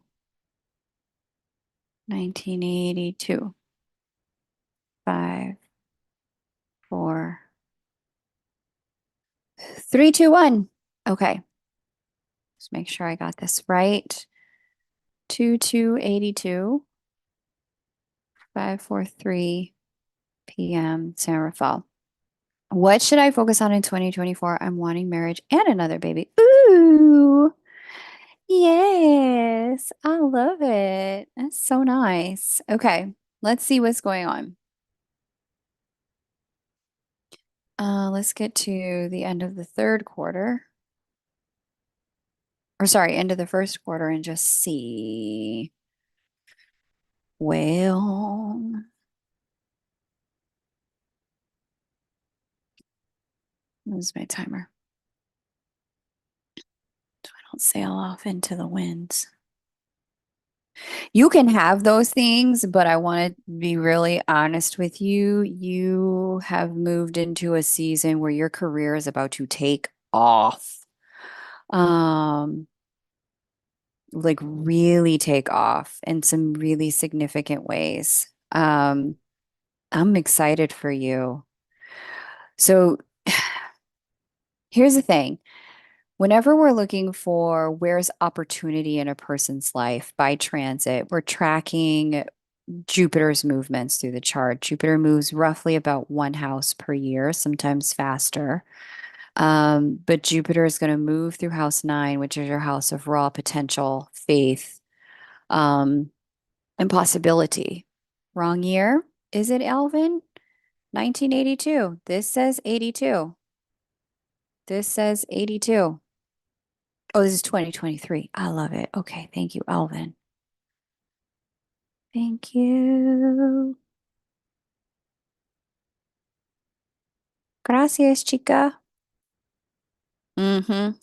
1982. Five, four, three, two, one. Okay. Let's make sure I got this right. 2282, 543 p.m. San Rafael. What should I focus on in 2024? I'm wanting marriage and another baby. Ooh, yes. I love it. That's so nice. Okay, let's see what's going on. Let's get to the end of the third quarter. Or sorry, end of the first quarter and just see. Well, where's my timer? So I don't sail off into the winds. You can have those things, but I want to be really honest with you. You have moved into a season where your career is about to take off. Um, like really take off in some really significant ways. I'm excited for you. So here's the thing. Whenever we're looking for where's opportunity in a person's life by transit, we're tracking Jupiter's movements through the chart. Jupiter moves roughly about one house per year, sometimes faster. But Jupiter is going to move through house nine, which is your house of raw potential, faith, um, and possibility. Wrong year. Is it Alvin? 1982. This says 82. This says 82. Oh, this is 2023. I love it. Okay. Thank you, Alvin. Thank you. Gracias, chica.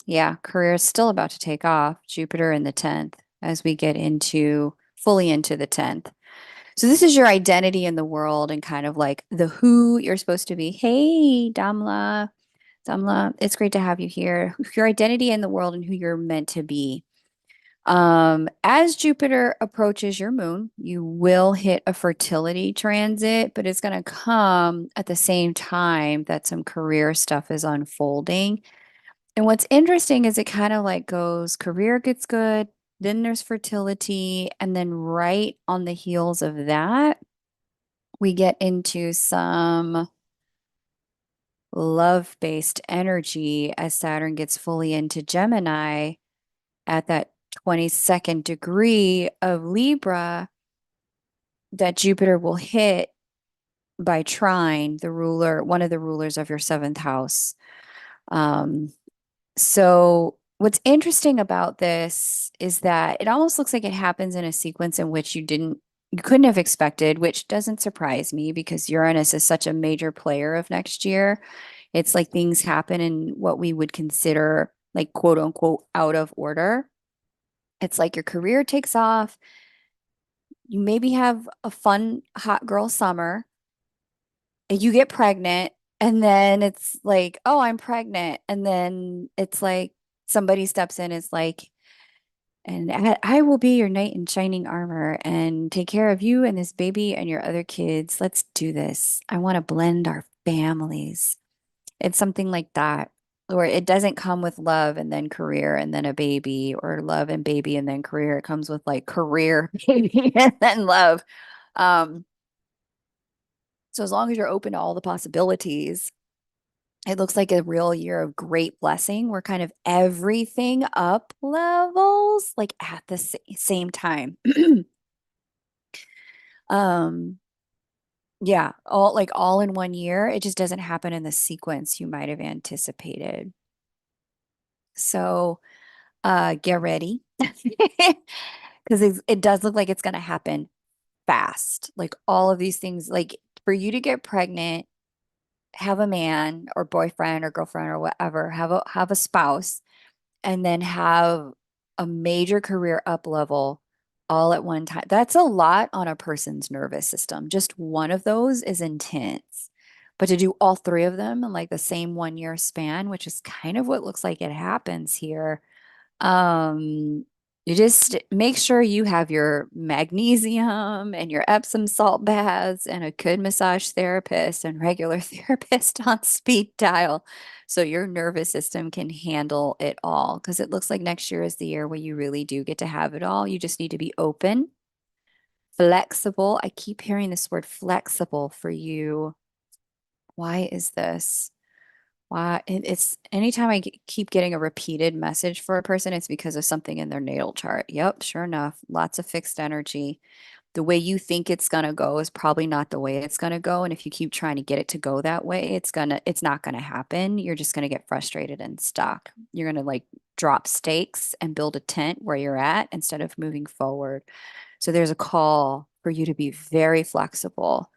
Yeah, career is still about to take off. Jupiter in the 10th as we get into fully into the 10th. So this is your identity in the world and kind of like the who you're supposed to be. Hey, Damla. Damla, it's great to have you here. Your identity in the world and who you're meant to be. As Jupiter approaches your moon, you will hit a fertility transit, but it's going to come at the same time that some career stuff is unfolding. And what's interesting is it kind of like goes career gets good, then there's fertility, and then right on the heels of that, we get into some love-based energy as Saturn gets fully into Gemini at that 22nd degree of Libra that Jupiter will hit by trine the ruler, one of the rulers of your seventh house. Um, So, what's interesting about this is that it almost looks like it happens in a sequence in which you couldn't have expected, which doesn't surprise me because Uranus is such a major player of next year. It's like things happen in what we would consider like quote unquote out of order. It's like your career takes off, you maybe have a fun hot girl summer, and you get pregnant, and then it's like, oh, I'm pregnant. And then it's like somebody steps in, is like, and I will be your knight in shining armor and take care of you and this baby and your other kids. Let's do this. I want to blend our families. It's something like that, where it doesn't come with love and then career and then a baby, or love and baby and then career. It comes with like career, baby, and then love. Um, So as long as you're open to all the possibilities, it looks like a real year of great blessing where kind of everything up levels like at the same time. um yeah, all in one year. It just doesn't happen in the sequence you might have anticipated. So get ready. Because it does look like it's going to happen fast. Like all of these things, like for you to get pregnant, have a man or boyfriend or girlfriend or whatever, have a spouse, and then have a major career up level all at one time. That's a lot on a person's nervous system. Just one of those is intense. But to do all three of them in like the same 1 year span, which is kind of what looks like it happens here, you just make sure you have your magnesium and your Epsom salt baths and a good massage therapist and regular therapist on speed dial so your nervous system can handle it all. Because it looks like next year is the year where you really do get to have it all. You just need to be open, flexible. I keep hearing this word flexible for you. Why is this? Why it's anytime I keep getting a repeated message for a person, it's because of something in their natal chart. Yep, sure enough, lots of fixed energy. The way you think it's gonna go is probably not the way it's gonna go. And if you keep trying to get it to go that way, it's not gonna happen. You're just gonna get frustrated and stuck. You're gonna like drop stakes and build a tent where you're at instead of moving forward. So there's a call for you to be very flexible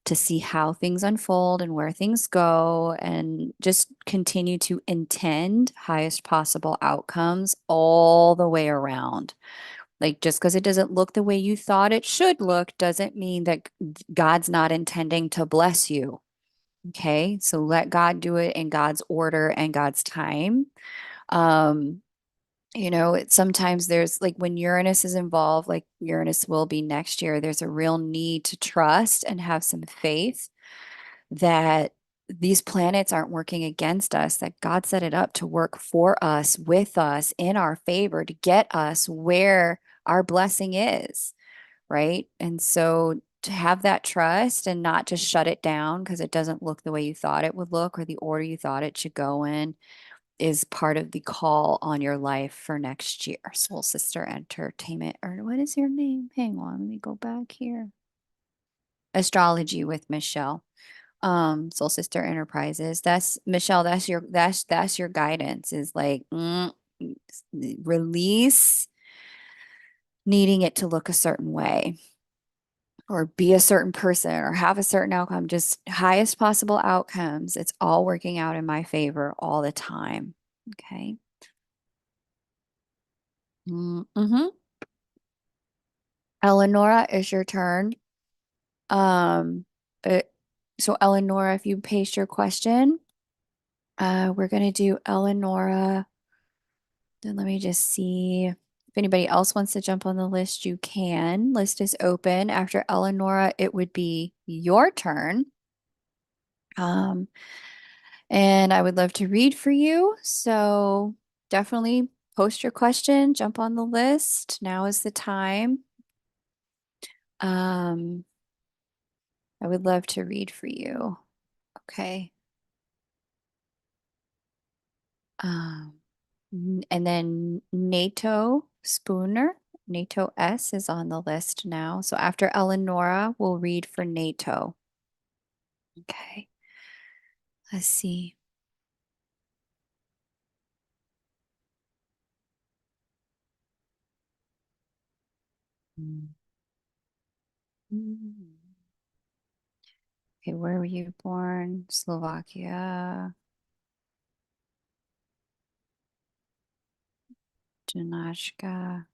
to see how things unfold and where things go and just continue to intend highest possible outcomes all the way around. Like just because it doesn't look the way you thought it should look doesn't mean that God's not intending to bless you. Okay. So let God do it in God's order and God's time. Um, sometimes there's like when Uranus is involved, like Uranus will be next year, there's a real need to trust and have some faith that these planets aren't working against us, that God set it up to work for us, with us, in our favor, to get us where our blessing is, right? And so to have that trust and not just shut it down because it doesn't look the way you thought it would look or the order you thought it should go in is part of the call on your life for next year. Soul Sister Entertainment, or what is your name? Hang on, let me go back here. Astrology with Michelle. Soul Sister Enterprises. That's Michelle, that's your guidance is like release needing it to look a certain way or be a certain person or have a certain outcome, just highest possible outcomes. It's all working out in my favor all the time. Okay. Mm-hmm. Elanora, is your turn. Um, uh, so Elanora, if you paste your question, we're gonna do Elanora. Then let me just see if anybody else wants to jump on the list, you can. List is open. After Elanora, it would be your turn. Um, and I would love to read for you. So definitely post your question, jump on the list. Now is the time. Um, I would love to read for you. Okay. Um, and then NATO Spooner, NATO S is on the list now. So after Eleonora, we'll read for NATO. Okay. Let's see. Mm. Okay, where were you born? Slovakia, Janashka,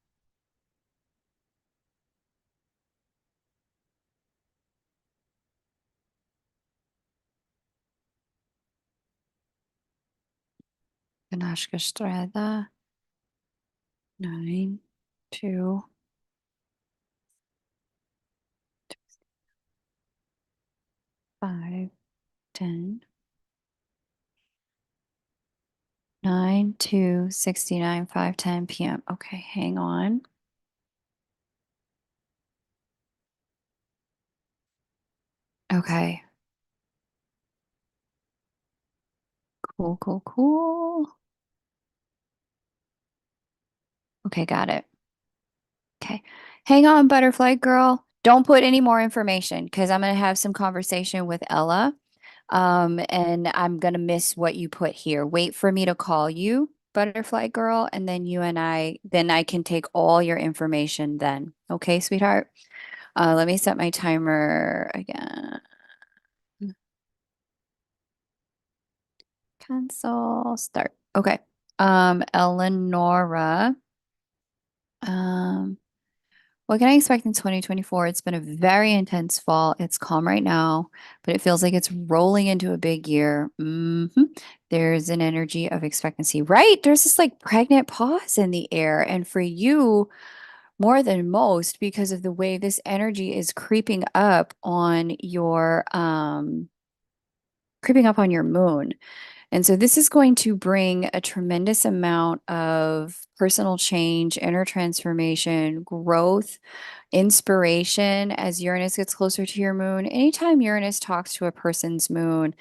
Janashka Strada, 9, 2, 5, 10, 9, 2, 69, 5, 10 p.m. Okay, hang on. Okay. Cool, cool, cool. Okay, got it. Okay. Hang on, butterfly girl. Don't put any more information because I'm going to have some conversation with Ella. And I'm going to miss what you put here. Wait for me to call you, butterfly girl, and then then I can take all your information then. Okay, sweetheart? Let me set my timer again. Cancel, start. Okay. Elanora. Um, What can I expect in 2024? It's been a very intense fall. It's calm right now, but it feels like it's rolling into a big year. There's an energy of expectancy, right? There's this like pregnant pause in the air. And for you, more than most, because of the way this energy is creeping up on your moon. And so this is going to bring a tremendous amount of personal change, inner transformation, growth, inspiration as Uranus gets closer to your moon. Anytime Uranus talks to a person's moon,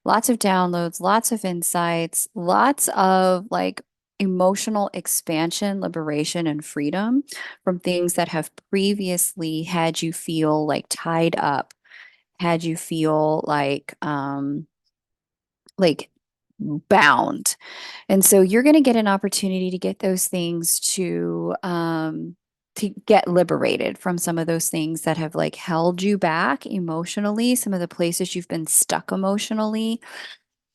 lots of downloads, lots of insights, lots of like emotional expansion, liberation, and freedom from things that have previously had you feel like tied up, had you feel like bound. And so you're going to get an opportunity to get those things to get liberated from some of those things that have like held you back emotionally, some of the places you've been stuck emotionally.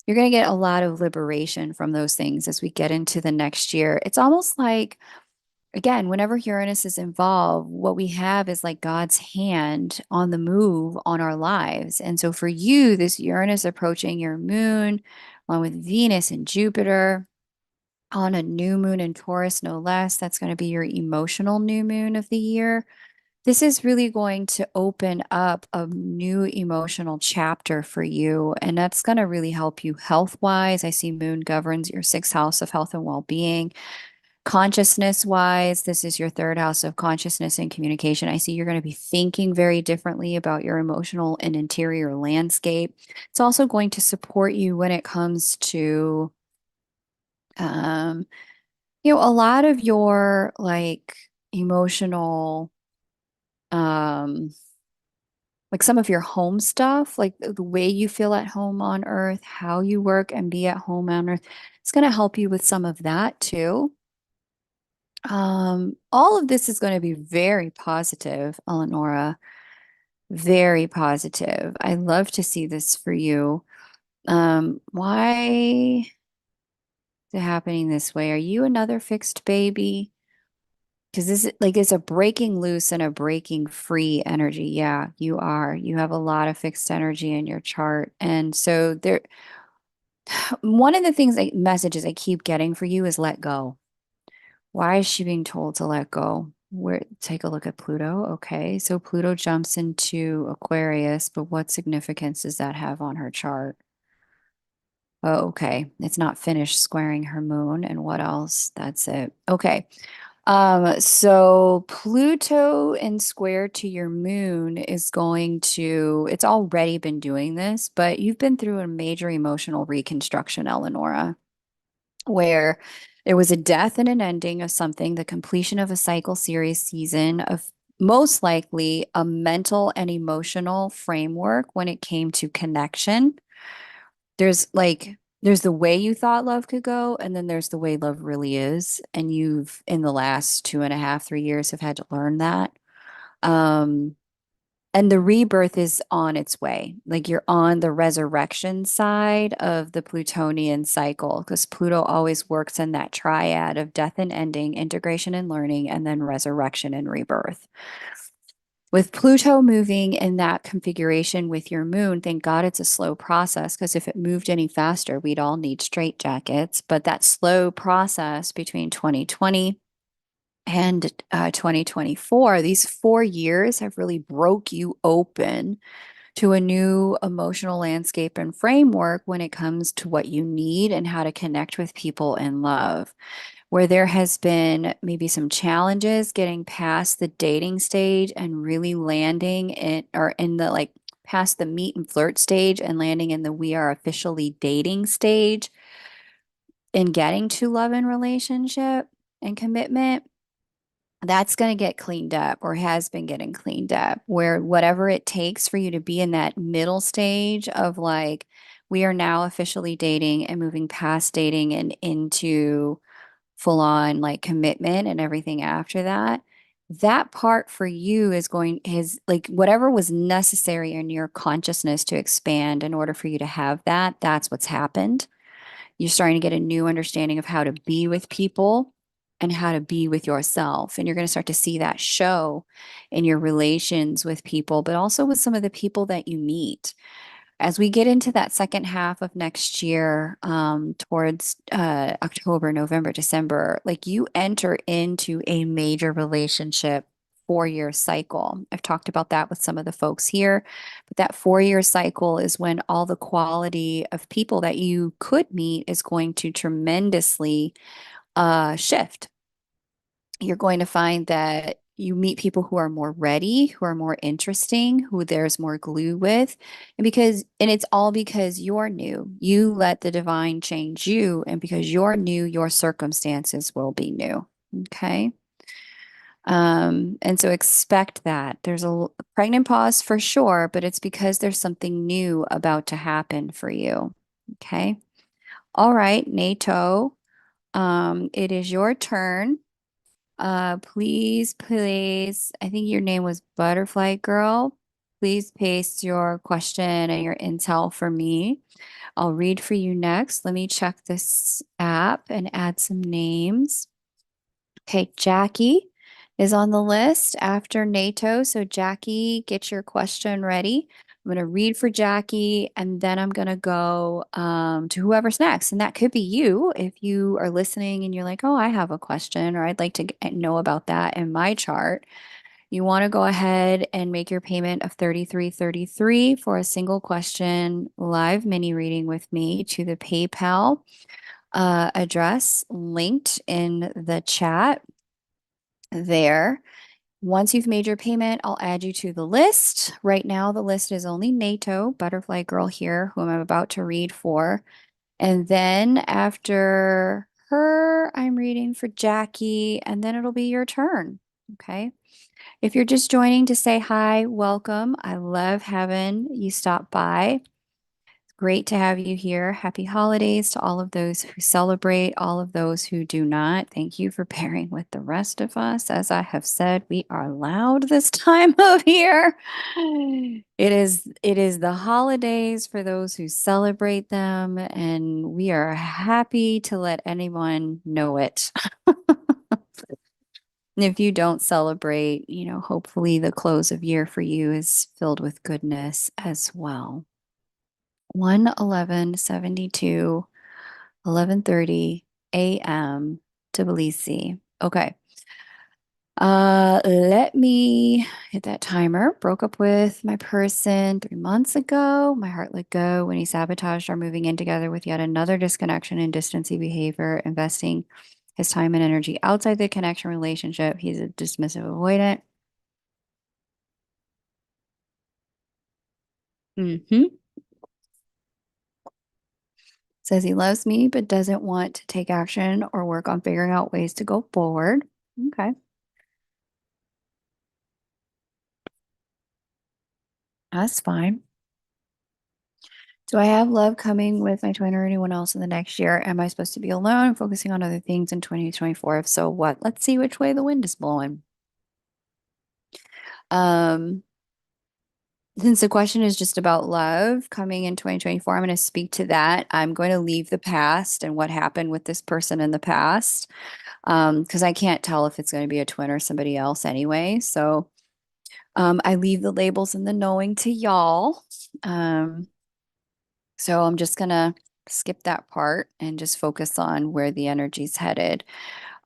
You're going to get a lot of liberation from those things as we get into the next year. It's almost like, again, whenever Uranus is involved, what we have is like God's hand on the move on our lives. And so for you, this Uranus approaching your moon, along with Venus and Jupiter on a new moon in Taurus, no less, that's going to be your emotional new moon of the year. This is really going to open up a new emotional chapter for you. And that's going to really help you health wise. I see moon governs your sixth house of health and well being. Consciousness wise, this is your third house of consciousness and communication. I see you're going to be thinking very differently about your emotional and interior landscape. It's also going to support you when it comes to, um, a lot of your like emotional, um, like some of your home stuff, like the way you feel at home on Earth, how you work and be at home on Earth. It's going to help you with some of that too. All of this is going to be very positive, Elanora. Very positive. I love to see this for you. Why is it happening this way? Are you another fixed baby? Because this is like it's a breaking loose and a breaking free energy. Yeah, you are. You have a lot of fixed energy in your chart. And so there, one of the messages I keep getting for you is let go. Why is she being told to let go? Where take a look at Pluto. Okay. So Pluto jumps into Aquarius, but what significance does that have on her chart? Oh, okay. It's not finished squaring her moon. And what else? That's it. Okay. So Pluto in square to your moon is it's already been doing this, but you've been through a major emotional reconstruction, Eleonora, where there was a death and an ending of something, the completion of a cycle series season of most likely a mental and emotional framework when it came to connection. There's the way you thought love could go, and then there's the way love really is. And you've, in the last 2.5, 3 years, have had to learn that. Um, and the rebirth is on its way. Like you're on the resurrection side of the Plutonian cycle because Pluto always works in that triad of death and ending, integration and learning, and then resurrection and rebirth. With Pluto moving in that configuration with your moon, thank God it's a slow process because if it moved any faster, we'd all need straitjackets. But that slow process between 2020 and 2024, these 4 years have really broke you open to a new emotional landscape and framework when it comes to what you need and how to connect with people in love. Where there has been maybe some challenges getting past the dating stage and really landing in or in the like past the meet and flirt stage and landing in the we are officially dating stage and getting to love and relationship and commitment, that's going to get cleaned up or has been getting cleaned up, where whatever it takes for you to be in that middle stage of like, we are now officially dating and moving past dating and into full on like commitment and everything after that. That part for you is like whatever was necessary in your consciousness to expand in order for you to have that, that's what's happened. You're starting to get a new understanding of how to be with people and how to be with yourself. And you're going to start to see that show in your relations with people, but also with some of the people that you meet. As we get into that second half of next year, towards October, November, December, like you enter into a major relationship 4 year cycle. I've talked about that with some of the folks here, but that 4 year cycle is when all the quality of people that you could meet is going to tremendously shift. You're going to find that you meet people who are more ready, who are more interesting, who there's more glue with. And it's all because you're new. You let the divine change you. And because you're new, your circumstances will be new. Okay. And so expect that. There's a pregnant pause for sure, but it's because there's something new about to happen for you. Okay. All right, NATO. It is your turn. Please, I think your name was Butterfly Girl. Please paste your question and your intel for me. I'll read for you next. Let me check this app and add some names. Okay, Jackie is on the list after NATO. So, Jackie, get your question ready. I'm going to read for Jackie and then I'm going to go to whoever's next. And that could be you if you are listening and you're like, oh, I have a question or I'd like to know about that in my chart. You want to go ahead and make your payment of $33.33 for a single question live mini reading with me to the PayPal address linked in the chat there. Once you've made your payment, I'll add you to the list. Right now, the list is only NATO, Butterfly Girl here, whom I'm about to read for. And then after her, I'm reading for Jackie, and then it'll be your turn. Okay. If you're just joining to say hi, welcome. I love having you stop by. Great to have you here. Happy holidays to all of those who celebrate, all of those who do not. Thank you for pairing with the rest of us. As I have said, we are loud this time of year. It is the holidays for those who celebrate them, and we are happy to let anyone know it. And if you don't celebrate, hopefully the close of year for you is filled with goodness as well. 1:11:72, 11:30 a.m. Tbilisi. Okay. Let me hit that timer. Broke up with my person 3 months ago. My heart let go when he sabotaged our moving in together with yet another disconnection and distancy behavior, investing his time and energy outside the connection relationship. He's a dismissive avoidant. Mm-hmm. Says he loves me, but doesn't want to take action or work on figuring out ways to go forward. Okay. That's fine. Do I have love coming with my twin or anyone else in the next year? Am I supposed to be alone and focusing on other things in 2024? If so, what? Let's see which way the wind is blowing. Um, since the question is just about love coming in 2024, I'm going to speak to that. I'm going to leave the past and what happened with this person in the past, because I can't tell if it's going to be a twin or somebody else anyway. So I leave the labels and the knowing to y'all. So I'm just gonna skip that part and just focus on where the energy's headed.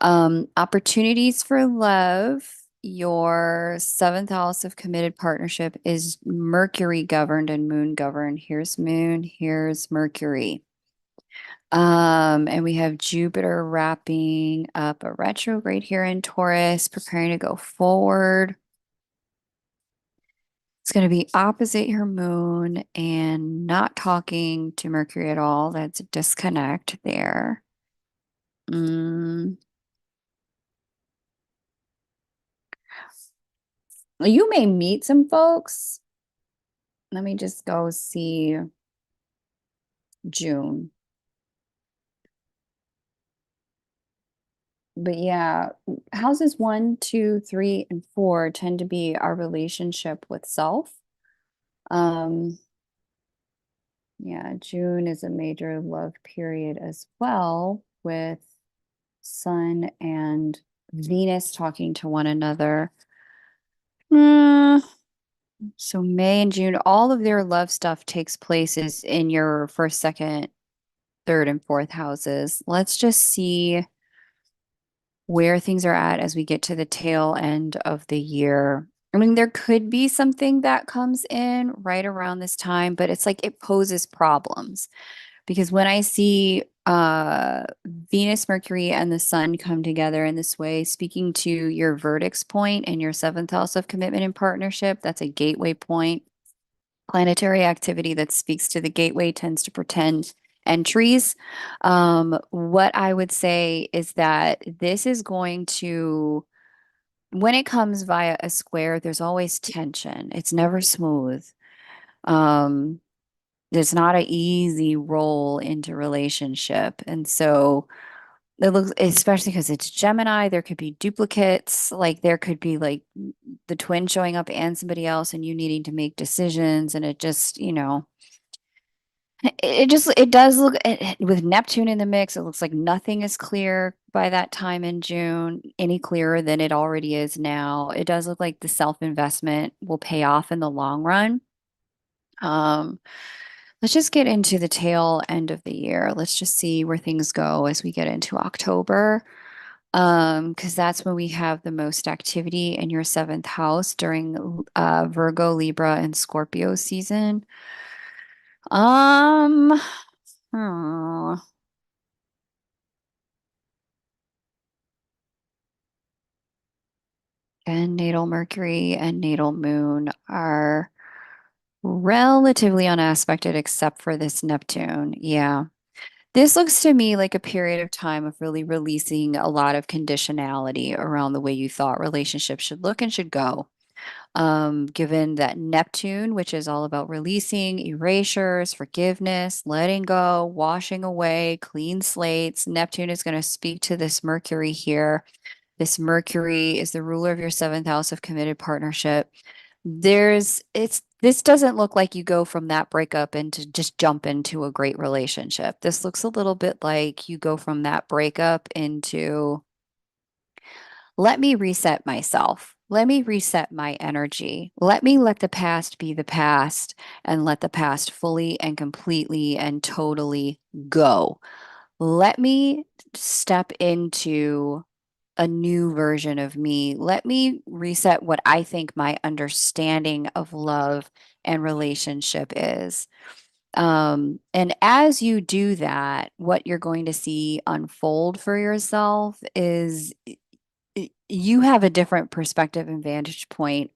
Opportunities for love. Your seventh house of committed partnership is Mercury governed and Moon governed. Here's Moon, here's Mercury. And we have Jupiter wrapping up a retrograde here in Taurus, preparing to go forward. It's going to be opposite your moon and not talking to Mercury at all. That's a disconnect there. Mm, you may meet some folks. Let me just go see June. But yeah, houses 1, 2, 3, and 4 tend to be our relationship with self. Um, yeah, June is a major love period as well, with Sun and Venus talking to one another. Mm, so May and June, all of their love stuff takes place is in your first, second, third, and fourth houses. Let's just see where things are at as we get to the tail end of the year. I mean, there could be something that comes in right around this time, but it's like it poses problems because when I see Venus, Mercury, and the Sun come together in this way, speaking to your vertex point and your seventh house of commitment and partnership, that's a gateway point. Planetary activity that speaks to the gateway tends to pretend entries. What I would say is that this is going to, when it comes via a square, there's always tension. It's never smooth. Um, there's not an easy roll into relationship. And so it looks, especially because it's Gemini, there could be duplicates. Like there could be like the twin showing up and somebody else and you needing to make decisions. And it just, it does look with Neptune in the mix, it looks like nothing is clear by that time in June, any clearer than it already is now. It does look like the self-investment will pay off in the long run. Um, let's just get into the tail end of the year. Let's just see where things go as we get into October. Because that's when we have the most activity in your seventh house during Virgo, Libra, and Scorpio season. Um, hmm. And natal Mercury and natal Moon are relatively unaspected except for this Neptune. Yeah. This looks to me like a period of time of really releasing a lot of conditionality around the way you thought relationships should look and should go. Given that Neptune, which is all about releasing, erasures, forgiveness, letting go, washing away, clean slates, Neptune is going to speak to this Mercury here. This Mercury is the ruler of your seventh house of committed partnership. This doesn't look like you go from that breakup into just jump into a great relationship. This looks a little bit like you go from that breakup into let me reset myself. Let me reset my energy. Let me let the past be the past and let the past fully and completely and totally go. Let me step into a new version of me. Let me reset what I think my understanding of love and relationship is. And as you do that, what you're going to see unfold for yourself is you have a different perspective and vantage point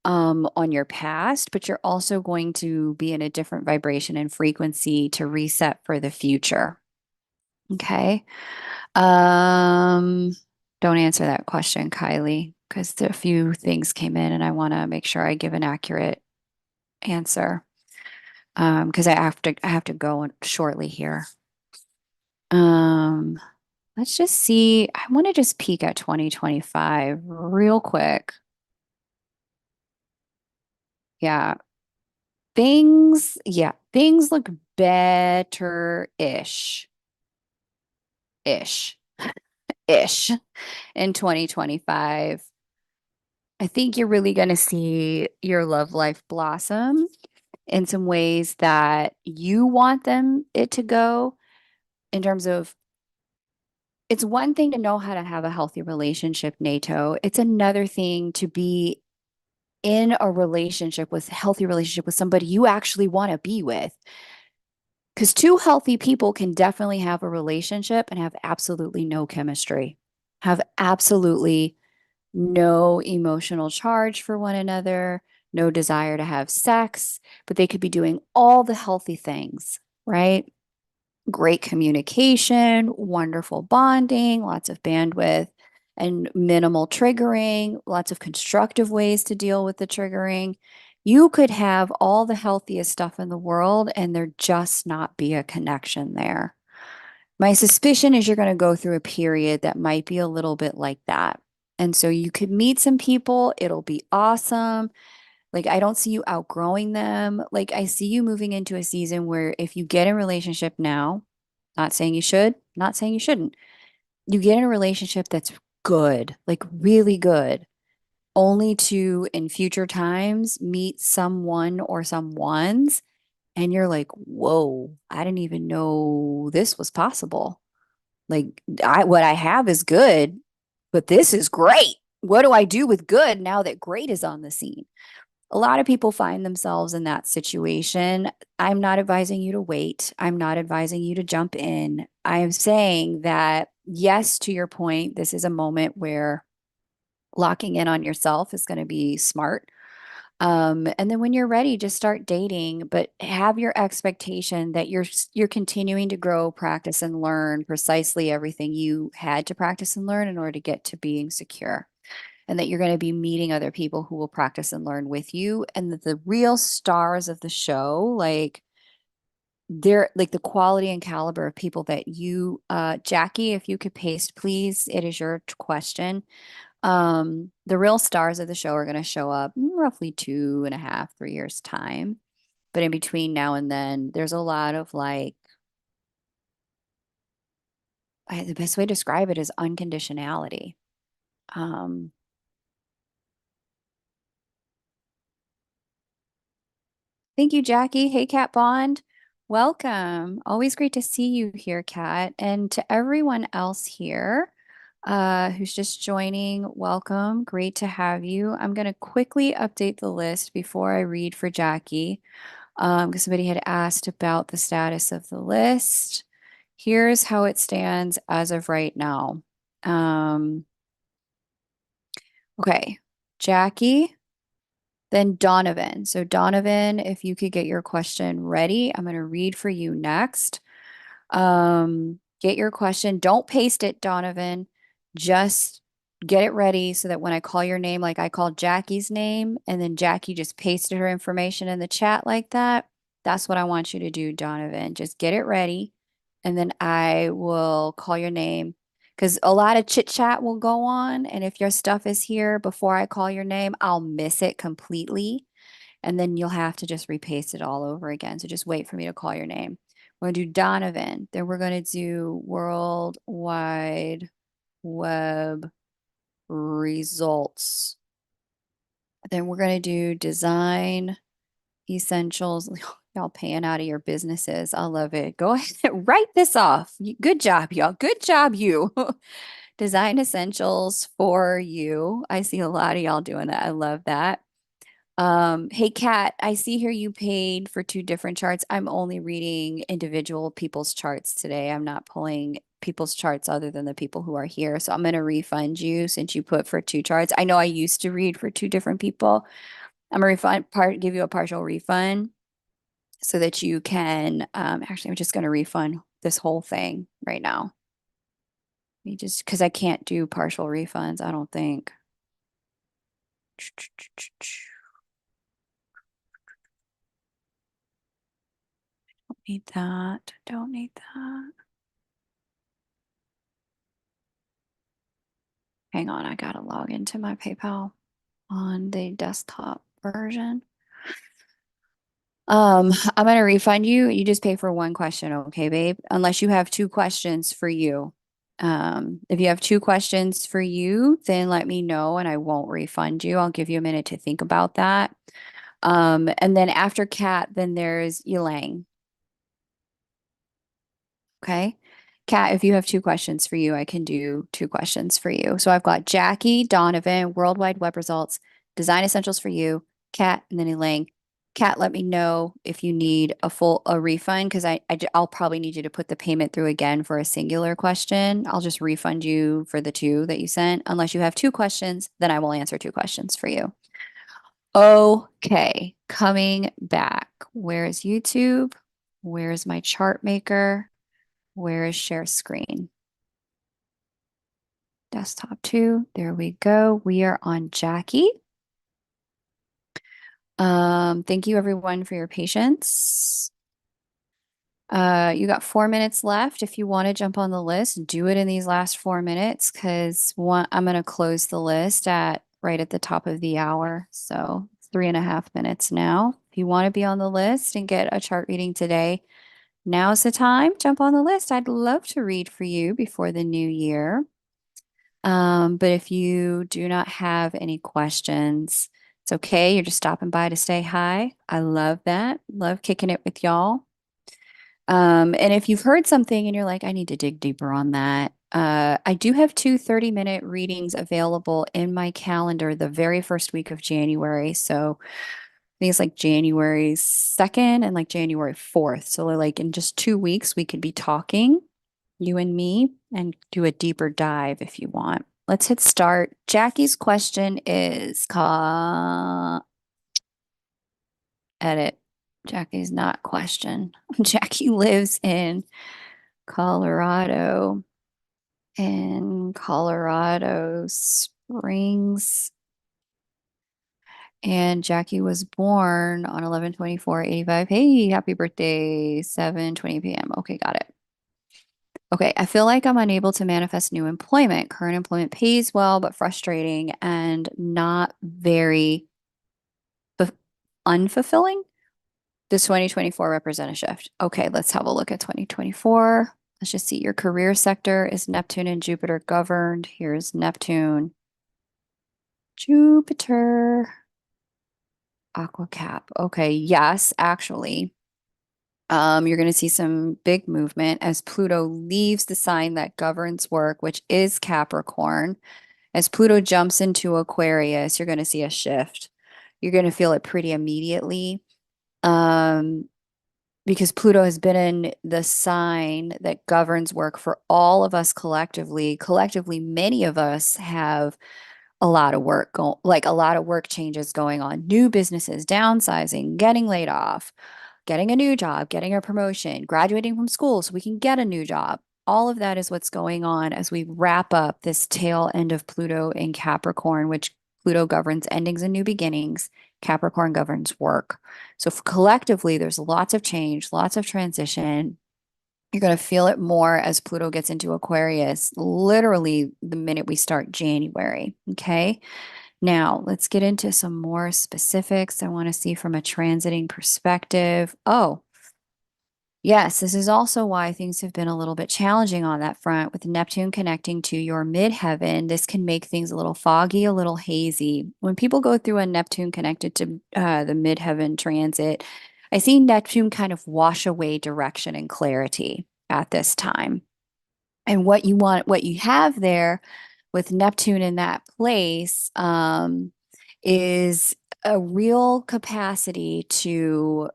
on your past, but you're also going to be in a different vibration and frequency to reset for the future. Okay. Um, don't answer that question, Kylie, because a few things came in and I want to make sure I give an accurate answer. Because I have to go shortly here. Um, let's just see. I want to just peek at 2025 real quick. Yeah, things look better-ish, ish, ish in 2025. I think you're really going to see your love life blossom in some ways that you want it to go in terms of it's one thing to know how to have a healthy relationship, NATO. It's another thing to be in a relationship with healthy relationship with somebody you actually want to be with. Because two healthy people can definitely have a relationship and have absolutely no chemistry, have absolutely no emotional charge for one another, no desire to have sex, but they could be doing all the healthy things, right? Great communication, wonderful bonding, lots of bandwidth, and minimal triggering, lots of constructive ways to deal with the triggering. You could have all the healthiest stuff in the world and there just not be a connection there. My suspicion is you're going to go through a period that might be a little bit like that. And so you could meet some people, it'll be awesome. Like, I don't see you outgrowing them. Like, I see you moving into a season where if you get in a relationship now, not saying you should, not saying you shouldn't, you get in a relationship that's good, like really good, only to in future times meet someone or someones. And you're like, whoa, I didn't even know this was possible. Like, what I have is good, but this is great. What do I do with good now that great is on the scene? A lot of people find themselves in that situation. I'm not advising you to wait. I'm not advising you to jump in. I am saying that, yes, to your point, this is a moment where locking in on yourself is going to be smart. And then when you're ready, just start dating, but have your expectation that you're continuing to grow, practice, and learn precisely everything you had to practice and learn in order to get to being secure, and that you're going to be meeting other people who will practice and learn with you, and that the real stars of the show, like they're like the quality and caliber of people that you Jackie, if you could paste, please, it is your question. The real stars of the show are going to show up in roughly 2.5, 3 years time. But in between now and then, there's a lot of like, the best way to describe it is unconditionality. Um, Thank you, Jackie. Hey, Kat Bond. Welcome. Always great to see you here, Kat. And to everyone else here who's just joining, welcome. Great to have you. I'm going to quickly update the list before I read for Jackie, because somebody had asked about the status of the list. Here's how it stands as of right now. Okay, Jackie. Then Donovan. So, Donovan, if you could get your question ready, I'm going to read for you next. Get your question. Don't paste it, Donovan. Just get it ready so that when I call your name, like I called Jackie's name, and then Jackie just pasted her information in the chat like that. That's what I want you to do, Donovan. Just get it ready, and then I will call your name because a lot of chit chat will go on. And if your stuff is here before I call your name, I'll miss it completely. And then you'll have to just repaste it all over again. So just wait for me to call your name. We're going to do Donovan. Then we're going to do World Wide Web results. Then we're going to do design essentials. Y'all paying out of your businesses. I love it. Go ahead and write this off. Good job, y'all. Good job, you. Design essentials for you. I see a lot of y'all doing that. I love that. Hey, Kat, I see here you paid for 2 different charts. I'm only reading individual people's charts today. I'm not pulling people's charts other than the people who are here. So I'm going to refund you since you put for 2 charts. I know I used to read for 2 different people. I'm going to give you a partial refund so that you can, actually, I'm just going to refund this whole thing right now. Because I can't do partial refunds, I don't think. Don't need that. Don't need that. Hang on, I gotta log into my PayPal on the desktop version. I'm gonna refund you. You just pay for 1 question, okay, babe? Unless you have 2 questions for you. If you have 2 questions for you, then let me know and I won't refund you. I'll give you a minute to think about that. And then after Kat, then there's Yelang. Okay. Kat, if you have 2 questions for you, I can do 2 questions for you. So I've got Jackie, Donovan, Worldwide Web Results, Design Essentials for you, Kat, and then Elaine. Kat, let me know if you need a refund because I'll probably need you to put the payment through again for a singular question. I'll just refund you for the 2 that you sent. Unless you have 2 questions, then I will answer 2 questions for you. Okay, coming back. Where is YouTube? Where is my chart maker? Where is share screen? Desktop 2. There we go. We are on Jackie. Thank you everyone for your patience. You got 4 minutes left. If you want to jump on the list, do it in these last 4 minutes because I'm going to close the list at right at the top of the hour. So 3.5 minutes now. If you want to be on the list and get a chart reading today, now's the time. Jump on the list. I'd love to read for you before the new year. But if you do not have any questions, it's okay. You're just stopping by to say hi. I love that. Love kicking it with y'all. And if you've heard something and you're like, I need to dig deeper on that, I do have two 30-minute readings available in my calendar the very first week of January. So I think it's like January 2nd and like January 4th. So like in just 2 weeks, we could be talking, you and me, and do a deeper dive if you want. Let's hit start. Jackie's question is edit. Jackie's not question. Jackie lives in Colorado Springs. And Jackie was born on 11/24/85. Hey, happy birthday, 7:20 p.m. Okay, got it. Okay, I feel like I'm unable to manifest new employment. Current employment pays well, but frustrating and not very unfulfilling. Does 2024 represent a shift? Okay, let's have a look at 2024. Let's just see. Your career sector is Neptune and Jupiter governed. Here's Neptune, Jupiter, Aqua Cap. Okay, yes, actually. You're going to see some big movement as Pluto leaves the sign that governs work, which is Capricorn. As Pluto jumps into Aquarius, you're going to see a shift. You're going to feel it pretty immediately. Because Pluto has been in the sign that governs work for all of us collectively. Collectively, many of us have a lot of work like a lot of work changes going on, new businesses, downsizing, getting laid off, getting a new job, getting a promotion, graduating from school so we can get a new job. All of that is what's going on as we wrap up this tail end of Pluto in Capricorn, which Pluto governs endings and new beginnings. Capricorn governs work. So collectively, there's lots of change, lots of transition. You're going to feel it more as Pluto gets into Aquarius, literally the minute we start January. Okay. Now, let's get into some more specifics I want to see from a transiting perspective. Oh, yes, this is also why things have been a little bit challenging on that front. With Neptune connecting to your midheaven, this can make things a little foggy, a little hazy. When people go through a Neptune connected to the midheaven transit, I see Neptune kind of wash away direction and clarity at this time. And what you have there with Neptune in that place is a real capacity to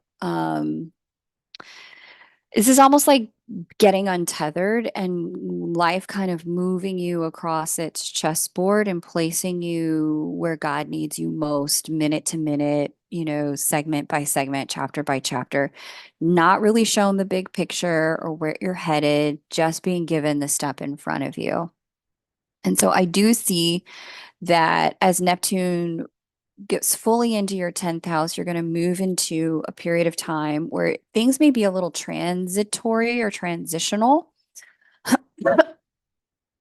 this is almost like getting untethered and life kind of moving you across its chessboard and placing you where God needs you most, minute to minute, segment by segment, chapter by chapter, not really shown the big picture or where you're headed, just being given the step in front of you. And so I do see that as Neptune gets fully into your 10th house, you're going to move into a period of time where things may be a little transitory or transitional.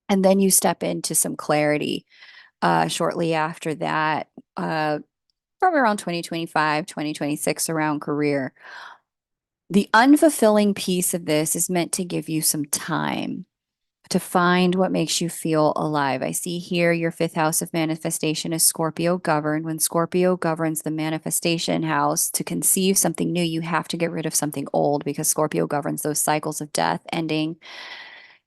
And then you step into some clarity shortly after that, from around 2025, 2026, around career. The unfulfilling piece of this is meant to give you some time to find what makes you feel alive. I see here your fifth house of manifestation is Scorpio governed. When Scorpio governs the manifestation house, to conceive something new, you have to get rid of something old because Scorpio governs those cycles of death, ending,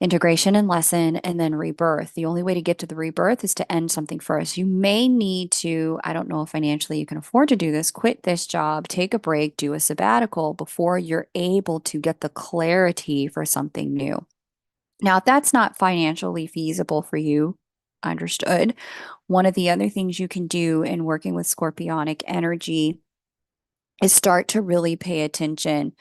integration and lesson, and then rebirth. The only way to get to the rebirth is to end something first. You may need to, I don't know if financially you can afford to do this, quit this job, take a break, do a sabbatical before you're able to get the clarity for something new. Now, if that's not financially feasible for you, understood. One of the other things you can do in working with scorpionic energy is start to really pay attention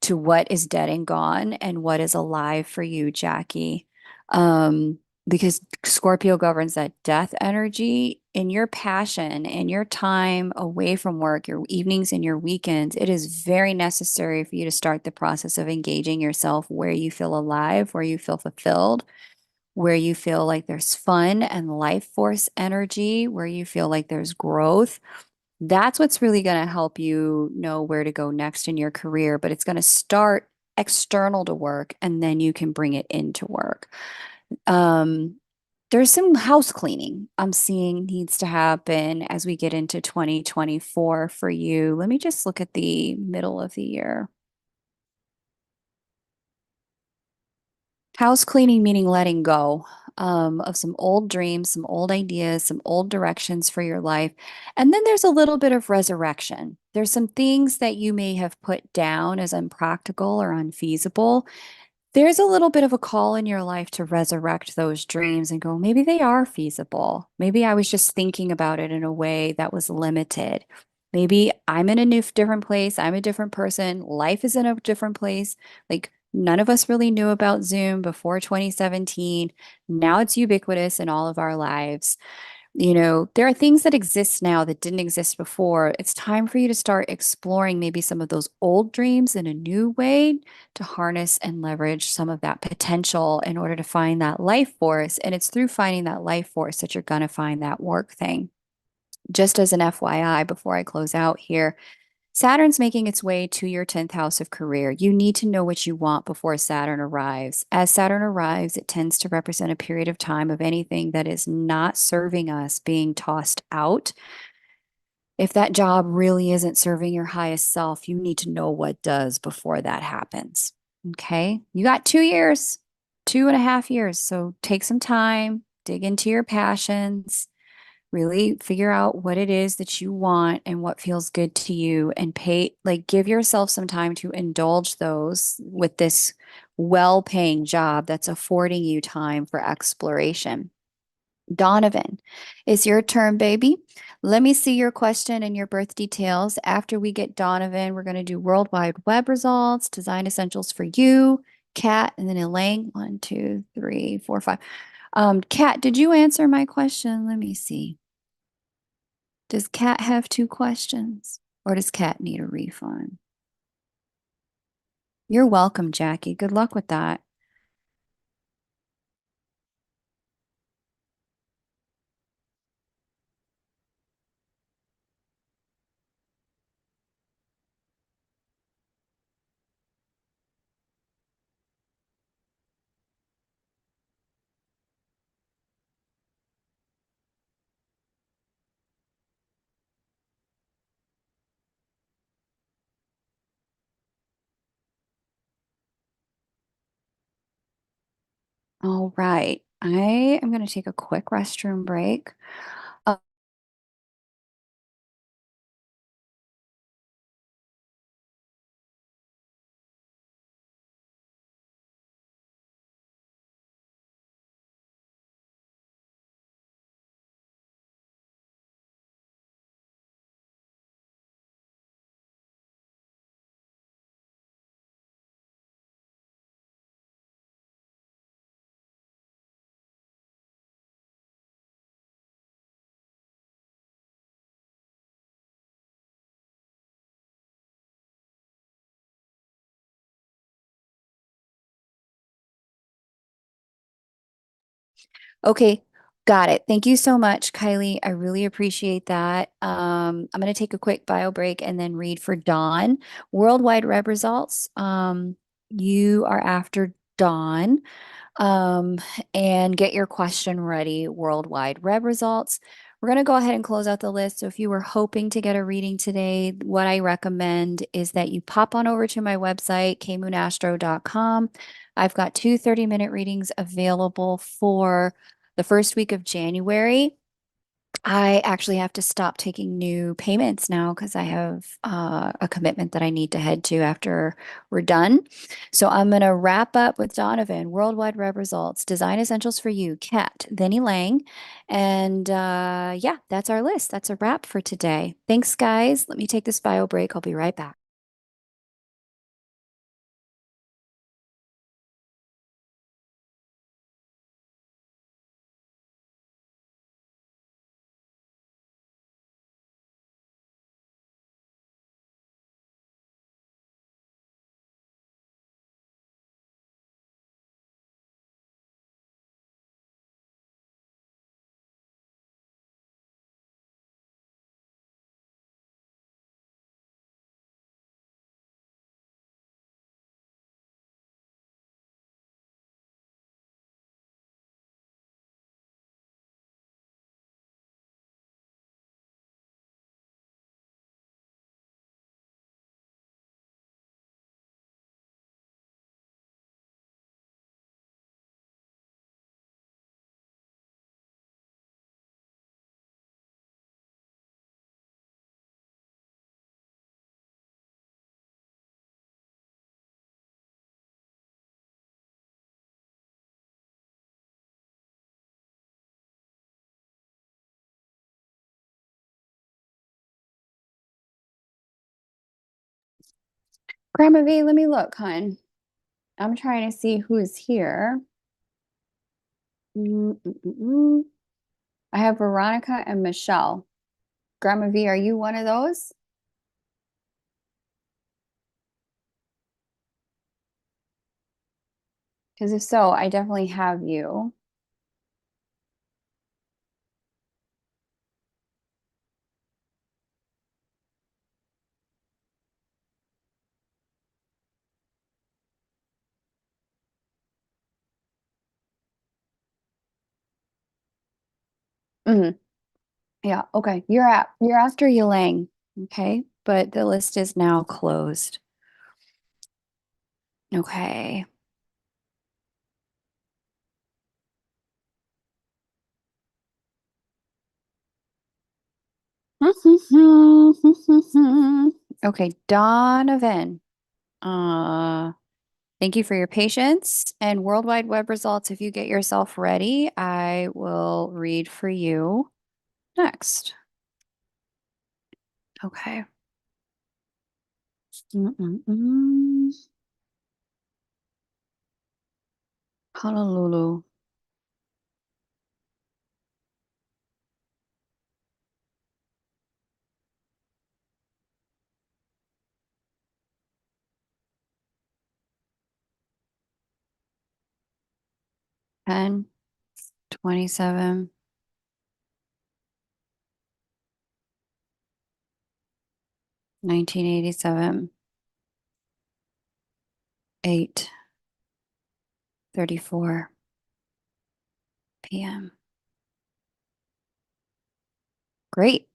to what is dead and gone and what is alive for you, Jackie. Um, because Scorpio governs that death energy in your passion, in your time away from work, your evenings and your weekends. It is very necessary for you to start the process of engaging yourself where you feel alive, where you feel fulfilled, where you feel like there's fun and life force energy, where you feel like there's growth. That's what's really going to help you know where to go next in your career, but it's going to start external to work and then you can bring it into work. Um, there's some house cleaning I'm seeing needs to happen as we get into 2024 for you. Let me just look at the middle of the year. House cleaning meaning letting go of some old dreams, some old ideas, some old directions for your life. And then there's a little bit of resurrection. There's some things that you may have put down as impractical or unfeasible. There's a little bit of a call in your life to resurrect those dreams and go, maybe they are feasible. Maybe I was just thinking about it in a way that was limited. Maybe I'm in a new, different place. I'm a different person. Life is in a different place. Like none of us really knew about Zoom before 2017. Now it's ubiquitous in all of our lives. You know, there are things that exist now that didn't exist before. It's time for you to start exploring maybe some of those old dreams in a new way to harness and leverage some of that potential in order to find that life force. And it's through finding that life force that you're going to find that work thing. Just as an FYI, before I close out here, Saturn's making its way to your 10th house of career. You need to know what you want before Saturn arrives. As Saturn arrives, it tends to represent a period of time of anything that is not serving us being tossed out. If that job really isn't serving your highest self, you need to know what does before that happens. Okay. You got 2 years, 2.5 years. So take some time, dig into your passions, really figure out what it is that you want and what feels good to you and pay, like, give yourself some time to indulge those with this well-paying job that's affording you time for exploration. Donovan, it's your turn, baby. Let me see your question and your birth details. After we get Donovan, we're going to do World Wide Web results, design essentials for you, Kat, and then Elaine. 1, 2, 3, 4, 5. Kat, did you answer my question? Let me see. Does Kat have two questions? Or does Kat need a refund? You're welcome, Jackie. Good luck with that. All right. I am going to take a quick restroom break. Uh, okay. Got it. Thank you so much, Kylie. I really appreciate that. I'm going to take a quick bio break and then read for Dawn. Worldwide Web results. You are after Dawn. um, and get your question ready. Worldwide web results. We're going to go ahead and close out the list. So if you were hoping to get a reading today, what I recommend is that you pop on over to my website, kmoonastro.com. I've got two 30-minute readings available for the first week of January. I actually have to stop taking new payments now because I have a commitment that I need to head to after we're done. So I'm going to wrap up with Donovan, Worldwide Web Results, Design Essentials for You, Kat, then Lang. And yeah, that's our list. That's a wrap for today. Thanks, guys. Let me take this bio break. I'll be right back. Grandma V, let me look, hon. I'm trying to see who is here. Mm, mm, mm, mm. I have Veronica and Michelle. Grandma V, are you one of those? Because if so, I definitely have you. Mhm. Yeah, okay. You're after Ylang, okay? But the list is now closed. Okay. Okay, Donovan. Uh, thank you for your patience and Worldwide Web Results. If you get yourself ready, I will read for you next. Okay. Mm-mm-mm. Honolulu. 10, 27, 1987, 8:34 p.m. Great.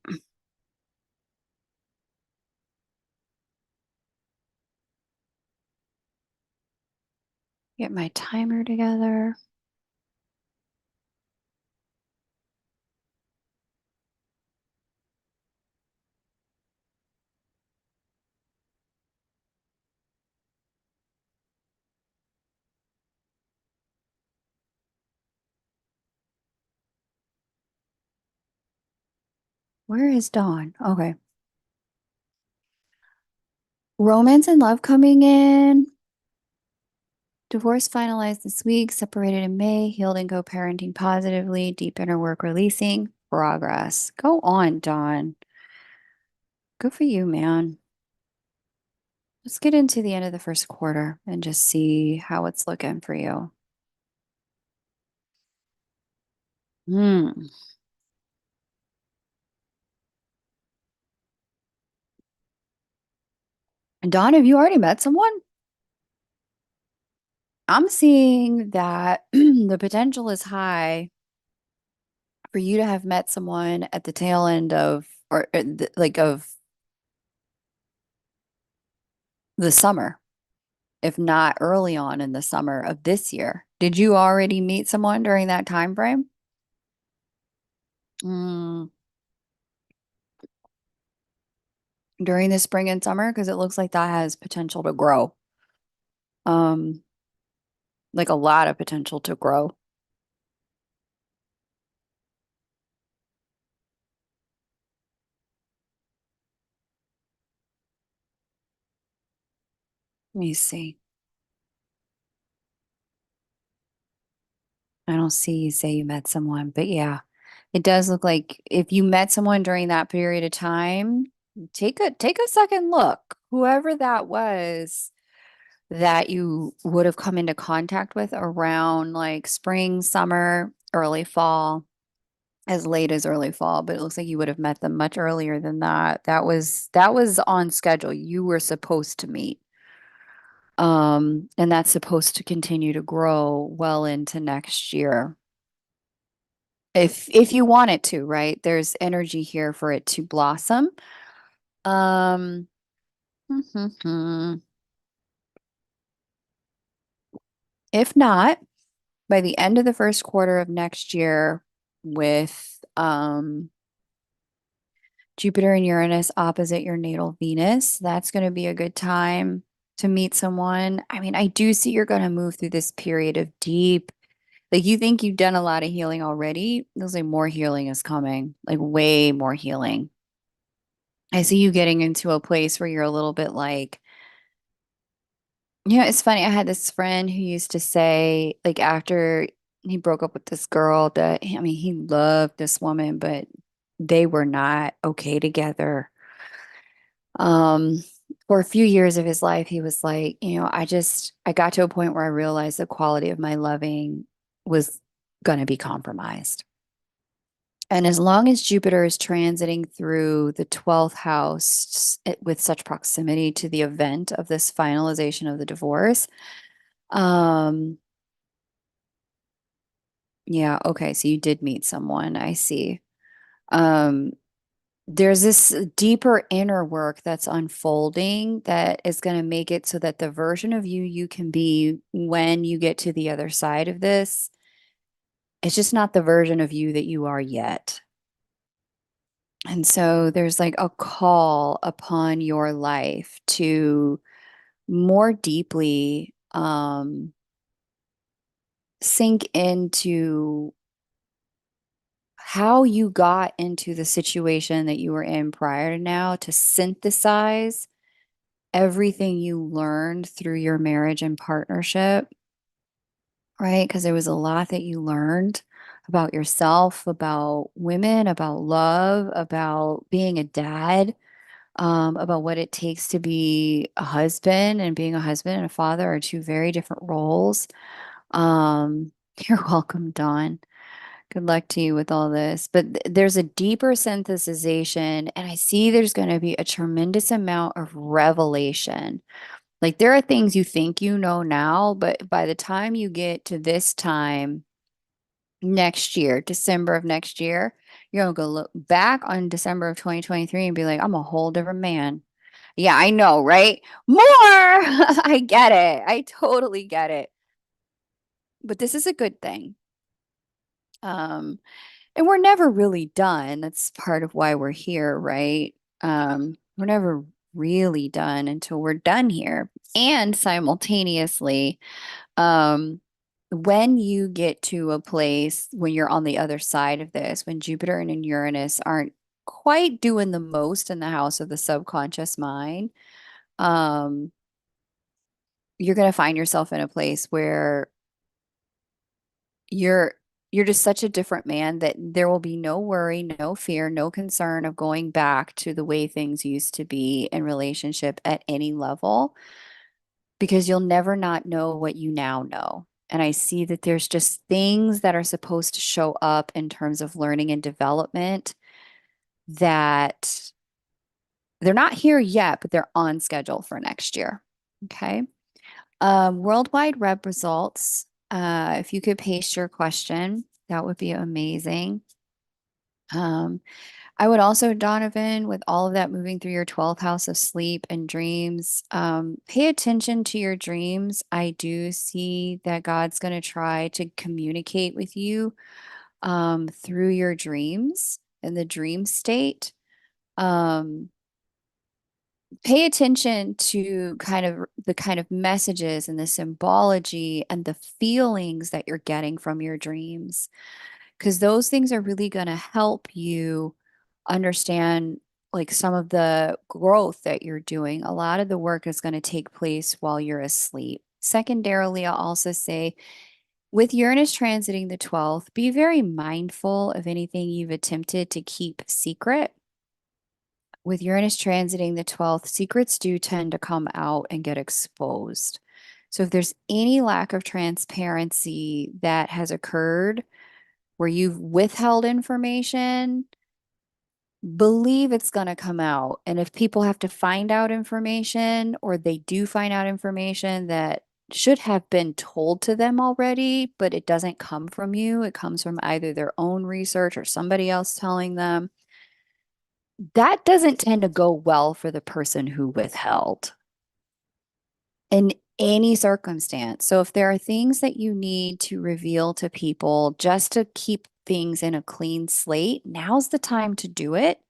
Get my timer together. Where is Dawn? Okay. Romance and love coming in. Divorce finalized this week, separated in May, healed and co-parenting positively, deep inner work releasing, progress. Go on, Dawn. Good for you, man. Let's get into the end of the first quarter and just see how it's looking for you. Hmm. And Dawn, have you already met someone? I'm seeing that the potential is high for you to have met someone at the tail end of, or like of the summer, if not early on in the summer of this year. Did you already meet someone during that time frame? Mm, during the spring and summer, because it looks like that has potential to grow. Um, like a lot of potential to grow. Let me see. I don't see you say you met someone, but yeah, it does look like if you met someone during that period of time, take a second look. Whoever that was that you would have come into contact with around like spring, summer, early fall, as late as early fall, but it looks like you would have met them much earlier than that. That was on schedule. You were supposed to meet. And that's supposed to continue to grow well into next year. If you want it to, right? There's energy here for it to blossom. Um, if not, by the end of the first quarter of next year, with Jupiter and Uranus opposite your natal Venus, that's going to be a good time to meet someone. I mean, I do see you're going to move through this period of deep, like you think you've done a lot of healing already. Feels like more healing is coming, like way more healing. I see you getting into a place where you're a little bit like, it's funny. I had this friend who used to say, like, after he broke up with this girl, that, I mean, he loved this woman, but they were not okay together. Um, for a few years of his life, he was like, I got to a point where I realized the quality of my loving was going to be compromised. And as long as Jupiter is transiting through the 12th house with such proximity to the event of this finalization of the divorce, um, yeah, okay, so you did meet someone, I see. Um, there's this deeper inner work that's unfolding that is going to make it so that the version of you can be when you get to the other side of this, it's just not the version of you that you are yet. And so there's like a call upon your life to more deeply sink into how you got into the situation that you were in prior to now, to synthesize everything you learned through your marriage and partnership, right? Because there was a lot that you learned about yourself, about women, about love, about being a dad, about what it takes to be a husband, and being a husband and a father are two very different roles. Um, you're welcome, Dawn. Good luck to you with all this. But there's a deeper synthesization, and I see there's going to be a tremendous amount of revelation. Like there are things you think you know now, but by the time you get to this time next year, December of next year, you're gonna go look back on December of 2023 and be like, I'm a whole different man. Yeah, I know, right? More. I get it. I totally get it. But this is a good thing. Um, and we're never really done. That's part of why we're here, right? We're never really done until we're done here. And simultaneously, um, when you get to a place when you're on the other side of this, when Jupiter and Uranus aren't quite doing the most in the house of the subconscious mind, um, you're going to find yourself in a place where you're you're just such a different man that there will be no worry, no fear, no concern of going back to the way things used to be in relationship at any level, because you'll never not know what you now know. And I see that there's just things that are supposed to show up in terms of learning and development that they're not here yet, but they're on schedule for next year. Okay. Worldwide rep results. If you could paste your question, that would be amazing. Um, I would also, Donovan, with all of that moving through your 12th house of sleep and dreams, pay attention to your dreams. I do see that God's going to try to communicate with you through your dreams in the dream state. Um, Pay attention to kind of messages and the symbology and the feelings that you're getting from your dreams, because those things are really going to help you understand like some of the growth that you're doing. A lot of the work is going to take place while you're asleep. Secondarily, I'll also say with Uranus transiting the 12th, be very mindful of anything you've attempted to keep secret. With Uranus transiting the 12th, secrets do tend to come out and get exposed. So if there's any lack of transparency that has occurred where you've withheld information, believe it's going to come out. And if people have to find out information or they do find out information that should have been told to them already, but it doesn't come from you, it comes from either their own research or somebody else telling them, that doesn't tend to go well for the person who withheld in any circumstance. So if there are things that you need to reveal to people just to keep things in a clean slate, now's the time to do it.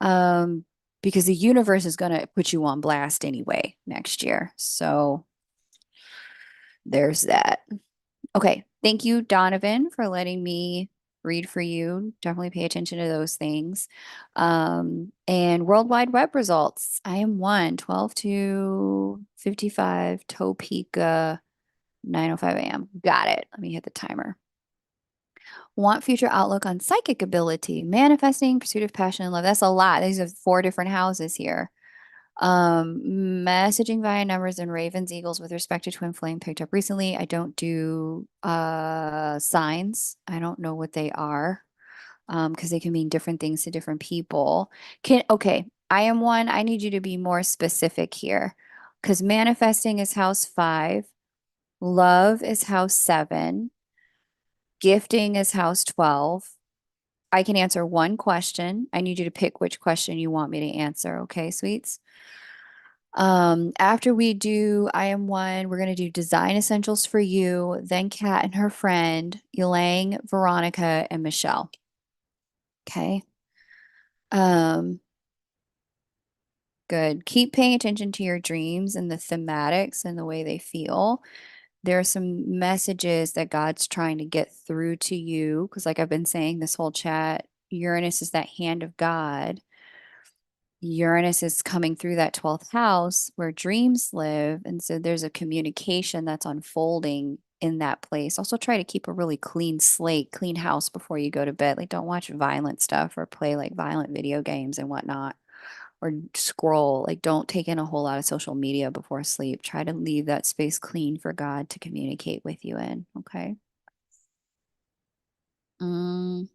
Um, because the universe is going to put you on blast anyway next year. So there's that. Okay. Thank you, Donovan, for letting me read for you. Definitely pay attention to those things. And World Wide Web results. I am 12 to 55, Topeka, 9:05 a.m. Got it. Let me hit the timer. Want future outlook on psychic ability, manifesting, pursuit of passion and love. That's a lot. These are 4 different houses here. Messaging via numbers and ravens, eagles with respect to twin flame picked up recently. I don't do signs. I don't know what they are. Because they can mean different things to different people. Okay, I am 1. I need you to be more specific here. Because manifesting is house 5, love is house 7, gifting is house 12. I can answer one question. I need you to pick which question you want me to answer. Okay, sweets? After we do I am 1, we're going to do design essentials for you, then Kat and her friend, Elaine, Veronica, and Michelle. Okay. Um, Good. Keep paying attention to your dreams and the thematics and the way they feel. There are some messages that God's trying to get through to you because, like I've been saying this whole chat, Uranus is that hand of God. Uranus is coming through that 12th house where dreams live. And so there's a communication that's unfolding in that place. Also, try to keep a really clean slate, clean house before you go to bed. Like, don't watch violent stuff or play like violent video games and whatnot, or scroll. Like, don't take in a whole lot of social media before sleep. Try to leave that space clean for God to communicate with you in. Okay. Mm,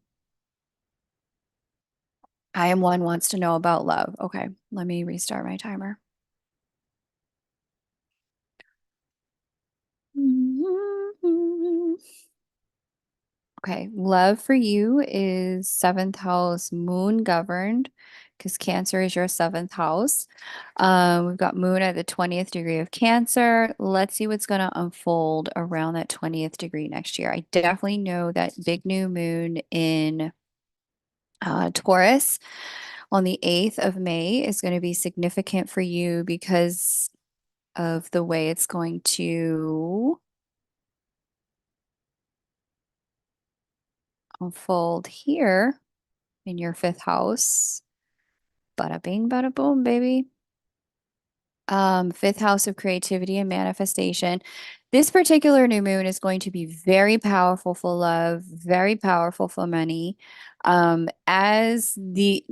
I am 1 wants to know about love. Okay. Let me restart my timer. Okay, love for you is 7th house moon governed because Cancer is your 7th house. We've got moon at the 20th degree of Cancer. Let's see what's going to unfold around that 20th degree next year. I definitely know that big new moon in Taurus on the 8th of May is going to be significant for you because of the way it's going to unfold here in your 5th house. Bada bing, bada boom, baby. 5th house of creativity and manifestation. This particular new moon is going to be very powerful for love, very powerful for money. As the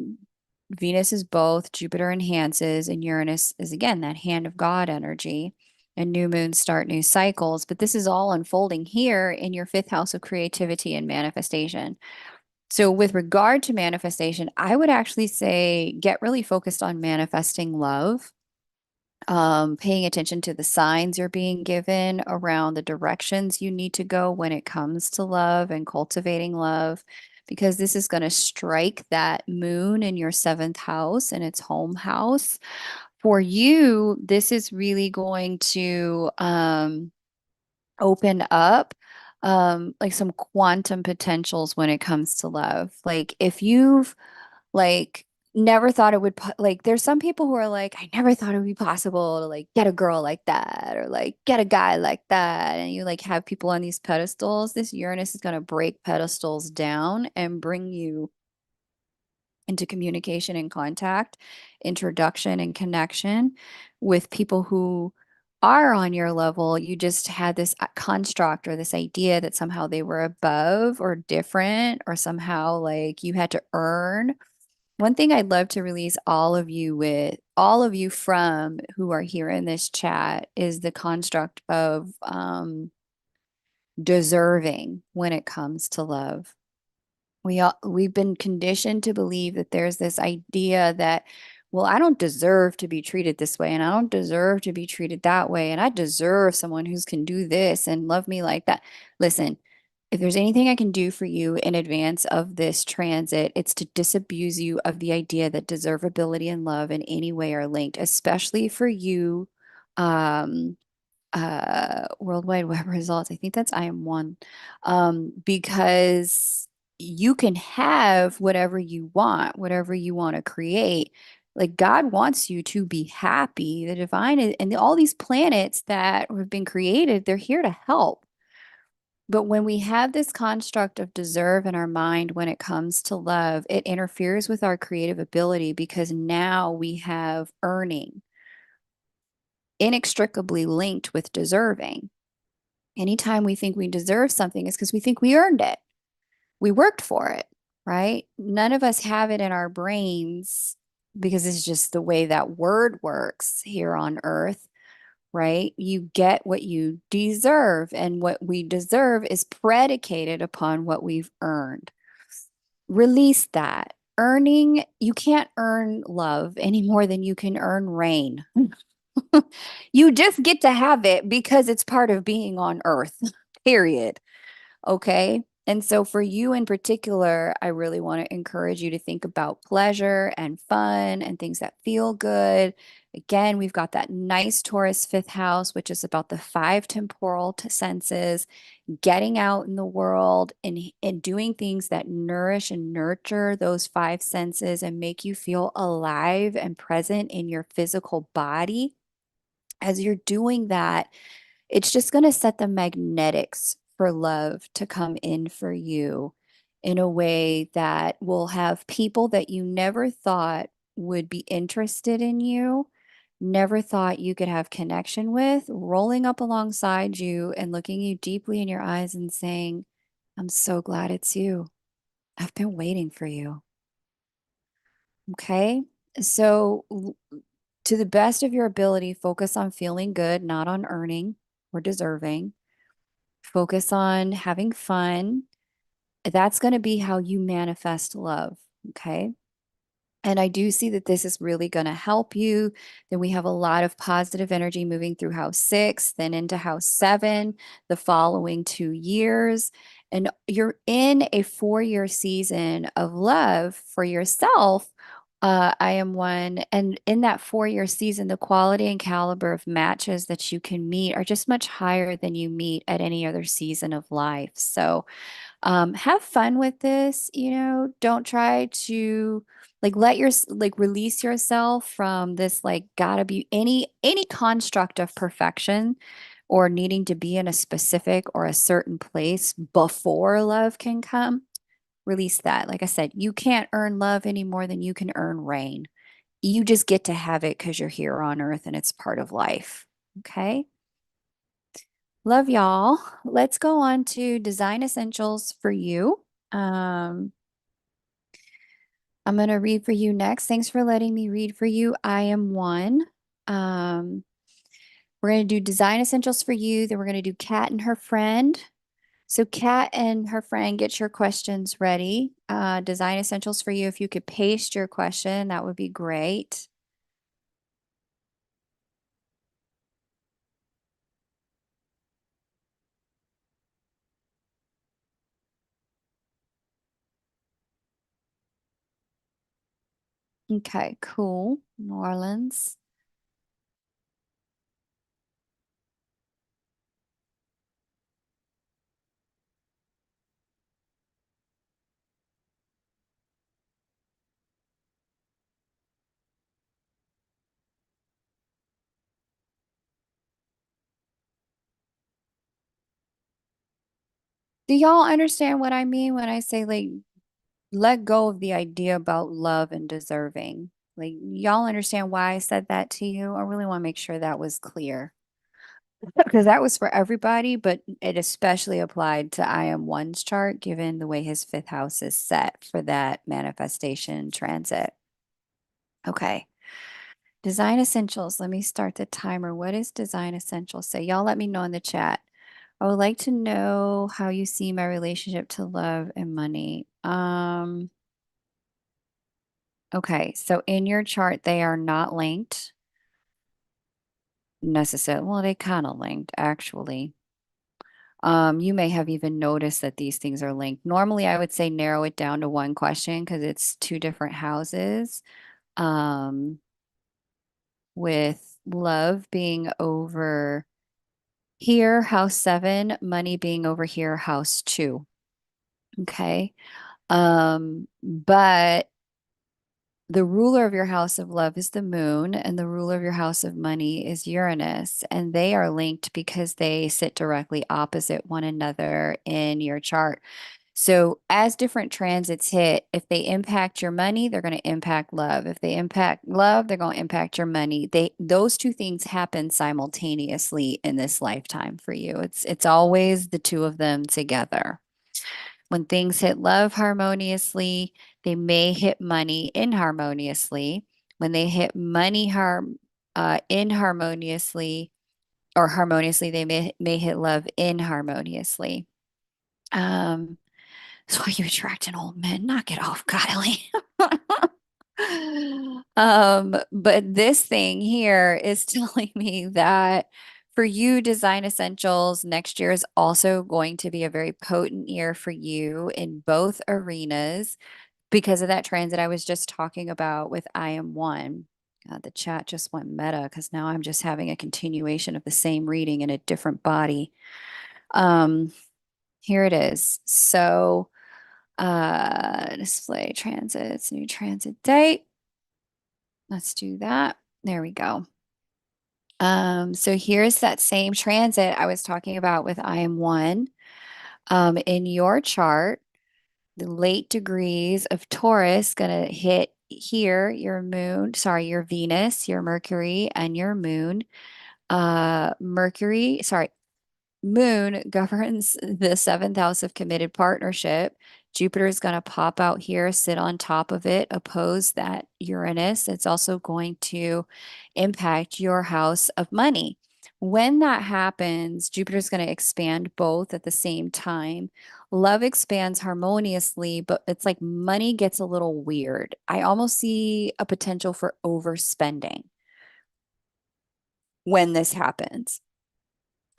Venus is both, Jupiter enhances, and Uranus is again that hand of God energy. And new moons start new cycles, but this is all unfolding here in your 5th house of creativity and manifestation. So, with regard to manifestation, I would actually say get really focused on manifesting love, paying attention to the signs you're being given around the directions you need to go when it comes to love and cultivating love, because this is going to strike that moon in your 7th house and its home house. For you, this is really going to open up like some quantum potentials when it comes to love. Like if you've like never thought it would like there's some people who are like, I never thought it would be possible to like get a girl like that or like get a guy like that. And you like have people on these pedestals. This Uranus is going to break pedestals down and bring you into communication and contact, introduction and connection with people who are on your level. You just had this construct or this idea that somehow they were above or different or somehow like you had to earn. One thing I'd love to release all of you with, all of you from who are here in this chat, is the construct of deserving when it comes to love. We've been conditioned to believe that there's this idea that, well, I don't deserve to be treated this way, and I don't deserve to be treated that way, and I deserve someone who can do this and love me like that. Listen, if there's anything I can do for you in advance of this transit, it's to disabuse you of the idea that deservability and love in any way are linked, especially for you, um, worldwide web results. I think that's IM1. Because you can have whatever you want to create. Like God wants you to be happy. The divine and all these planets that have been created, they're here to help. But when we have this construct of deserve in our mind when it comes to love, it interferes with our creative ability because now we have earning inextricably linked with deserving. Anytime we think we deserve something, is because we think we earned it. We worked for it, right? None of us have it in our brains because it's just the way that word works here on earth, right? You get what you deserve, and what we deserve is predicated upon what we've earned. Release that. Earning, you can't earn love any more than you can earn rain. You just get to have it because it's part of being on earth, period. Okay. And so for you in particular, I really want to encourage you to think about pleasure and fun and things that feel good. Again, we've got that nice Taurus fifth house, which is about the five temporal senses, getting out in the world and doing things that nourish and nurture those five senses and make you feel alive and present in your physical body. As you're doing that, it's just going to set the magnetics for love to come in for you in a way that will have people that you never thought would be interested in you, never thought you could have connection with, rolling up alongside you and looking you deeply in your eyes and saying, I'm so glad it's you. I've been waiting for you. Okay. So, to the best of your ability, focus on feeling good, not on earning or deserving. Focus on having fun. That's going to be how you manifest love. Okay. And I do see that this is really going to help you. Then we have a lot of positive energy moving through house 6, then into house 7, the following 2 years. And you're in a 4-year season of love for yourself. I am one. And in that 4-year season, the quality and caliber of matches that you can meet are just much higher than you meet at any other season of life. So, have fun with this, don't try to like release yourself from this like gotta be any construct of perfection or needing to be in a specific or a certain place before love can come. Release that. Like I said, you can't earn love any more than you can earn rain. You just get to have it because you're here on earth and it's part of life. Okay. Love y'all. Let's go on to design essentials for you. Um, I'm going to read for you next. Thanks for letting me read for you. I am one. Um, we're going to do design essentials for you. Then we're going to do Kat and her friend. So Kat and her friend, get your questions ready. Design essentials for you. If you could paste your question, that would be great. Okay, cool. New Orleans. Do y'all understand what I mean when I say like let go of the idea about love and deserving? Like y'all understand why I said that to you? I really want to make sure that was clear. Because that was for everybody, but it especially applied to I am one's chart, given the way his fifth house is set for that manifestation transit. Okay. Design essentials. Let me start the timer. What is design essentials say? Y'all let me know in the chat. I would like to know how you see my relationship to love and money. Okay, so in your chart, they are not linked necessarily. Well, they kind of linked actually. You may have even noticed that these things are linked. Normally, I would say narrow it down to one question because it's two different houses. Um, with love being over here, house seven, money being over here, house two. Okay. But the ruler of your house of love is the moon, and the ruler of your house of money is Uranus, and they are linked because they sit directly opposite one another in your chart. So, as different transits hit, if they impact your money, they're going to impact love. If they impact love, they're going to impact your money. Those two things happen simultaneously in this lifetime for you. It's always the two of them together. When things hit love harmoniously, they may hit money inharmoniously. When they hit money inharmoniously or harmoniously, they may hit love inharmoniously. Um, that's why you attract an old man. Knock it off, Kylie. But this thing here is telling me that for you, design essentials next year is also going to be a very potent year for you in both arenas because of that transit I was just talking about with I am one. The chat just went meta because now I'm just having a continuation of the same reading in a different body. Um, Here it is. So, display transits, new transit date. Let's do that. There we go. So here's that same transit I was talking about with I am one. In your chart, the late degrees of Taurus gonna hit here, your moon, sorry, your Venus, your Mercury, and your moon. Mercury, sorry, Moon governs the seventh house of committed partnership. Jupiter is going to pop out here, sit on top of it, oppose that Uranus. It's also going to impact your house of money. When that happens, Jupiter is going to expand both at the same time. Love expands harmoniously, but it's like money gets a little weird. I almost see a potential for overspending when this happens.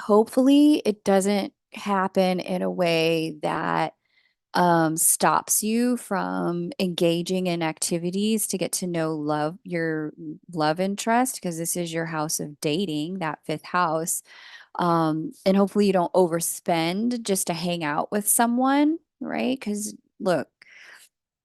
Hopefully, it doesn't happen in a way that stops you from engaging in activities to get to know your love interest, because this is your house of dating, that fifth house. And hopefully, you don't overspend just to hang out with someone, right? Because look,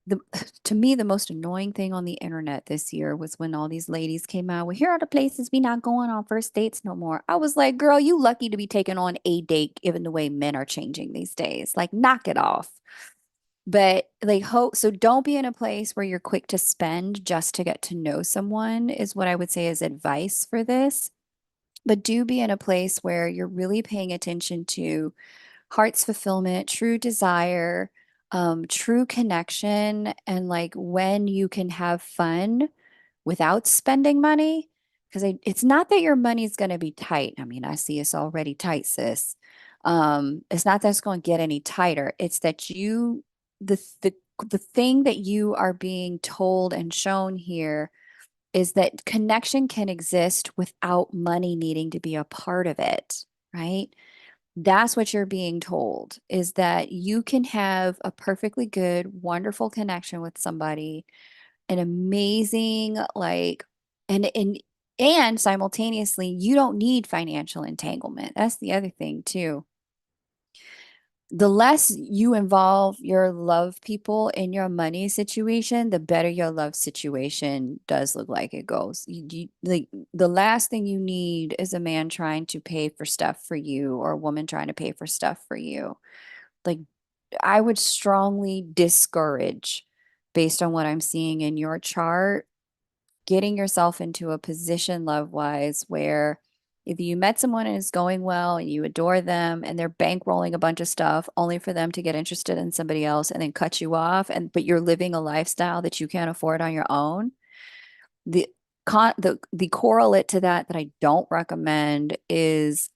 the to me the most annoying thing on the internet this year was when all these ladies came out with here are the places we not going on first dates no more. I was like, girl, you lucky to be taken on a date given the way men are changing these days. Like, knock it off. But like hope so don't be in a place where you're quick to spend just to get to know someone is what I would say is advice for this. But do be in a place where you're really paying attention to heart's fulfillment, true desire, true connection, and like when you can have fun without spending money. Because it's not that your money's going to be tight. I mean, I see it's already tight, sis. It's not that it's going to get any tighter. It's that the thing that you are being told and shown here is that connection can exist without money needing to be a part of it, right? That's what you're being told is that you can have a perfectly good, wonderful connection with somebody, an amazing, like, and and simultaneously, you don't need financial entanglement. That's the other thing too. The less you involve your love people in your money situation, the better your love situation does look like it goes. Like the last thing you need is a man trying to pay for stuff for you or a woman trying to pay for stuff for you. Like, I would strongly discourage, based on what I'm seeing in your chart, getting yourself into a position love wise where if you met someone and it's going well and you adore them and they're bankrolling a bunch of stuff only for them to get interested in somebody else and then cut you off, and but you're living a lifestyle that you can't afford on your own. The the correlate to that I don't recommend is,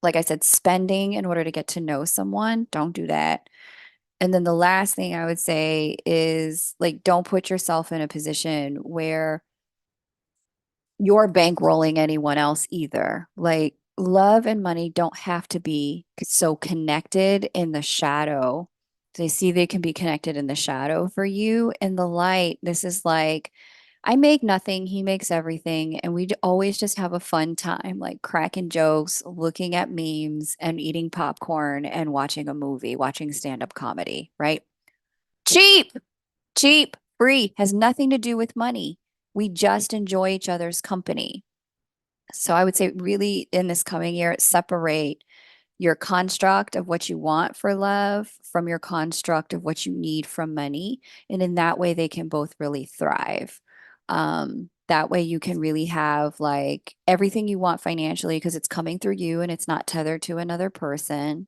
like I said, spending in order to get to know someone. Don't do that. And then the last thing I would say is, like, don't put yourself in a position where you're bankrolling anyone else either. Like, love and money don't have to be so connected in the shadow. They see they can be connected in the shadow for you. In the light, this is like, I make nothing, he makes everything. And we always just have a fun time, like cracking jokes, looking at memes, and eating popcorn and watching a movie, watching stand-up comedy, right? Cheap, cheap, free, has nothing to do with money. We just enjoy each other's company. So I would say, really, in this coming year, separate your construct of what you want for love from your construct of what you need from money. And in that way, they can both really thrive. That way you can really have like everything you want financially because it's coming through you and it's not tethered to another person.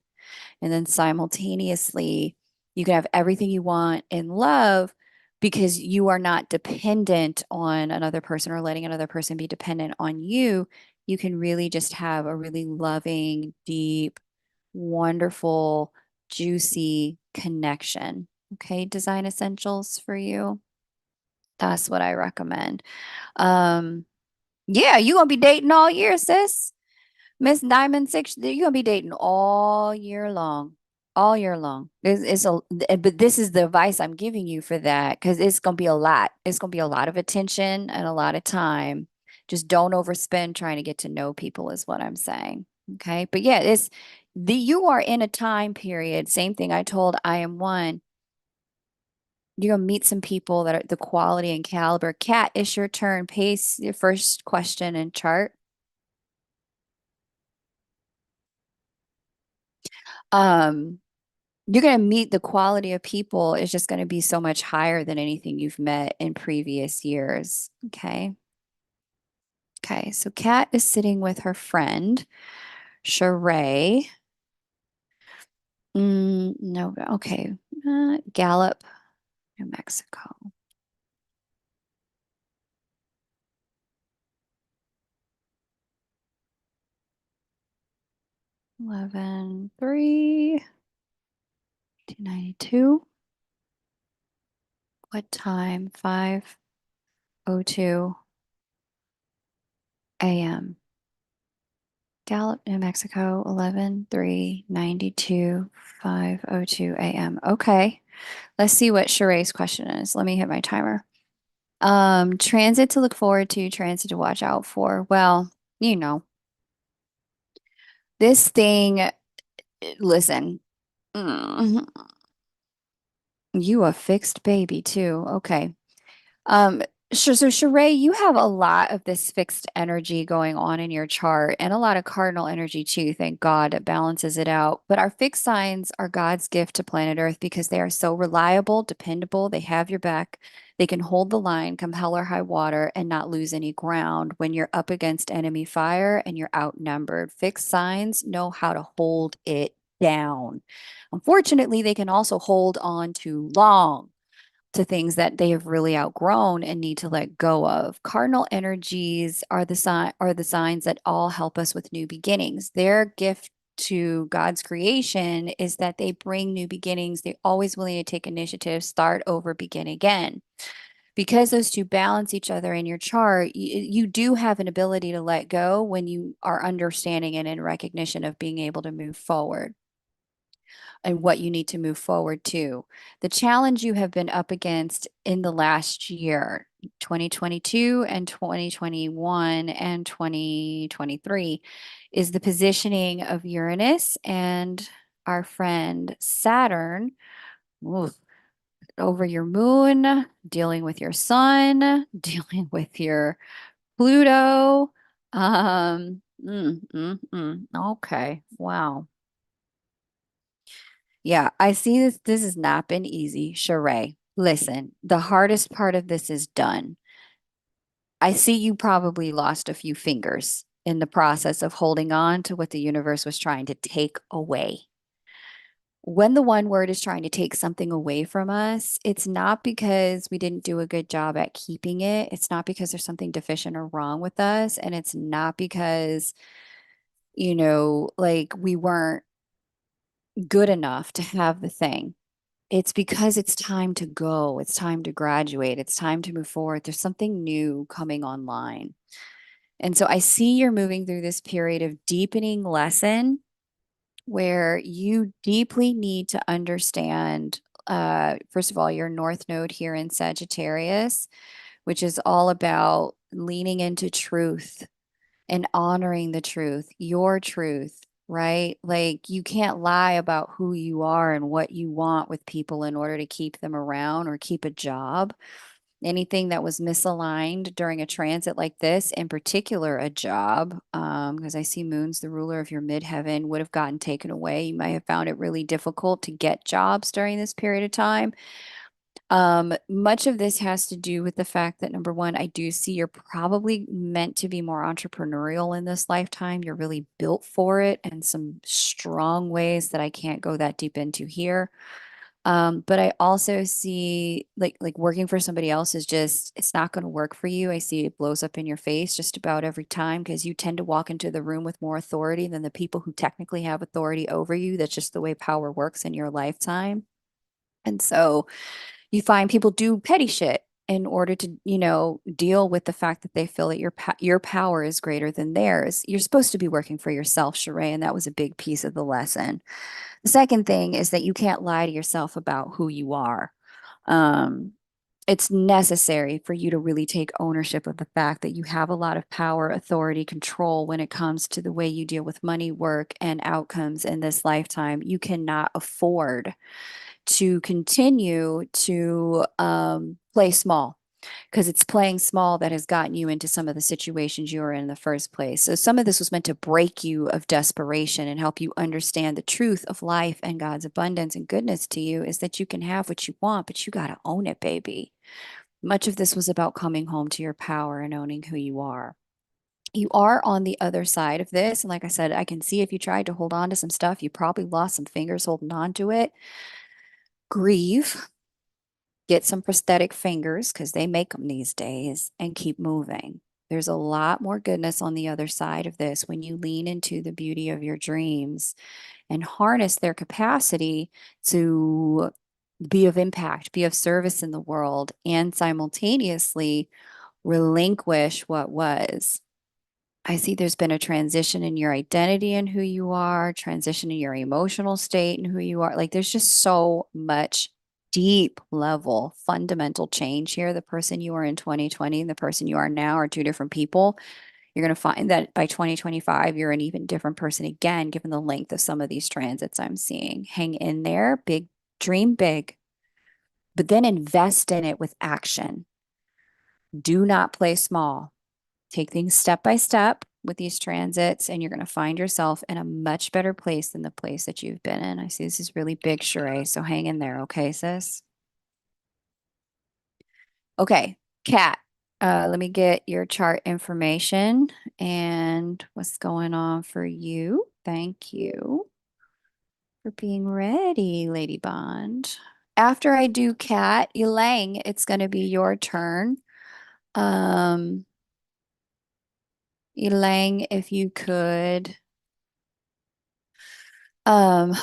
And then simultaneously, you can have everything you want in love because you are not dependent on another person or letting another person be dependent on you. You can really just have a really loving, deep, wonderful, juicy connection. Okay, design essentials for you. That's what I recommend. Um, yeah, you gonna be dating all year, sis. Miss Diamond Six, you're gonna be dating all year long. All year long. But this is the advice I'm giving you for that because it's gonna be a lot. It's gonna be a lot of attention and a lot of time. Just don't overspend trying to get to know people, is what I'm saying. Okay. But yeah, you are in a time period. Same thing I told I am one. You're gonna meet some people that are the quality and caliber. Kat, it's your turn. Pace your first question and chart. Um, you're going to meet the quality of people is just going to be so much higher than anything you've met in previous years. Okay. Okay. So Kat is sitting with her friend, Shereé. No. Okay. Gallup, New Mexico. 11/3, 292. What time? 5:02 a.m. Gallup, New Mexico, 11/3/92, 5:02 a.m. Okay. Let's see what Sheree's question is. Let me hit my timer. Transit to look forward to, transit to watch out for. Well, you know, this thing, listen, mm, you a fixed baby too. Okay. Um, sure. So, Shereé, you have a lot of this fixed energy going on in your chart and a lot of cardinal energy too. Thank God it balances it out. But our fixed signs are God's gift to planet Earth because they are so reliable, dependable. They have your back. They can hold the line, come hell or high water, and not lose any ground when you're up against enemy fire and you're outnumbered. Fixed signs know how to hold it down. Unfortunately, they can also hold on too long to things that they have really outgrown and need to let go of. Cardinal energies are the signs that all help us with new beginnings. Their gift to God's creation is that they bring new beginnings. They're always willing to take initiative, start over, begin again. Because those two balance each other in your chart, you do have an ability to let go when you are understanding and in recognition of being able to move forward and what you need to move forward to. The challenge you have been up against in the last year, 2022 and 2021 and 2023, is the positioning of Uranus and our friend Saturn. Ooh, over your moon, dealing with your sun, dealing with your Pluto. Okay. Wow. Yeah, I see this. This has not been easy, Shereé. Listen, the hardest part of this is done. I see you probably lost a few fingers in the process of holding on to what the universe was trying to take away. When the one word is trying to take something away from us, it's not because we didn't do a good job at keeping it. It's not because there's something deficient or wrong with us. And it's not because, like we weren't good enough to have the thing. It's because it's time to go. It's time to graduate. It's time to move forward. There's something new coming online. And so I see you're moving through this period of deepening lesson where you deeply need to understand, first of all, your North Node here in Sagittarius, which is all about leaning into truth and honoring the truth, your truth, right? Like you can't lie about who you are and what you want with people in order to keep them around or keep a job. Anything that was misaligned during a transit like this, in particular a job, because I see Moon's the ruler of your midheaven, would have gotten taken away. You might have found it really difficult to get jobs during this period of time. Much of this has to do with the fact that number one, I do see you're probably meant to be more entrepreneurial in this lifetime. You're really built for it in some strong ways that I can't go that deep into here. But I also see like working for somebody else is just it's not going to work for you. I see it blows up in your face just about every time because you tend to walk into the room with more authority than the people who technically have authority over you. That's just the way power works in your lifetime. And so you find people do petty shit in order to, deal with the fact that they feel that your power is greater than theirs. You're supposed to be working for yourself, Shereé, and that was a big piece of the lesson. The second thing is that you can't lie to yourself about who you are. Um, it's necessary for you to really take ownership of the fact that you have a lot of power, authority, control when it comes to the way you deal with money, work, and outcomes in this lifetime. You cannot afford to continue to play small because it's playing small that has gotten you into some of the situations you were in the first place. So some of this was meant to break you of desperation and help you understand the truth of life and God's abundance and goodness to you is that you can have what you want, but you got to own it, baby. Much of this was about coming home to your power and owning who you are. You are on the other side of this. And like I said, I can see if you tried to hold on to some stuff, you probably lost some fingers holding on to it. Grieve, get some prosthetic fingers because they make them these days and keep moving. There's a lot more goodness on the other side of this when you lean into the beauty of your dreams and harness their capacity to be of impact, be of service in the world, and simultaneously relinquish what was. I see there's been a transition in your identity and who you are, transition in your emotional state and who you are. Like there's just so much deep level fundamental change here. The person you are in 2020 and the person you are now are two different people. You're going to find that by 2025, you're an even different person again, given the length of some of these transits I'm seeing. Hang in there, big, dream big, but then invest in it with action. Do not play small. Take things step by step with these transits, and you're going to find yourself in a much better place than the place that you've been in. I see this is really big, Shereé. So hang in there, okay, sis? Okay, Kat, let me get your chart information and what's going on for you. Thank you for being ready, Lady Bond. After I do Kat, Elaine, it's going to be your turn. Um, Elaine, if you could Um,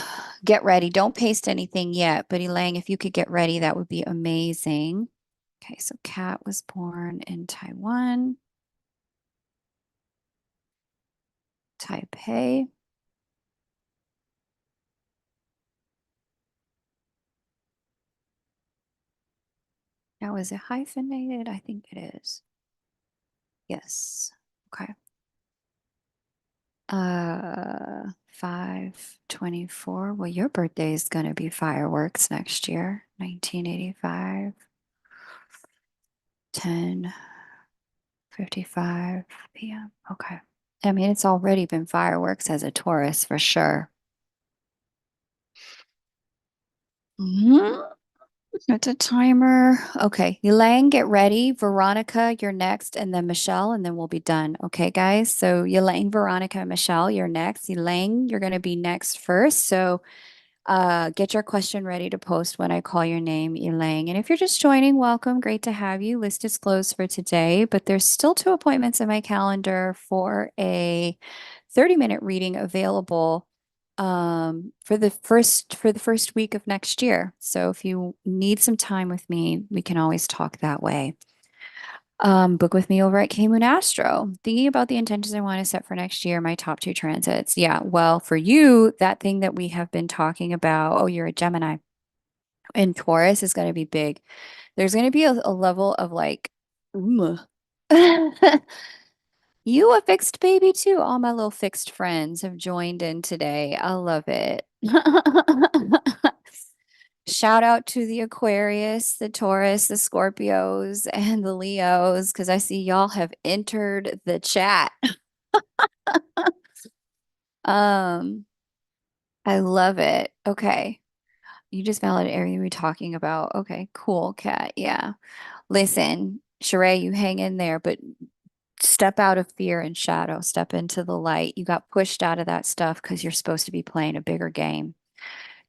get ready. Don't paste anything yet, but Elaine, if you could get ready, that would be amazing. Okay, so Kat was born in Taiwan, Taipei. Now, is it hyphenated? I think it is. Yes. Okay. 5/24. Well, your birthday is going to be fireworks next year, 1985, 10:55 p.m. Okay. I mean, it's already been fireworks as a Taurus for sure. Mhm. It's a timer. Okay, Elaine, get ready. Veronica, you're next, and then Michelle, and then we'll be done. Okay, guys. So Elaine, Veronica, and Michelle, you're next. Elaine, you're going to be next first. So get your question ready to post when I call your name, Elaine. And if you're just joining, welcome. Great to have you. List is closed for today, but there's still two appointments in my calendar for a 30-minute reading available for the first week of next year. So if you need some time with me, we can always talk that way. Book with me over at K Moon Astro. Thinking about the intentions I want to set for next year, my top two transits. Yeah, well, for you, that thing that we have been talking about, oh, you're a Gemini, and Taurus is going to be big. There's going to be a level of like, "Ooh." You a fixed baby too. All my little fixed friends have joined in today. I love it. Shout out to the Aquarius, the Taurus, the Scorpios, and the Leos, because I see y'all have entered the chat. Um, I love it. Okay. You just validated everything we're talking about. Okay, cool, Kat. Yeah. Listen, Shereé, you hang in there, but step out of fear and shadow, step into the light. You got pushed out of that stuff because you're supposed to be playing a bigger game.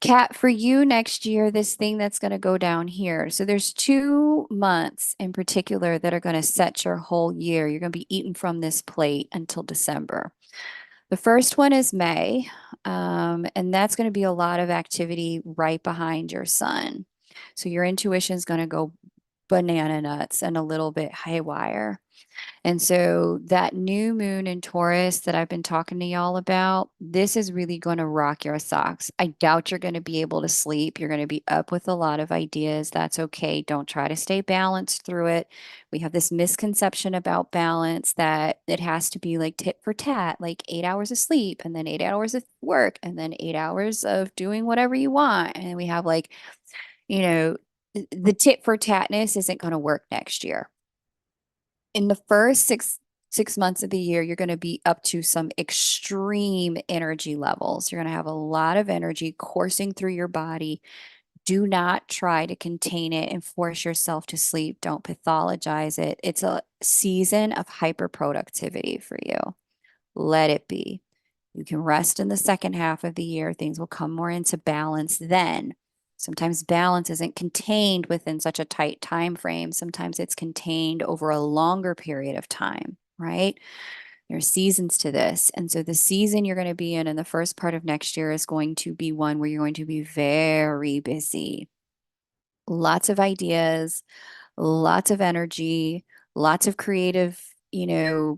Kat, for you next year, this thing that's going to go down here. So there's 2 months in particular that are going to set your whole year. You're going to be eating from this plate until December. The first one is May, and that's going to be a lot of activity right behind your sun. So your intuition is going to go banana nuts and a little bit haywire. And so that new moon in Taurus that I've been talking to y'all about, this is really going to rock your socks. I doubt you're going to be able to sleep. You're going to be up with a lot of ideas. That's okay. Don't try to stay balanced through it. We have this misconception about balance that it has to be like tit for tat, like 8 hours of sleep and then 8 hours of work and then 8 hours of doing whatever you want. And we have like, you know, the tit for tatness isn't going to work next year. In the first six months of the year, you're going to be up to some extreme energy levels. You're going to have a lot of energy coursing through your body. Do not try to contain it and force yourself to sleep. Don't pathologize it. It's a season of hyper productivity for you. Let it be. You can rest in the second half of the year. Things will come more into balance then. Sometimes balance isn't contained within such a tight time frame. Sometimes it's contained over a longer period of time, right? There are seasons to this. And so the season you're going to be in the first part of next year is going to be one where you're going to be very busy. Lots of ideas, lots of energy, lots of creative,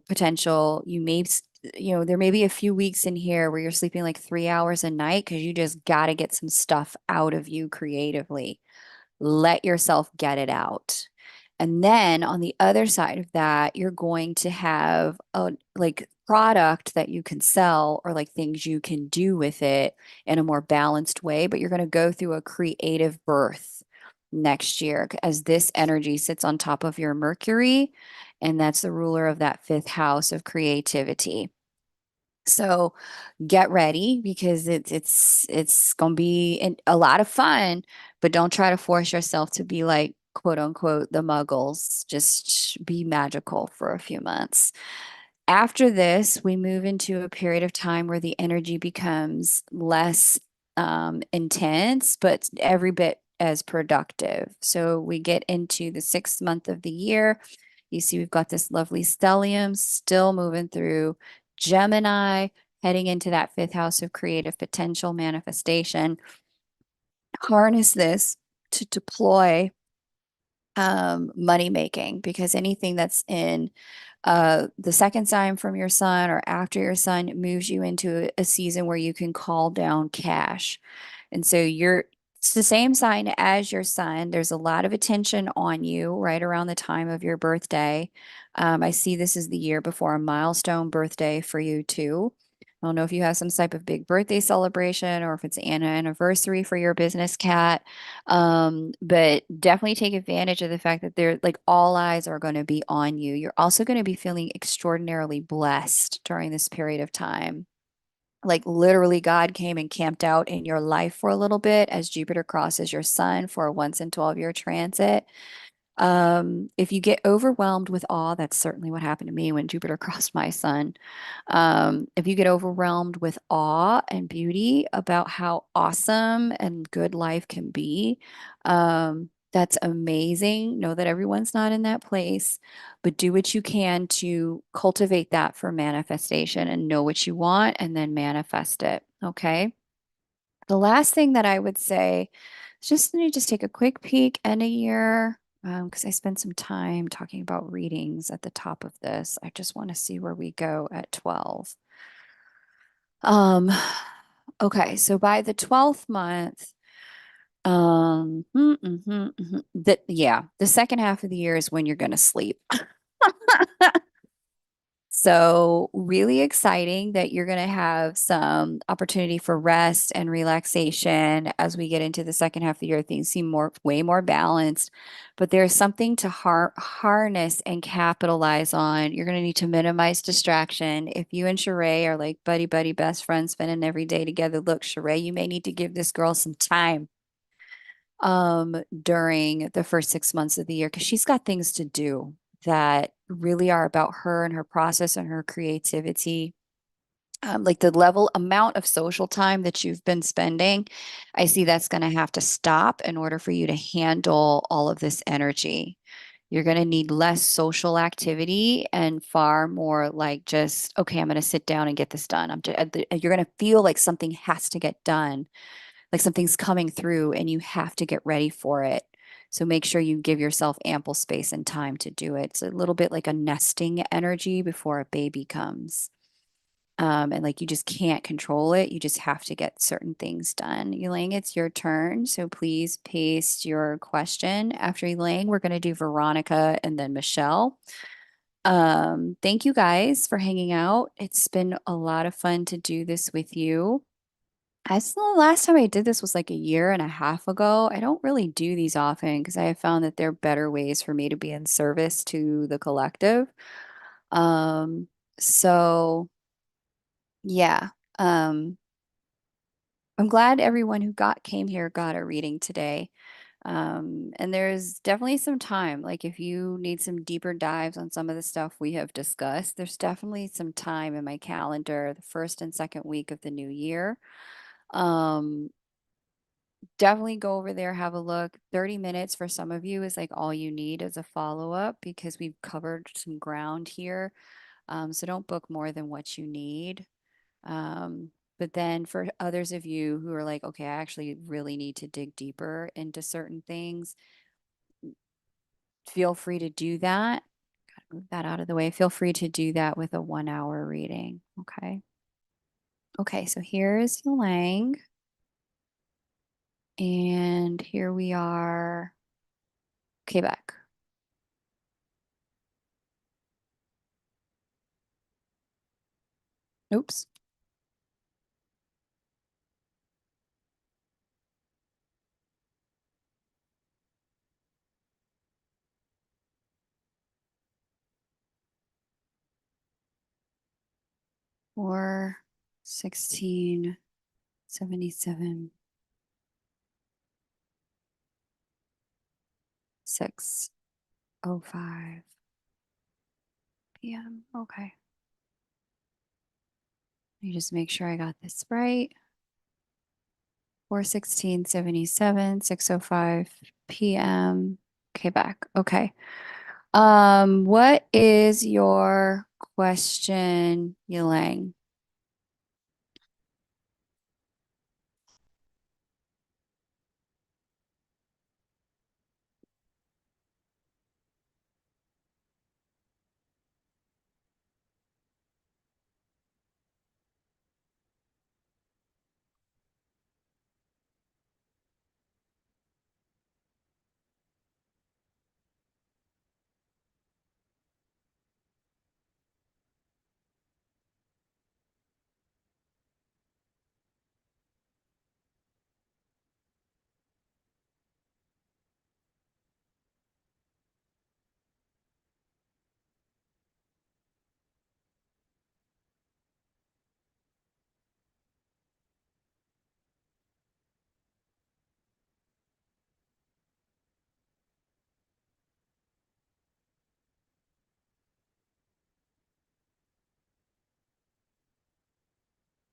potential. There may be a few weeks in here where you're sleeping like 3 hours a night because you just got to get some stuff out of you creatively. Let yourself get it out. And then on the other side of that, you're going to have a like product that you can sell or like things you can do with it in a more balanced way, but you're going to go through a creative birth next year as this energy sits on top of your Mercury, and that's the ruler of that fifth house of creativity. So get ready because it's gonna be a lot of fun, but don't try to force yourself to be like quote unquote the muggles. Just be magical for a few months. After this, we move into a period of time where the energy becomes less intense, but every bit as productive. So we get into the 6th month of the year. You see, we've got this lovely stellium still moving through Gemini, heading into that fifth house of creative potential manifestation. Harness this to deploy money making because anything that's in the second sign from your sun or after your sun moves you into a season where you can call down cash. And so it's the same sign as your sun. There's a lot of attention on you right around the time of your birthday. I see this is the year before a milestone birthday for you too. I don't know if you have some type of big birthday celebration or if it's an anniversary for your business, Cat. But definitely take advantage of the fact that they're like all eyes are going to be on you. You're also going to be feeling extraordinarily blessed during this period of time. Like literally God came and camped out in your life for a little bit as Jupiter crosses your sun for a once in 12-year transit. If you get overwhelmed with awe, that's certainly what happened to me when Jupiter crossed my sun. If you get overwhelmed with awe and beauty about how awesome and good life can be, that's amazing. Know that everyone's not in that place, but do what you can to cultivate that for manifestation and know what you want and then manifest it. Okay. The last thing that I would say is just let me just take a quick peek end of year because I spent some time talking about readings at the top of this. I just want to see where we go at 12. Um, okay, so by the 12th month, yeah, the second half of the year is when you're going to sleep. So, really exciting that you're going to have some opportunity for rest and relaxation as we get into the second half of the year. Things seem way more balanced, but there's something to harness and capitalize on. You're going to need to minimize distraction. If you and Shereé are like buddy best friends spending every day together, look, Shereé, you may need to give this girl some time during the first 6 months of the year because she's got things to do that really are about her and her process and her creativity. Like the level amount of social time that you've been spending, I see that's going to have to stop in order for you to handle all of this energy. You're going to need less social activity and far more like just, okay, I'm going to sit down and get this done. You're going to feel like something has to get done, like something's coming through and you have to get ready for it. So make sure you give yourself ample space and time to do it. It's a little bit like a nesting energy before a baby comes. And like you just can't control it. You just have to get certain things done. Elaine, it's your turn. So please paste your question. After Elaine, we're going to do Veronica and then Michelle. Thank you guys for hanging out. It's been a lot of fun to do this with you. As the last time I did this was like a year and a half ago. I don't really do these often because I have found that there are better ways for me to be in service to the collective. Um, so yeah. Um, I'm glad everyone who came here got a reading today. And there's definitely some time. Like if you need some deeper dives on some of the stuff we have discussed, there's definitely some time in my calendar, the first and second week of the new year. Um, Definitely go over there, have a look. 30 minutes for some of you is like all you need as a follow-up because we've covered some ground here. So don't book more than what you need. Um, but then for others of you who are like, okay, I actually really need to dig deeper into certain things, feel free to do that. Gotta move that out of the way. Feel free to do that with a 1 hour reading. Okay. Okay, so here's Yang. And here we are. Quebec. Oops. Four, 1677, 6:05 p.m. Okay. Let me just make sure I got this right. 4:1677, 6:05 p.m. Quebec. Okay. What is your question, Yilang?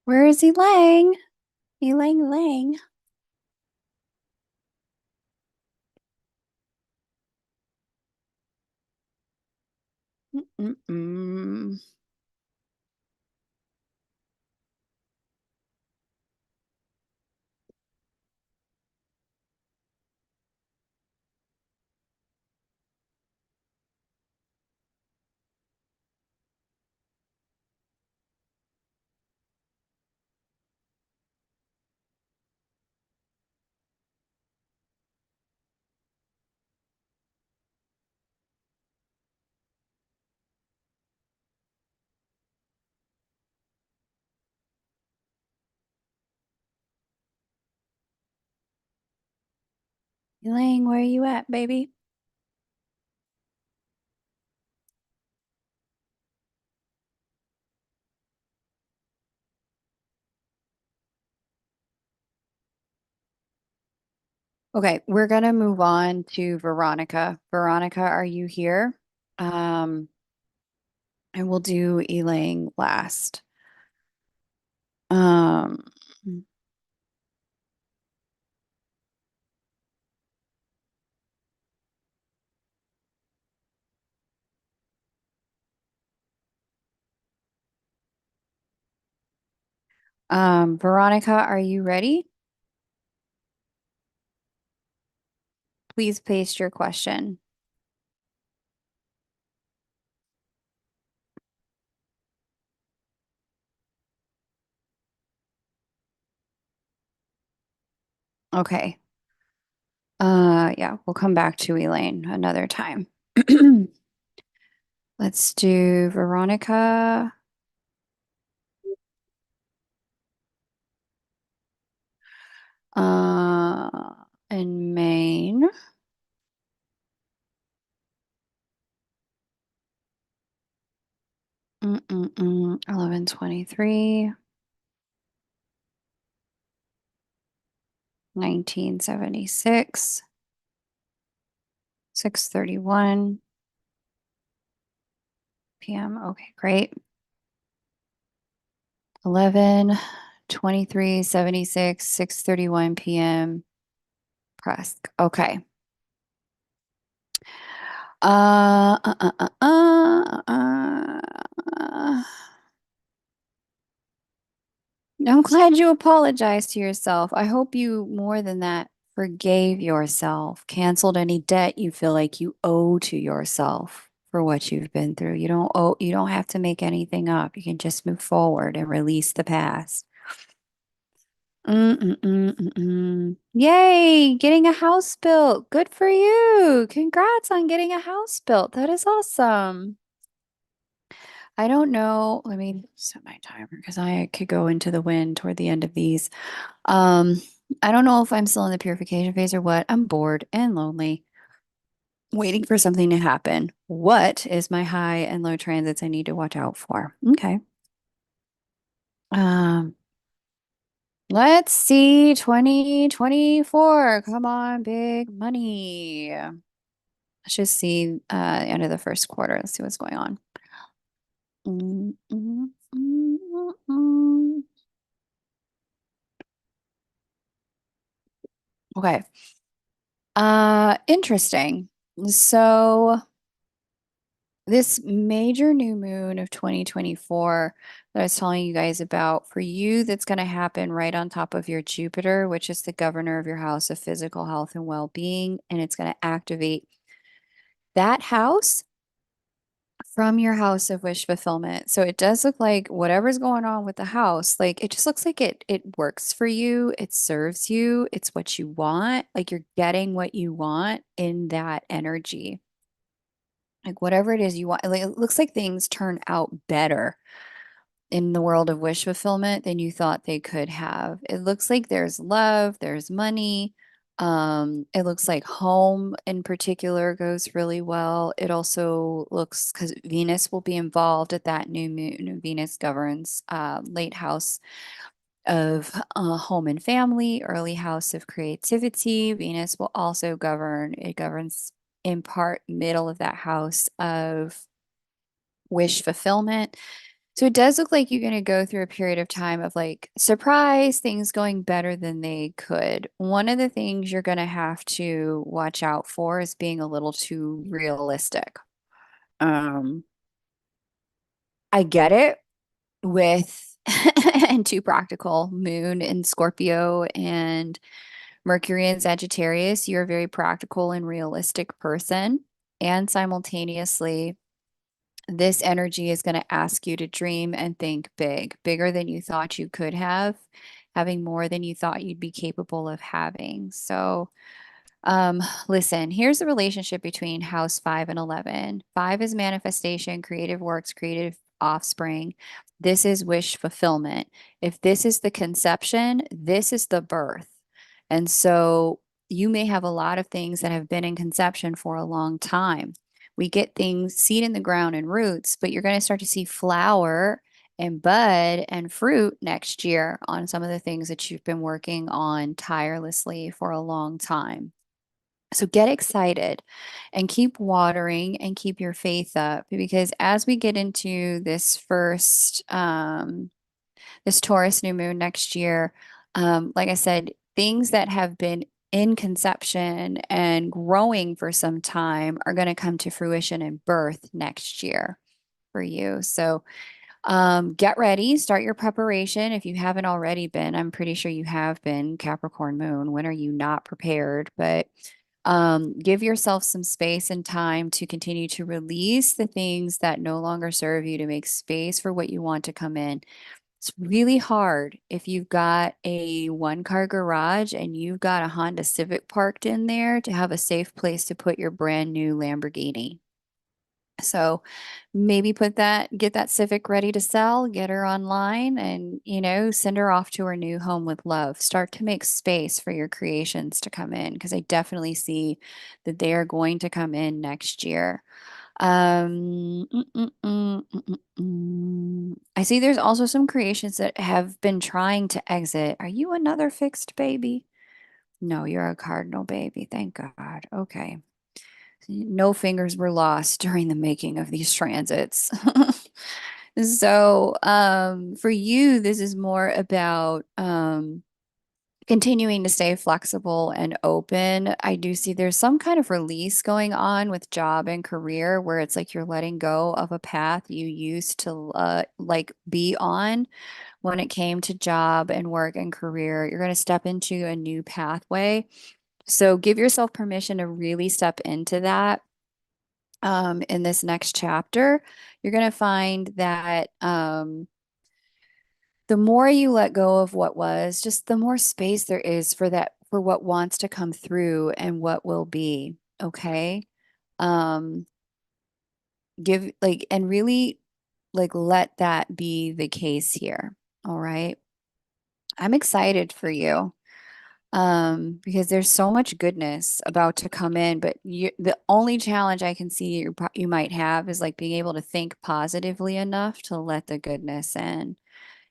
Where is Elang? Elang, Elang. Mm-mm-mm. Elang, where are you at, baby? Okay, we're gonna move on to Veronica. Veronica, are you here? Um, and we'll do Elang last. Um, Veronica, are you ready? Please paste your question. Okay. Yeah, we'll come back to Elaine another time. Let's do Veronica. In Maine. 11/23, 1976, 6:31 p.m. Okay, great. 11/23/76, 6:31 p.m. Presque. Okay. Uh, uh, uh, uh, uh, uh. I'm glad you apologized to yourself. I hope you, more than that, forgave yourself, canceled any debt you feel like you owe to yourself for what you've been through. You don't have to make anything up. You can just move forward and release the past. Yay, getting a house built. Good for you. Congrats on getting a house built. That is awesome. I don't know. Let me set my timer because I could go into the wind toward the end of these. Um, I don't know if I'm still in the purification phase or what. I'm bored and lonely, waiting for something to happen. What is my high and low transits I need to watch out for? Okay. Um, let's see, 2024. Come on, big money. Let's just see end of the first quarter. Let's see what's going on. Mm, mm, mm, mm, mm. Okay. Interesting. So this major new moon of 2024 that I was telling you guys about, for you, that's going to happen right on top of your Jupiter, which is the governor of your house of physical health and well-being, and it's going to activate that house from your house of wish fulfillment. So it does look like whatever's going on with the house, like it just looks like it works for you, it serves you, it's what you want, like you're getting what you want in that energy. Like whatever it is you want, like, it looks like things turn out better in the world of wish fulfillment than you thought they could have. It looks like there's love, there's money. It looks like home in particular goes really well. It also looks, because Venus will be involved at that new moon. Venus governs late house of home and family, early house of creativity. Venus will also govern, it governs in part middle of that house of wish fulfillment. So it does look like you're going to go through a period of time of like surprise, things going better than they could. One of the things you're going to have to watch out for is being a little too realistic. Um, I get it with and too practical, Moon in Scorpio and Mercury in Sagittarius. You're a very practical and realistic person. And simultaneously, this energy is going to ask you to dream and think big, bigger than you thought you could have, having more than you thought you'd be capable of having. So, listen, here's the relationship between house 5 and 11. 5 is manifestation, creative works, creative offspring. This is wish fulfillment. If this is the conception, this is the birth. And so you may have a lot of things that have been in conception for a long time. We get things, seed in the ground and roots, but you're going to start to see flower and bud and fruit next year on some of the things that you've been working on tirelessly for a long time. So get excited and keep watering and keep your faith up because as we get into this first this Taurus new moon next year, like I said, things that have been in conception and growing for some time are going to come to fruition and birth next year for you. So get ready, start your preparation. If you haven't already been, I'm pretty sure you have been Capricorn moon. When are you not prepared? But give yourself some space and time to continue to release the things that no longer serve you to make space for what you want to come in. It's really hard if you've got a one-car garage and you've got a Honda Civic parked in there to have a safe place to put your brand new Lamborghini. So maybe get that Civic ready to sell, get her online and, send her off to her new home with love. Start to make space for your creations to come in because I definitely see that they are going to come in next year. I see there's also some creations that have been trying to exit. Are you another fixed baby? No, you're a cardinal baby. Thank God. Okay. No fingers were lost during the making of these transits. So, for you, this is more about continuing to stay flexible and open. I do see there's some kind of release going on with job and career where it's like you're letting go of a path you used to like be on when it came to job and work and career. You're going to step into a new pathway. So give yourself permission to really step into that in this next chapter. You're going to find that the more you let go of what was, just the more space there is for that, for what wants to come through and what will be. Okay. Um, give like, and really like let that be the case here. All right. I'm excited for you. Because there's so much goodness about to come in, but the only challenge I can see you might have is like being able to think positively enough to let the goodness in.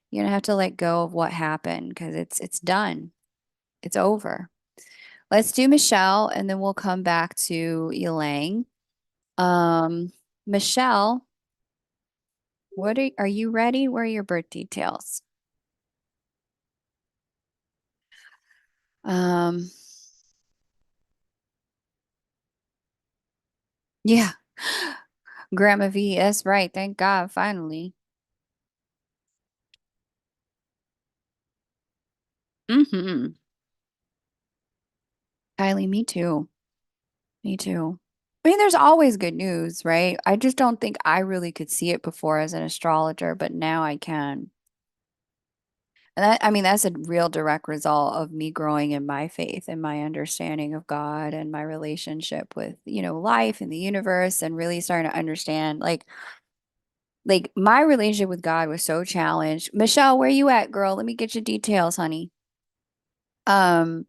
You're gonna have to let go of what happened because it's done. It's over. Let's do Michelle and then we'll come back to Elaine. Um, Michelle, are you ready? Where are your birth details? Um, yeah. Grandma V, that's right. Thank God, finally. Mm-hmm. Kylie, me too. Me too. I mean, there's always good news, right? I just don't think I really could see it before as an astrologer, but now I can. And I mean, that's a real direct result of me growing in my faith and my understanding of God and my relationship with, life and the universe and really starting to understand like my relationship with God was so challenged. Michelle, where you at, girl? Let me get your details, honey. Um,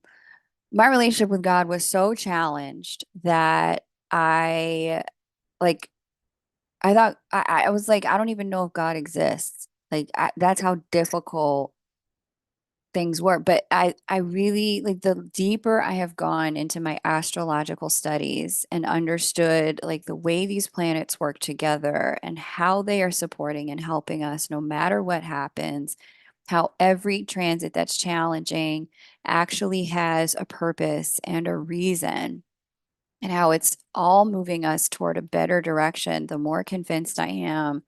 my relationship with God was so challenged that I like I thought I was like, I don't even know if God exists. Like that's how difficult things work. But I really like the deeper I have gone into my astrological studies and understood like the way these planets work together and how they are supporting and helping us no matter what happens, how every transit that's challenging actually has a purpose and a reason, and how it's all moving us toward a better direction, the more convinced I am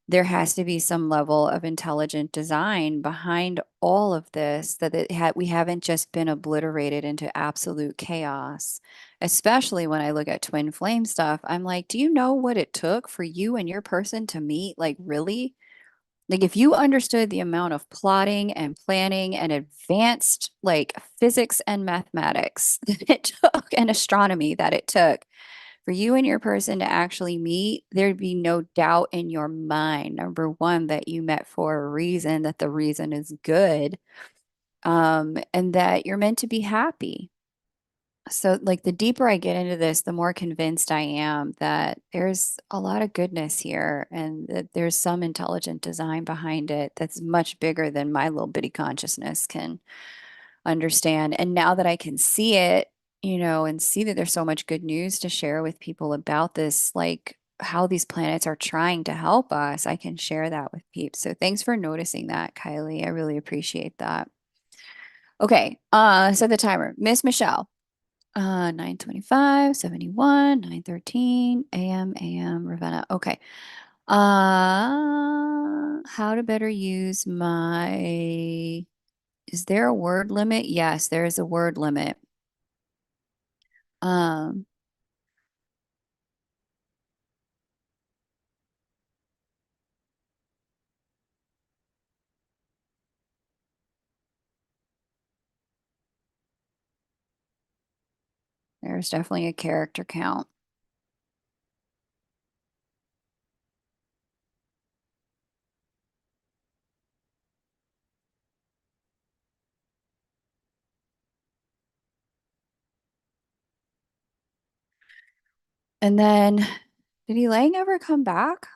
there has to be some level of intelligent design behind all of this, that we haven't just been obliterated into absolute chaos. Especially when I look at twin flame stuff, I'm like, do you know what it took for you and your person to meet? Like, really? Like, if you understood the amount of plotting and planning and advanced like physics and mathematics that it took and astronomy that it took for you and your person to actually meet, there'd be no doubt in your mind, number one, that you met for a reason, that the reason is good, and that you're meant to be happy. So, like, the deeper I get into this, the more convinced I am that there's a lot of goodness here and that there's some intelligent design behind it that's much bigger than my little bitty consciousness can understand. And now that I can see it, and see that there's so much good news to share with people about this, like how these planets are trying to help us, I can share that with peeps. So thanks for noticing that, Kylie. I really appreciate that. Okay, set the timer. Miss Michelle. 9:25, 71, 9:13, AM, Ravenna. Okay. How to better use my is there a word limit? Yes, there is a word limit. Um, there's definitely a character count. And then, did Elaine ever come back?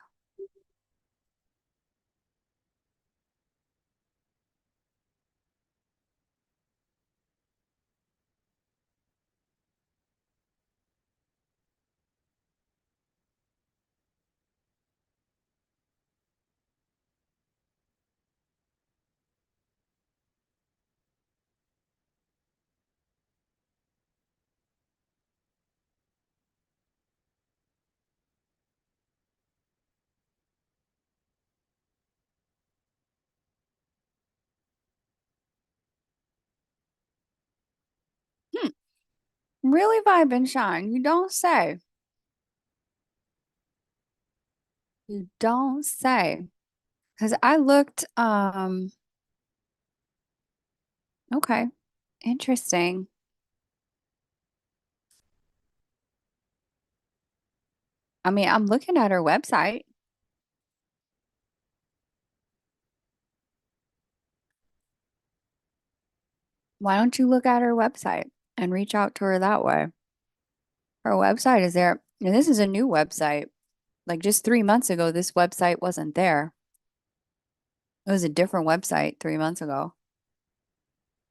Hmm. Really vibing, Sean. You don't say. You don't say. Because I looked, okay, interesting. I mean, I'm looking at her website. Why don't you look at her website and reach out to her that way? Her website is there. And this is a new website. Like just 3 months ago, this website wasn't there. It was a different website 3 months ago.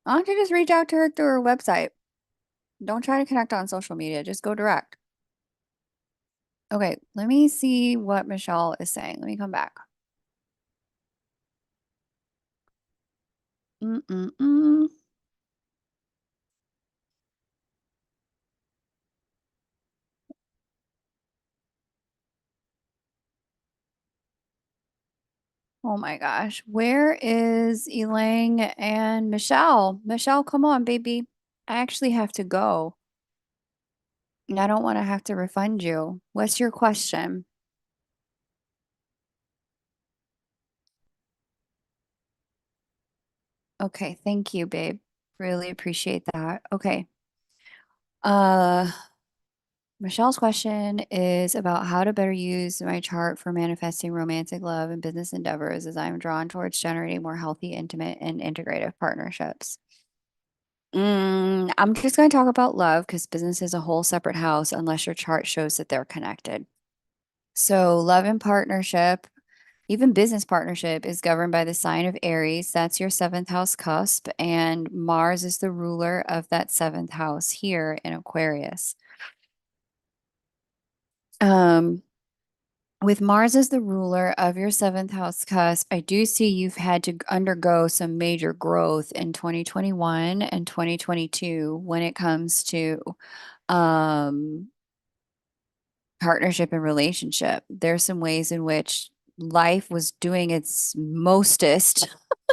Why don't you just reach out to her through her website? Don't try to connect on social media. Just go direct. Okay, let me see what Michelle is saying. Let me come back. Mm-mm-mm. Oh my gosh. Where is Elaine and Michelle? Michelle, come on, baby. I actually have to go. And I don't want to have to refund you. What's your question? Okay, thank you, babe. Really appreciate that. Okay. Uh, Michelle's question is about how to better use my chart for manifesting romantic love and business endeavors as I'm drawn towards generating more healthy, intimate, and integrative partnerships. I'm just going to talk about love because business is a whole separate house unless your chart shows that they're connected. So, love and partnership. Even business partnership is governed by the sign of Aries. That's your seventh house cusp. And Mars is the ruler of that seventh house here in Aquarius. Um, with Mars as the ruler of your seventh house cusp, I do see you've had to undergo some major growth in 2021 and 2022 when it comes to um, partnership and relationship. There's some ways in which life was doing its mostest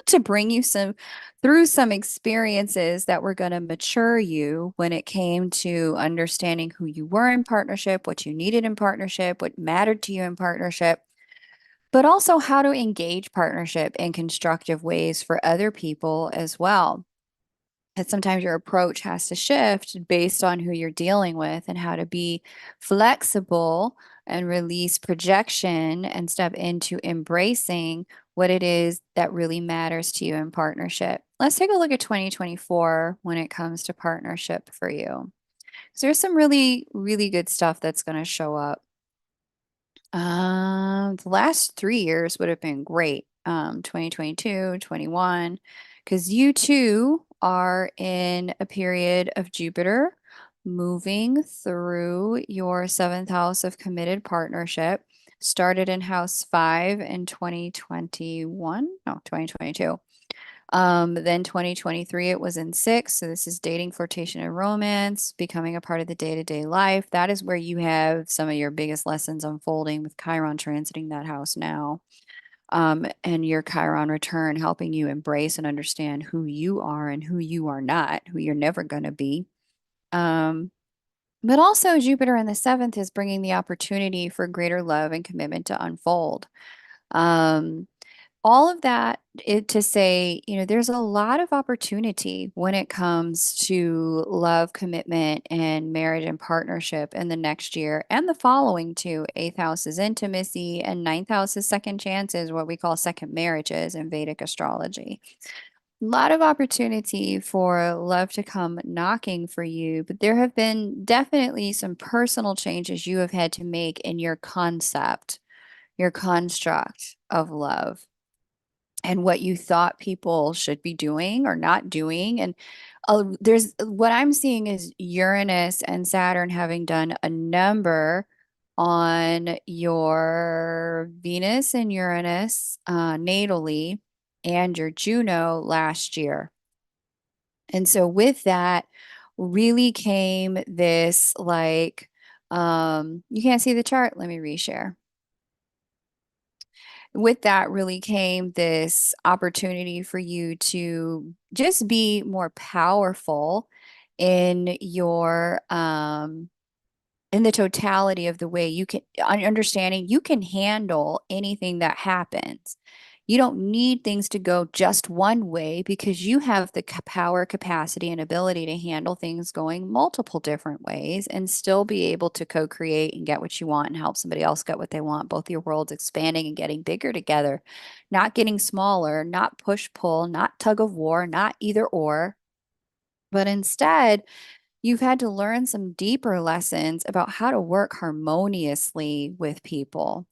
to bring you some through some experiences that were going to mature you when it came to understanding who you were in partnership, what you needed in partnership, what mattered to you in partnership, but also how to engage partnership in constructive ways for other people as well. That sometimes your approach has to shift based on who you're dealing with and how to be flexible and release projection and step into embracing what it is that really matters to you in partnership. Let's take a look at 2024 when it comes to partnership for you. So there's some really, really good stuff that's going to show up. The last 3 years would have been great. 2022, 21, because you too are in a period of Jupiter moving through your seventh house of committed partnership. Started in house 5 in 2021, no, 2022. Then 2023, it was in 6. So this is dating, flirtation, and romance, becoming a part of the day-to-day life. That is where you have some of your biggest lessons unfolding with Chiron transiting that house now. And your Chiron return helping you embrace and understand who you are and who you are not, who you're never going to be. Um, but also, Jupiter in the seventh is bringing the opportunity for greater love and commitment to unfold. Um, all of that to say, there's a lot of opportunity when it comes to love, commitment, and marriage and partnership in the next year and the following two. Eighth house is intimacy, and ninth house is second chances, what we call second marriages in Vedic astrology. A lot of opportunity for love to come knocking for you, but there have been definitely some personal changes you have had to make in your concept, your construct of love and what you thought people should be doing or not doing. And there's what I'm seeing is Uranus and Saturn having done a number on your Venus and Uranus natally and your Juno last year. And so with that really came this like, you can't see the chart. Let me reshare. With that really came this opportunity for you to just be more powerful in your in the totality of the way you can understanding you can handle anything that happens. You don't need things to go just one way because you have the power, capacity, and ability to handle things going multiple different ways and still be able to co-create and get what you want and help somebody else get what they want. Both your worlds expanding and getting bigger together, not getting smaller, not push pull, not tug of war, not either or, but instead you've had to learn some deeper lessons about how to work harmoniously with people,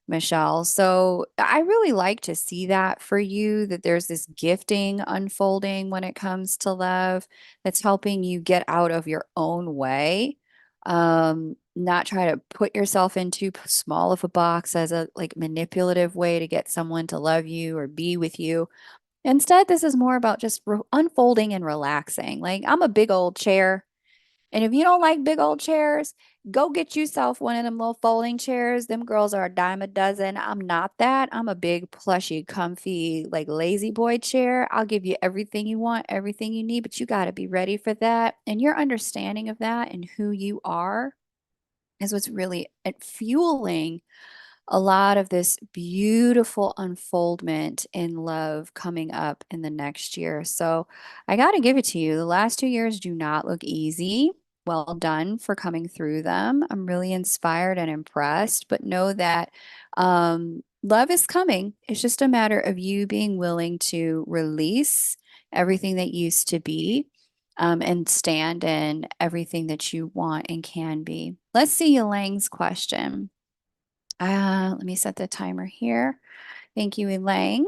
Michelle. So I really like to see that for you, that there's this gifting unfolding when it comes to love that's helping you get out of your own way. Not try to put yourself into small of a box as a like manipulative way to get someone to love you or be with you. Instead, this is more about just unfolding and relaxing. Like I'm a big old chair. And if you don't like big old chairs, go get yourself one of them little folding chairs. Them girls are a dime a dozen. I'm not that. I'm a big, plushy, comfy, like lazy boy chair. I'll give you everything you want, everything you need, but you got to be ready for that. And your understanding of that and who you are is what's really fueling a lot of this beautiful unfoldment in love coming up in the next year. So I got to give it to you. The last 2 years do not look easy. Well done for coming through them. I'm really inspired and impressed, but know that love is coming. It's just a matter of you being willing to release everything that used to be. And stand in everything that you want and can be. Let's see Elaine's question. Let me set the timer here. Thank you, Elaine.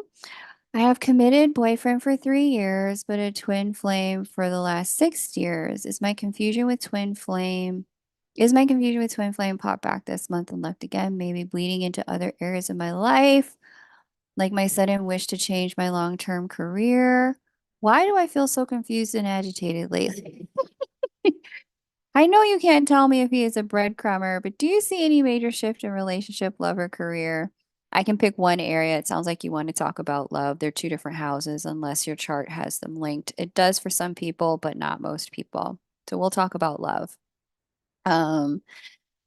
I have committed boyfriend for 3 years, but a twin flame for the last 6 years. Is my confusion with twin flame popped back this month and left again, maybe bleeding into other areas of my life, like my sudden wish to change my long-term career? Why do I feel so confused and agitated lately? I know you can't tell me if he is a breadcrumber, but do you see any major shift in relationship, love, or career? I can pick one area. It sounds like you want to talk about love. They're two different houses, unless your chart has them linked. It does for some people, but not most people. So we'll talk about love. Um,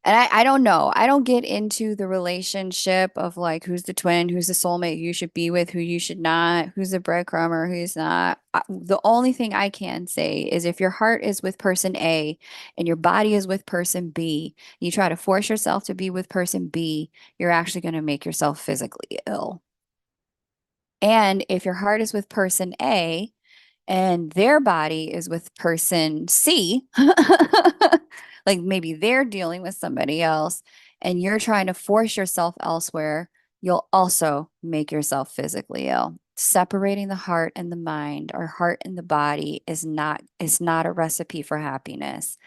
and I don't know. I don't get into the relationship of like who's the twin, who's the soulmate you should be with, who you should not, who's the breadcrumber, who's not. The only thing I can say is if your heart is with person A and your body is with person B, you try to force yourself to be with person B, you're actually going to make yourself physically ill. And if your heart is with person A and their body is with person C, like maybe they're dealing with somebody else and you're trying to force yourself elsewhere, you'll also make yourself physically ill. Separating the heart and the mind, or heart and the body, is not a recipe for happiness.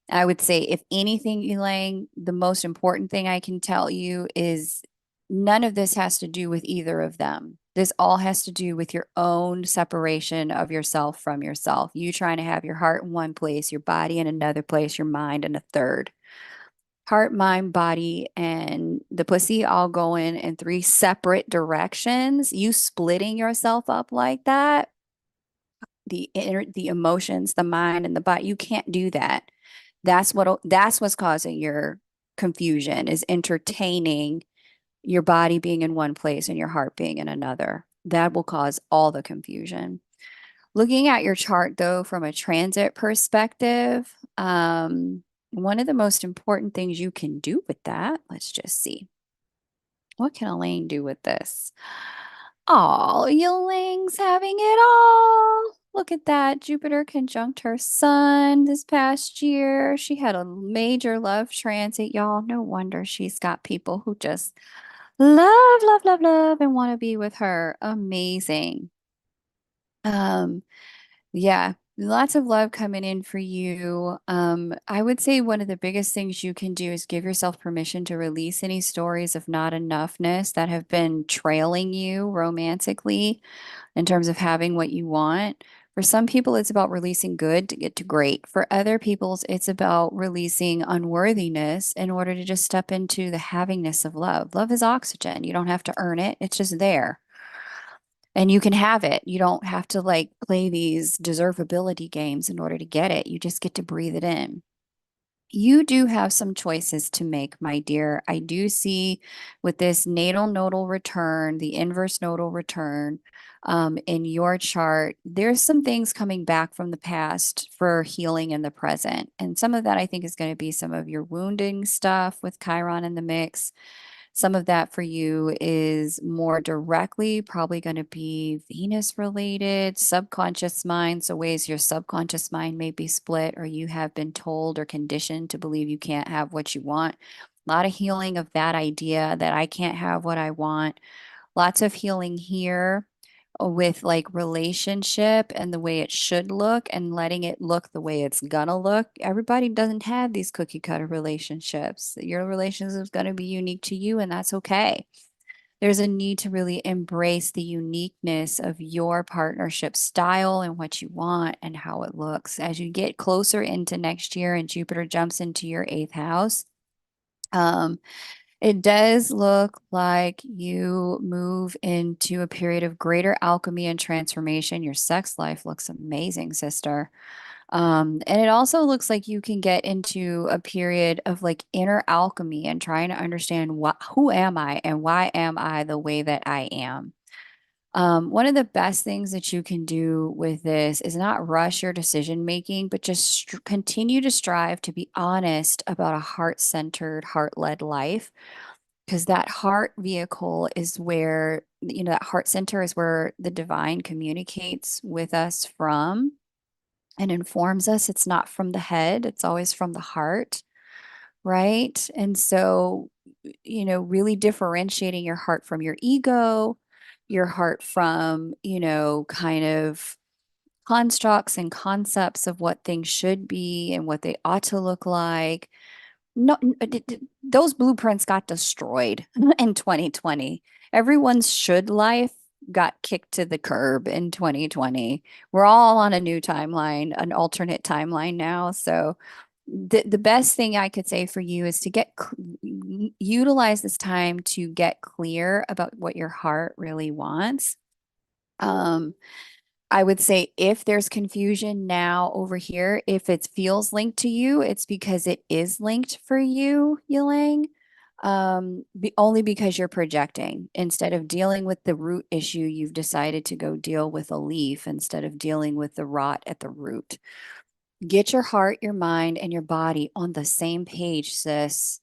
I would say, if anything, Elaine, the most important thing I can tell you is none of this has to do with either of them. This all has to do with your own separation of yourself from yourself. You trying to have your heart in one place, your body in another place, your mind in a third. Heart, mind, body, and the pussy all going in three separate directions. You splitting yourself up like that, the emotions, the mind, and the body, you can't do that. That's what's causing your confusion, is entertaining your body being in one place and your heart being in another. That will cause all the confusion. Looking at your chart though from a transit perspective, one of the most important things you can do with that, let's just see. What can Elaine do with this? Oh, Elaine's having it all. Look at that. Jupiter conjunct her sun this past year. She had a major love transit, y'all. No wonder she's got people who just love, love, love, love and want to be with her. Amazing. Um, yeah, lots of love coming in for you. I would say one of the biggest things you can do is give yourself permission to release any stories of not enoughness that have been trailing you romantically in terms of having what you want. For some people, it's about releasing good to get to great. For other people's, it's about releasing unworthiness in order to just step into the havingness of love. Love is oxygen. You don't have to earn it. It's just there. And you can have it. You don't have to like play these deservability games in order to get it. You just get to breathe it in. You do have some choices to make, my dear. I do see with this natal nodal return, the inverse nodal return, in your chart, there's some things coming back from the past for healing in the present. And some of that I think is going to be some of your wounding stuff with Chiron in the mix. Some of that for you is more directly probably going to be Venus related, subconscious mind. So, ways your subconscious mind may be split, or you have been told or conditioned to believe you can't have what you want. A lot of healing of that idea that I can't have what I want. Lots of healing here with like relationship and the way it should look and letting it look the way it's gonna look. Everybody doesn't have these cookie cutter relationships. Your relationship is going to be unique to you, and that's okay. There's a need to really embrace the uniqueness of your partnership style and what you want and how it looks. As you get closer into next year and Jupiter jumps into your eighth house, um, it does look like you move into a period of greater alchemy and transformation. Your sex life looks amazing, sister. And it also looks like you can get into a period of like inner alchemy and trying to understand who am I and why am I the way that I am. One of the best things that you can do with this is not rush your decision making, but just continue to strive to be honest about a heart-centered, heart-led life, because that heart vehicle is where, that heart center is where the divine communicates with us from and informs us. It's not from the head, it's always from the heart. right? And so, really differentiating your heart from your ego, your heart from, kind of constructs and concepts of what things should be and what they ought to look like. No, those blueprints got destroyed in 2020. Everyone's should life got kicked to the curb in 2020. We're all on a new timeline, an alternate timeline now. So the best thing I could say for you is to utilize this time to get clear about what your heart really wants. Um, I would say if there's confusion now over here, if it feels linked to you, it's because it is linked for you, Yilang. Only because you're projecting. Instead of dealing with the root issue, you've decided to go deal with a leaf instead of dealing with the rot at the root. Get your heart, your mind, and your body on the same page, sis.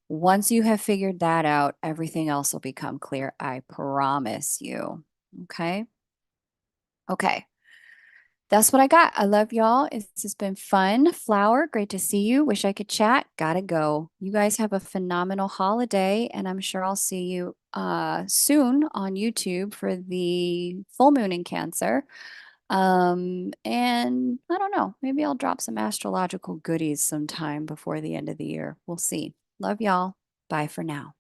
Once you have figured that out, everything else will become clear. I promise you. Okay. Okay. That's what I got. I love y'all. It's just been fun. Flower, great to see you. Wish I could chat. Gotta go. You guys have a phenomenal holiday, and I'm sure I'll see you soon on YouTube for the full moon in Cancer. And I don't know, maybe I'll drop some astrological goodies sometime before the end of the year. We'll see. Love y'all. Bye for now.